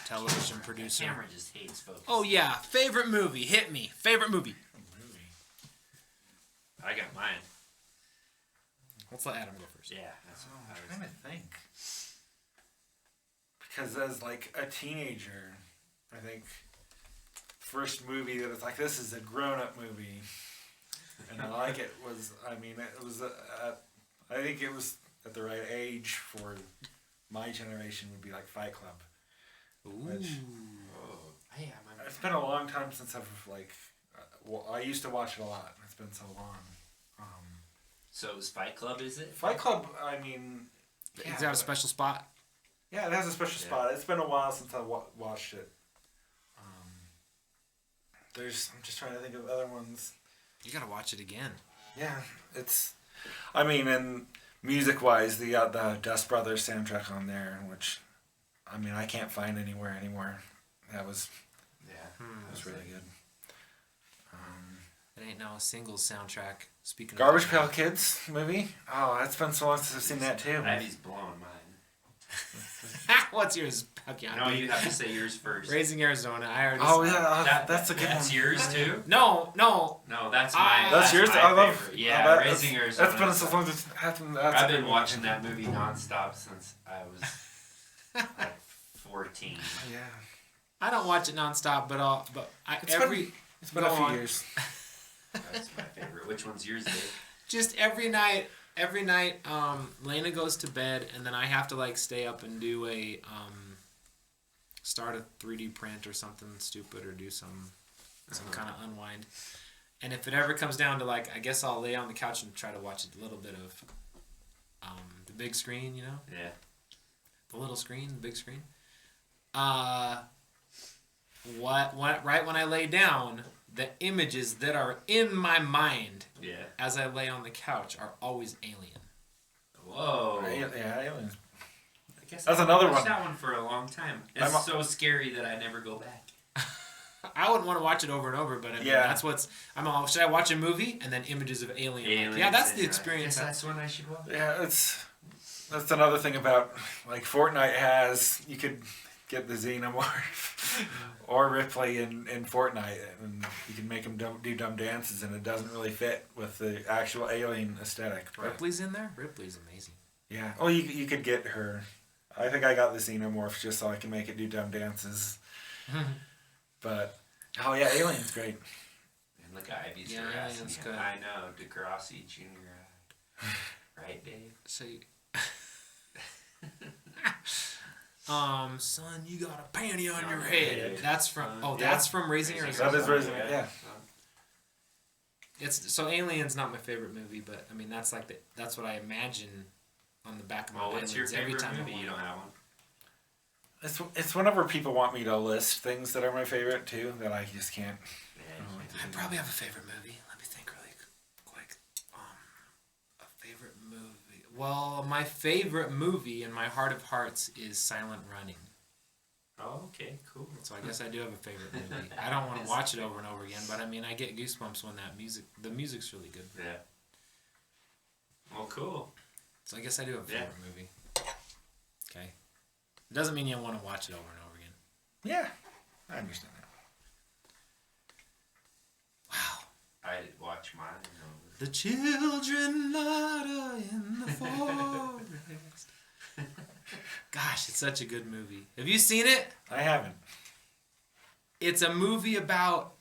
Speaker 1: television producer.
Speaker 2: Cameron just hates focus.
Speaker 1: Oh yeah, favorite movie. Hit me. Favorite movie.
Speaker 2: I got mine.
Speaker 1: Let's let Adam go first.
Speaker 2: Yeah, that's what I
Speaker 3: I'm
Speaker 2: was.
Speaker 3: trying to think. Because as like a teenager, I think first movie that it's like this is a grown-up movie, and I like it was. I mean, it was. I think it was at the right age for my generation. Would be like Fight Club. Which,
Speaker 2: Oh, yeah, mine.
Speaker 3: it's been a long time since I've like. Well, I used to watch it a lot. It's been so long.
Speaker 2: So it was Fight Club, is it?
Speaker 3: Fight Club. I mean, yeah,
Speaker 1: Is that a special spot?
Speaker 3: Yeah, it has a special
Speaker 2: Yeah.
Speaker 3: spot. It's been a while since I watched it. I'm just trying to think of other ones.
Speaker 1: You gotta watch it again.
Speaker 3: Yeah, it's. I mean, and music-wise, the Dust Brothers soundtrack on there, which, I mean, I can't find anywhere anymore. That was really good.
Speaker 1: It ain't no singles soundtrack. Speaking
Speaker 3: Garbage
Speaker 1: of
Speaker 3: Pail Kids movie. Oh, it's been so long since I've seen that too.
Speaker 2: Abby's blowing mine.
Speaker 1: What's yours? Okay,
Speaker 2: No, you have to say yours first.
Speaker 1: Raising Arizona. I already.
Speaker 3: Oh
Speaker 1: said-
Speaker 3: yeah, that's a good
Speaker 2: That's
Speaker 3: one.
Speaker 2: yours too.
Speaker 1: No.
Speaker 2: No, that's mine.
Speaker 3: That's yours.
Speaker 2: My
Speaker 3: I love.
Speaker 2: favorite. Yeah,
Speaker 3: that-
Speaker 2: Raising Arizona.
Speaker 3: That's been so long since that's
Speaker 2: I've been watching that movie nonstop since I was like 14.
Speaker 3: Yeah,
Speaker 1: I don't watch it nonstop, but
Speaker 3: It's it's been
Speaker 1: Go
Speaker 3: a few
Speaker 1: on.
Speaker 3: years.
Speaker 2: That's my favorite. Which one's yours, Dave?
Speaker 1: just every night, Lena goes to bed, and then I have to like stay up and do a start a 3D print or something stupid, or do some kind of unwind. And if it ever comes down to like, I guess I'll lay on the couch and try to watch a little bit of the big screen, you know,
Speaker 2: Yeah.
Speaker 1: the little screen, the big screen. Right when I lay down, the images that are in my mind
Speaker 2: Yeah.
Speaker 1: as I lay on the couch are always Alien.
Speaker 2: Whoa.
Speaker 3: Yeah, aliens.
Speaker 2: I guess
Speaker 3: That's
Speaker 2: I
Speaker 3: another
Speaker 2: watched
Speaker 3: one.
Speaker 2: that one for a long time. It's
Speaker 3: I'm a-
Speaker 2: so scary that I never go back.
Speaker 1: I wouldn't want to watch it over and over, but I mean,
Speaker 3: Yeah.
Speaker 1: that's what's. Should I watch a movie and then images of Alien?
Speaker 2: Aliens
Speaker 1: Yeah, that's
Speaker 2: and,
Speaker 1: the experience.
Speaker 2: I guess that's when I should watch.
Speaker 3: Yeah, that's another thing about like Fortnite has. You could get the Xenomorph or Ripley in Fortnite, and you can make them do dumb dances, and it doesn't really fit with the actual Alien aesthetic. But
Speaker 1: Ripley's in there. Ripley's amazing.
Speaker 3: yeah, oh, you could get her. I think I got the Xenomorph just so I can make it do dumb dances. But oh yeah, Alien's great.
Speaker 2: And look at Ivy's
Speaker 1: Yeah,
Speaker 2: harassing
Speaker 1: Alien's
Speaker 2: you.
Speaker 1: good.
Speaker 2: I know, Degrassi Jr. Right, Dave?
Speaker 1: So, son, you got a panty on your head. That's from. Oh,
Speaker 3: Yeah.
Speaker 1: that's from Raising Arizona.
Speaker 3: That is Raising Arizona, yeah.
Speaker 1: It's so Alien's not my favorite movie, but I mean that's like that's what I imagine on the back of my
Speaker 2: Well, what's your
Speaker 1: eyelids every
Speaker 2: favorite
Speaker 1: time
Speaker 2: movie?
Speaker 1: I
Speaker 2: You
Speaker 1: watch
Speaker 2: don't
Speaker 1: it.
Speaker 2: have one.
Speaker 3: It's whenever people want me to list things that are my favorite too that I just can't.
Speaker 2: Yeah,
Speaker 1: I probably have a favorite movie. Let me think really quick. A favorite movie. Well, my favorite movie in my heart of hearts is Silent Running.
Speaker 2: Oh, okay, cool.
Speaker 1: So I guess I do have a favorite movie. I don't want to watch it over and over again, but I mean I get goosebumps when the music's really good.
Speaker 2: Yeah. Well, cool.
Speaker 1: So I guess I do have a
Speaker 2: Yeah.
Speaker 1: favorite movie. Okay. It doesn't mean you want to watch it over and over again.
Speaker 3: Yeah, I understand that.
Speaker 1: Wow.
Speaker 2: I did watch mine. over.
Speaker 1: The children lie in the forest. Gosh, it's such a good movie. Have you seen it?
Speaker 3: I haven't.
Speaker 1: It's a movie about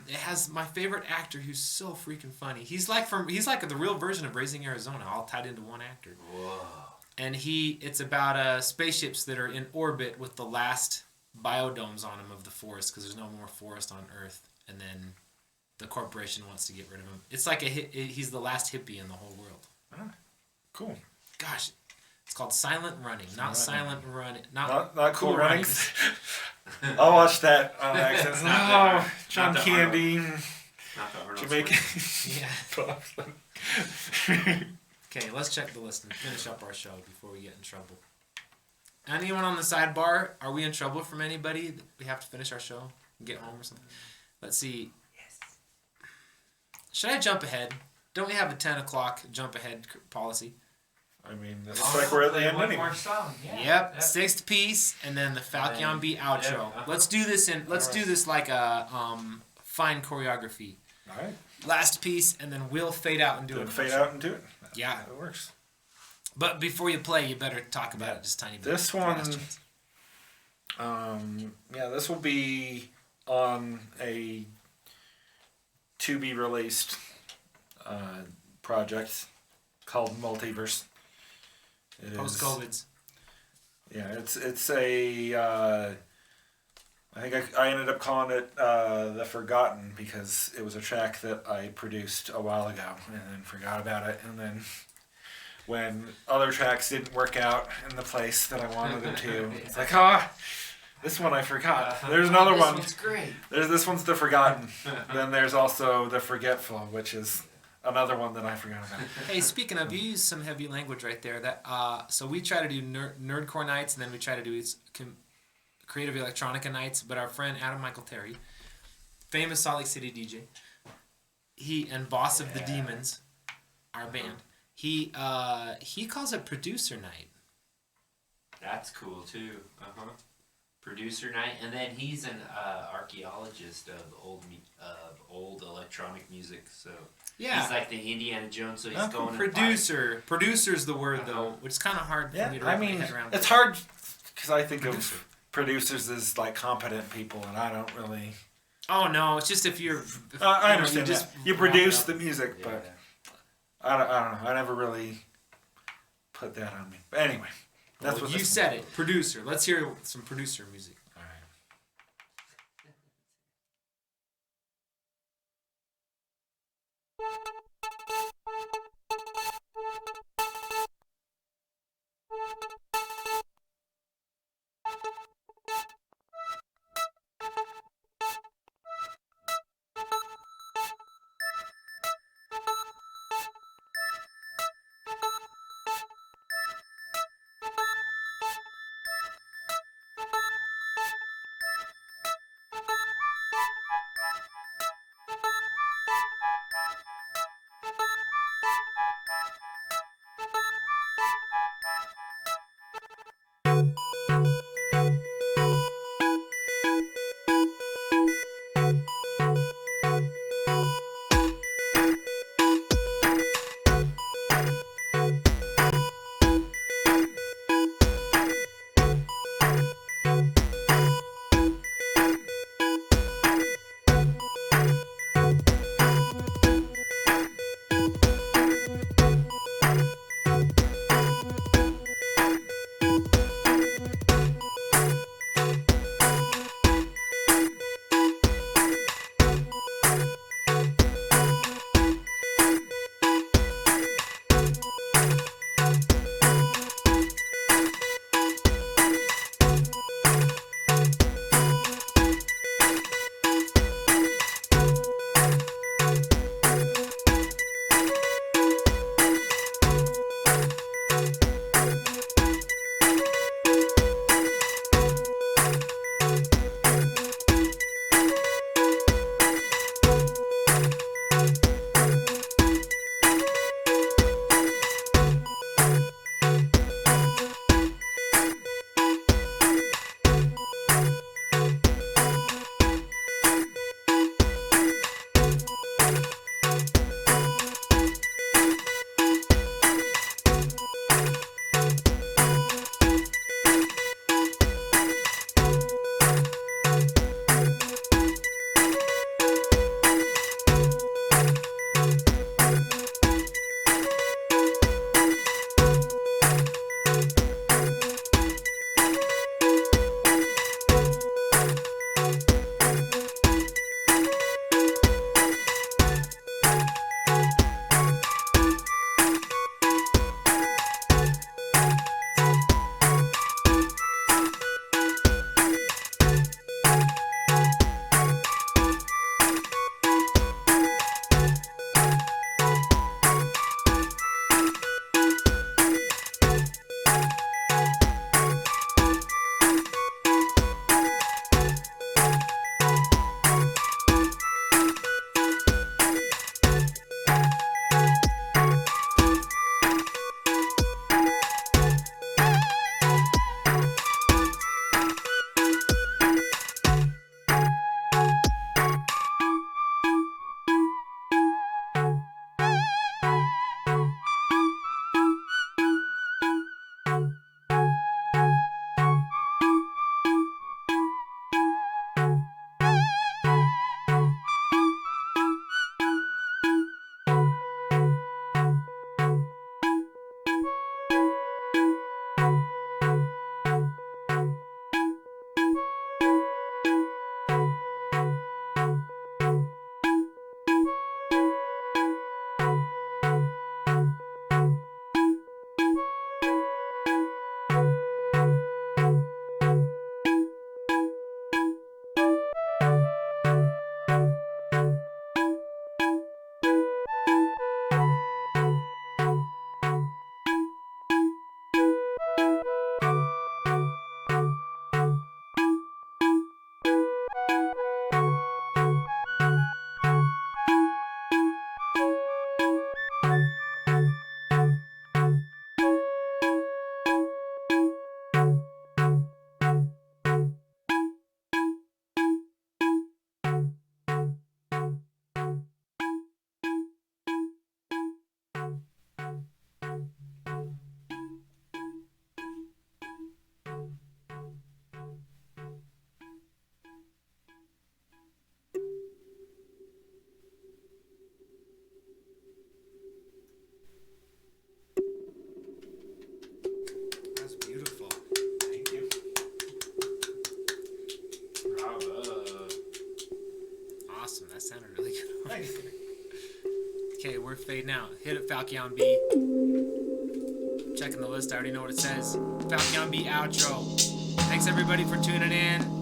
Speaker 1: it has my favorite actor who's so freaking funny. He's like the real version of Raising Arizona, all tied into one actor.
Speaker 2: Whoa.
Speaker 1: And it's about spaceships that are in orbit with the last biodomes on them of the forest because there's no more forest on Earth, and then the corporation wants to get rid of him. It's like he's the last hippie in the whole world.
Speaker 3: Ah, cool.
Speaker 1: Gosh, it's called Silent Running, not Silent Running,
Speaker 3: Not cool
Speaker 1: Cool
Speaker 3: runnings. I'll watch that on accident.
Speaker 2: not
Speaker 3: Oh, John
Speaker 2: the
Speaker 3: Candy,
Speaker 2: Not the Arnold
Speaker 3: Jamaican.
Speaker 2: Schwarzenegger.
Speaker 1: Yeah. Okay, let's check the list and finish up our show before we get in trouble. Anyone on the sidebar? Are we in trouble from anybody? We have to finish our show and get home or something. Let's see.
Speaker 2: Yes.
Speaker 1: Should I jump ahead? Don't we have a 10 o'clock jump ahead policy?
Speaker 3: I mean, it looks like we're at the end
Speaker 2: One
Speaker 3: anyway.
Speaker 2: more song. Yeah.
Speaker 1: Yep, sixth piece, and then the Falcon
Speaker 2: then-
Speaker 1: Beat outro.
Speaker 2: yep, uh-huh.
Speaker 1: Let's do this do this like a fine choreography.
Speaker 3: All right.
Speaker 1: Last piece, and then we'll fade out and do
Speaker 3: Do
Speaker 1: it.
Speaker 3: it fade out and do it.
Speaker 1: Yeah.
Speaker 3: That works.
Speaker 1: But before you play, you better talk about it just a tiny bit.
Speaker 3: This one, this will be on a to be released project called Multiverse. It is-
Speaker 1: Post COVIDs.
Speaker 3: Yeah, it's a. I think I ended up calling it The Forgotten because it was a track that I produced a while ago and then forgot about it. And then when other tracks didn't work out in the place that I wanted them to, it's like, this one I forgot. There's another
Speaker 2: This
Speaker 3: one.
Speaker 2: one's great.
Speaker 3: This one's The Forgotten. Then there's also The Forgetful, which is another one that I forgot about.
Speaker 1: Hey, speaking of, you used some heavy language right there. That so we try to do nerdcore nights, and then we try to do creative electronica nights. But our friend Adam Michael Terry, famous Salt Lake City DJ, he and boss of the Demons, our band, he calls it producer night.
Speaker 2: That's cool too. Producer night, and then he's an archaeologist of old electronic music. So
Speaker 1: Yeah.
Speaker 2: he's like the Indiana Jones. So he's
Speaker 1: Well,
Speaker 2: going
Speaker 1: Producer's the word though, which is kind of hard for me to wrap my head around.
Speaker 3: it's hard because I think of producers as like competent people, and I don't really.
Speaker 1: Oh no, it's just if you're.
Speaker 3: I understand
Speaker 1: just
Speaker 3: that. You
Speaker 1: wrap it
Speaker 3: produce
Speaker 1: up.
Speaker 3: the music, but I don't know. I never really put that on me. But anyway, that's
Speaker 1: Well,
Speaker 3: what
Speaker 1: you
Speaker 3: this
Speaker 1: said it. Producer. Let's hear some producer music.
Speaker 3: All right.
Speaker 1: That sounded really good.
Speaker 3: Thanks.
Speaker 1: Okay, we're fading out. Hit it, Falcon B. Checking the list. I already know what it says. Falcon B outro. Thanks everybody for tuning in.